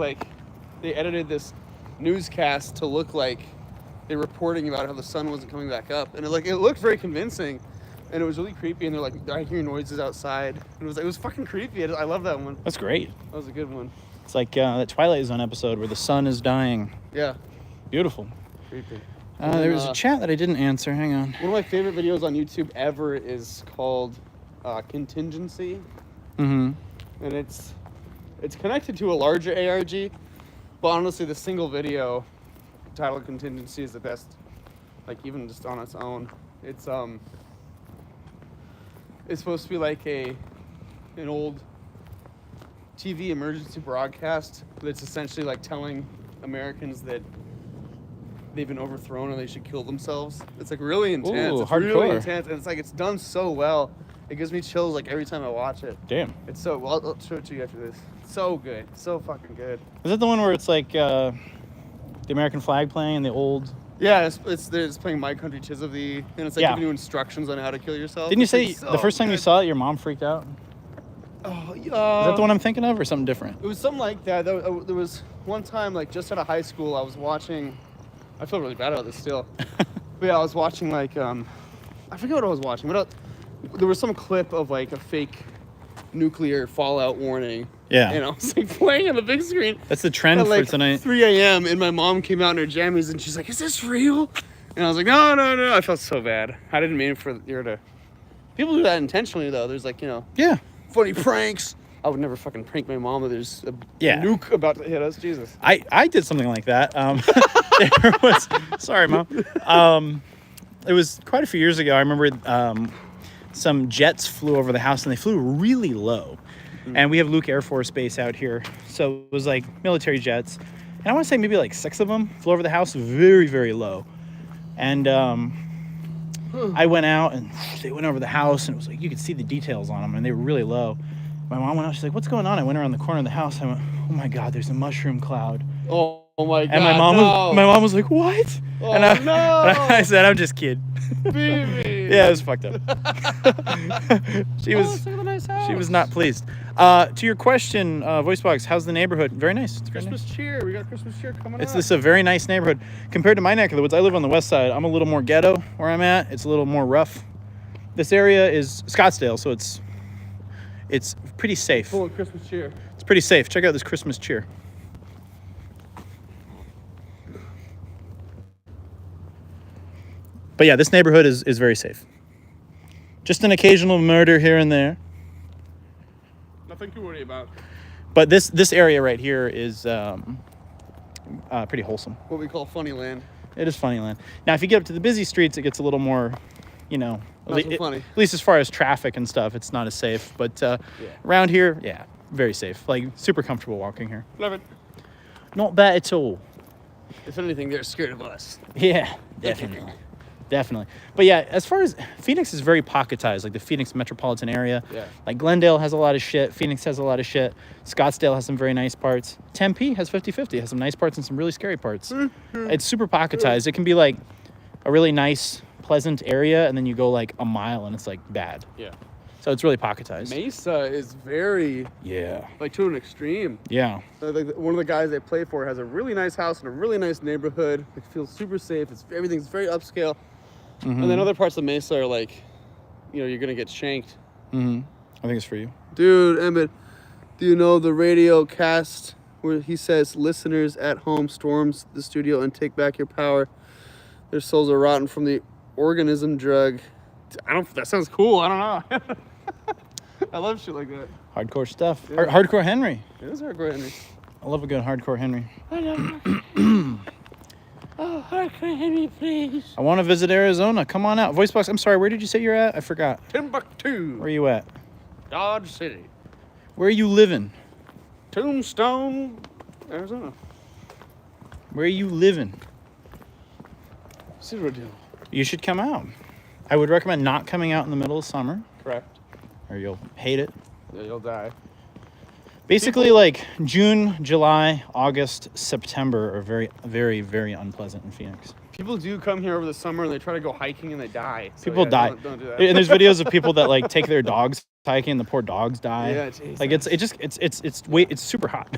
edited this newscast to look like they're reporting about how the sun wasn't coming back up, and it looked very convincing, and it was really creepy. And they're like, I hear noises outside, and it was fucking creepy. I love that one. That's great. That was a good one. It's like that Twilight Zone episode where the sun is dying. Yeah, Beautiful. creepy. There was a chat that I didn't answer. Hang on. One of my favorite videos on YouTube ever is called Contingency, Mm-hmm. and it's connected to a larger ARG, but honestly, the single video titled Contingency is the best. Like even just on its own, it's supposed to be like an old TV emergency broadcast that's essentially like telling Americans that they've been overthrown and they should kill themselves. It's like really intense. Ooh, it's really hardcore. intense, and it's done so well. It gives me chills like every time I watch it. Damn. It's so well. I'll show it to you after this. So good, so fucking good. Is that the one where it's like the American flag playing and the old? Yeah, it's playing My Country 'Tis of Thee, and it's like Yeah. giving you instructions on how to kill yourself. Didn't you It's, say like, so the first time you good. saw it, your mom freaked out? Oh, Is that the one I'm thinking of, or something different? It was something like that. There was one time, like just out of high school, I was watching. I feel really bad about this still. But yeah, I was watching like I forget what I was watching. There was some clip of like a fake nuclear fallout warning. Yeah. And I was like playing on the big screen. That's the trend At for like tonight. 3 a.m. and my mom came out in her jammies and she's like, "Is this real?" And I was like, No. I felt so bad. I didn't mean for you to. People do that intentionally though. There's like Yeah. funny pranks. I would never fucking prank my mom that there's a Yeah. nuke about to hit us. Jesus. I did something like that. There was, sorry, Mom. It was quite a few years ago. I remember some jets flew over the house and they flew really low. And we have Luke Air Force Base out here. So it was like military jets. And I want to say maybe like 6 of them flew over the house very, very low. And I went out and they went over the house and it was like, you could see the details on them and they were really low. My mom went out, she's like, "What's going on?" I went around the corner of the house. I went, "Oh my God, there's a mushroom cloud." Oh my God. And my mom was like, "What?" Oh, and I, no. I said, "I'm just kidding." Baby. Yeah, it was fucked up. She was look at the nice house. she was not pleased. To your question, Voicebox, how's the neighborhood? Very nice. It's very Christmas nice. cheer. We got Christmas cheer coming It's up. this a very nice neighborhood compared to my neck of the woods. I live on the west side. I'm a little more ghetto where I'm at. It's a little more rough. This area is Scottsdale, so it's pretty safe. Full of Christmas cheer. It's pretty safe. Check out this Christmas cheer. But yeah, this neighborhood is very safe. Just an occasional murder here and there. Nothing to worry about. But this area right here is pretty wholesome. What we call funny land. It is funny land. Now, if you get up to the busy streets, it gets a little more, Not so funny. At least as far as traffic and stuff, it's not as safe. But around here, yeah, very safe. Like, super comfortable walking here. Love it. Not bad at all. If anything, they're scared of us. Yeah, definitely. Definitely. But yeah, as far as Phoenix is very pocketized, like the Phoenix metropolitan area. Yeah. Like Glendale has a lot of shit. Phoenix has a lot of shit. Scottsdale has some very nice parts. Tempe has 50-50. Has some nice parts and some really scary parts. It's super pocketized. It can be like a really nice, pleasant area, and then you go like a mile and it's like bad. Yeah. So it's really pocketized. Mesa is very, Yeah. like, to an extreme. Yeah. Like, one of the guys I play for has a really nice house in a really nice neighborhood. It feels super safe. Everything's very upscale. Mm-hmm. And then other parts of Mesa are like, you're gonna get shanked. Mm-hmm. I think it's for you. Dude, Emmett, do you know the radio cast where he says listeners at home storms the studio and take back your power? Their souls are rotten from the organism drug. That sounds cool. I don't know. I love shit like that. Hardcore stuff. Yeah. Hardcore Henry. It is hardcore, Henry. I love a good hardcore Henry. I know. Oh, hardcore Henry, please. I want to visit Arizona. Come on out. Voicebox, I'm sorry, where did you say you're at? I forgot. Timbuktu. Where are you at? Dodge City. Where are you living? Tombstone, Arizona. Where are you living? Zero deal. You should come out. I would recommend not coming out in the middle of summer, Correct. or you'll hate it. Yeah, you'll die. Basically, like June, July, August, September are very, very, very unpleasant in Phoenix. People do come here over the summer and they try to go hiking and they die. So People yeah, die. Don't do that. And there's videos of people that like take their dogs hiking and the poor dogs die. Yeah, Jesus. Like it's super hot.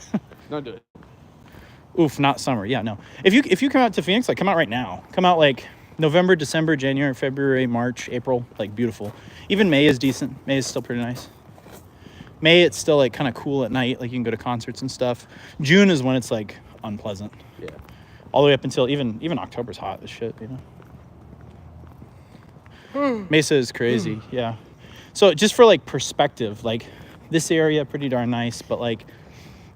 Don't do it. Oof, not summer. Yeah, no. If you come out to Phoenix, like come out right now. Come out like November, December, January, February, March, April, like beautiful. Even May is decent. May is still pretty nice. May, it's still like kind of cool at night. Like you can go to concerts and stuff. June is when it's like unpleasant. Yeah. All the way up until even October's hot as shit, you know. Mesa is crazy, yeah. So just for like perspective, like this area pretty darn nice, but like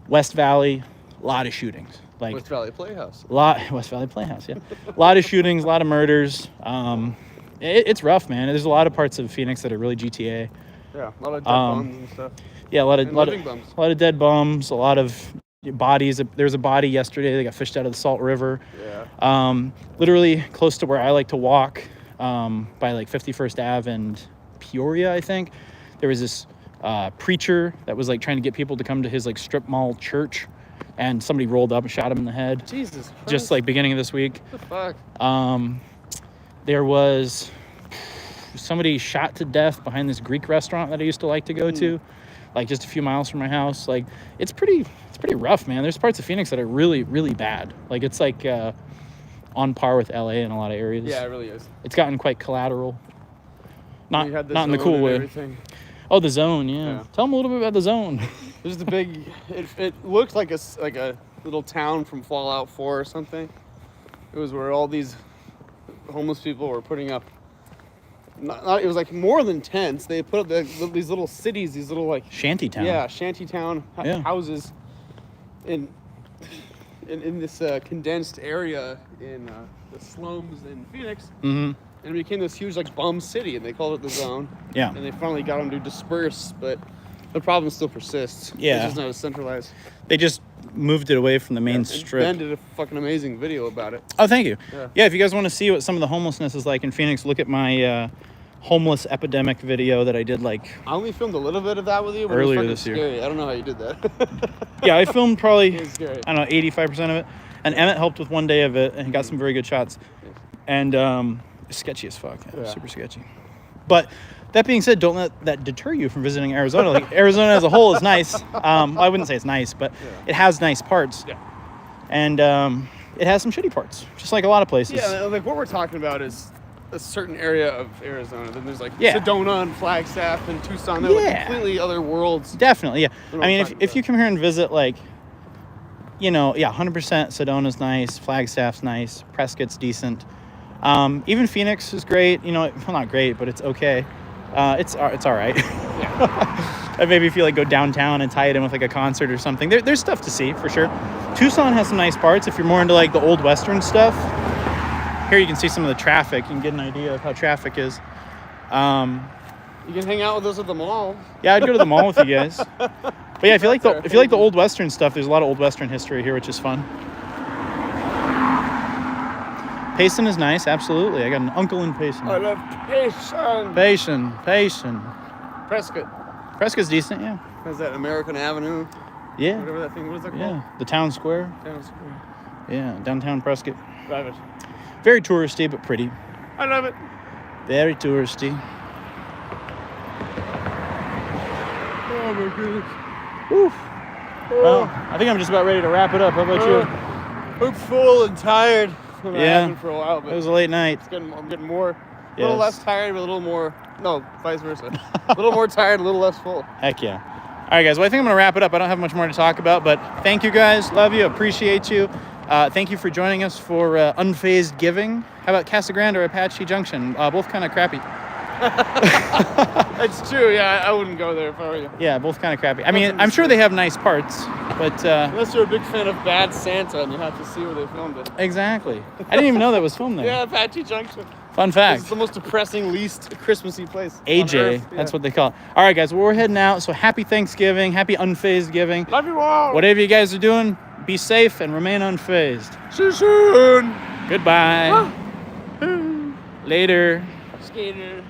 West Valley, a lot of shootings. Like West Valley Playhouse. West Valley Playhouse, yeah. A lot of shootings, a lot of murders. It's rough, man. There's a lot of parts of Phoenix that are really GTA. Yeah, a lot of dead bums and stuff. Yeah, a lot And living bums. dead bums, a lot of bodies. There was a body yesterday that got fished out of the Salt River. Yeah. Literally close to where I like to walk, by like 51st Ave and Peoria, I think. There was this preacher that was like trying to get people to come to his like strip mall church, and somebody rolled up and shot him in the head. Jesus Christ. Just like beginning of this week. What the fuck? There was somebody shot to death behind this Greek restaurant that I used to like to go to, like just a few miles from my house. Like it's pretty rough, man. There's parts of Phoenix that are really, really bad. Like it's like on par with LA in a lot of areas. Yeah, it really is. It's gotten quite collateral. Not You had the not in the zone cool and way. everything. Oh, the zone, yeah. Yeah. Tell them a little bit about the zone. There's the big. It looked like a little town from Fallout 4 or something. It was where all these homeless people were putting up. It was like more than tents. They put up these little cities, these little like Shantytown. yeah, shantytown Yeah. houses in this condensed area in the slums in Phoenix. Mm-hmm. And it became this huge like bum city, and they called it the zone. Yeah. And they finally got them to disperse, but the problem still persists. Yeah. It's just not as centralized. They just moved it away from the main And strip. Ben did a fucking amazing video about it. Oh, thank you. Yeah. Yeah, if you guys want to see what some of the homelessness is like in Phoenix, look at my homeless epidemic video that I did like. I only filmed a little bit of that with you, but Earlier it was this fucking year. scary. I don't know how you did that. Yeah, I filmed probably, It was scary. I don't know, 85% of it. And Emmett helped with one day of it and he got some very good shots. And sketchy as fuck. Yeah, Yeah. super sketchy. But that being said, don't let that deter you from visiting Arizona. Like Arizona as a whole is nice. Well, I wouldn't say it's nice, but Yeah. it has nice parts. Yeah. And it has some shitty parts, just like a lot of places. Yeah, like what we're talking about is a certain area of Arizona. Then there's like Yeah. Sedona and Flagstaff and Tucson. They're like Yeah. completely other worlds. Definitely, yeah. What I I'm mean, talking if you about. come here and visit, like, you know, yeah, 100% Sedona's nice, Flagstaff's nice, Prescott's decent. Even Phoenix is great. You know, well, not great, but it's okay. It's all right. And maybe if you like go downtown and tie it in with like a concert or something, there's stuff to see for sure. Tucson has some nice parts if you're more into like the old Western stuff. Here you can see some of the traffic. You can get an idea of how traffic is. You can hang out with us at the mall. Yeah, I'd go to the mall with you guys. But yeah, if you like That's our the favorite. old Western stuff, there's a lot of old Western history here, which is fun. Payson is nice, absolutely. I got an uncle in Payson. I love Payson. Payson. Prescott Prescott's decent, yeah. has that American Avenue, Yeah. whatever that thing. What is that called? Yeah. The town square. Town Square. Yeah, downtown Prescott. Drive it. Very touristy, but pretty. I love it. Very touristy. Oh my goodness. Woo. Well, I think I'm just about ready to wrap it up. How about you? I'm full and tired. I Yeah. haven't for a while, but It was a late night. I'm getting more, a little Yes. less tired, but a little more. No, vice versa. A little more tired, a little less full. Heck yeah. All right, guys. Well, I think I'm going to wrap it up. I don't have much more to talk about, but thank you, guys. Love you. Appreciate you. Thank you for joining us for Unfazed-Giving. How about Casa Grande or Apache Junction? Both kind of crappy. It's true. Yeah, I wouldn't go there if I were you. Yeah, both kind of crappy. I mean, I'm sure they have nice parts, but Unless you're a big fan of Bad Santa and you have to see where they filmed it. exactly. I didn't even know that was filmed there. Yeah, Apache Junction. Fun It's fact. the most depressing, least Christmassy place. on AJ, Earth. that's Yeah. what they call it. All right, guys. Well, we're heading out. So happy Thanksgiving. Happy Unfazed-Giving. Love you all. Whatever you guys are doing, be safe and remain unfazed. See you soon. Goodbye. Later. Skater.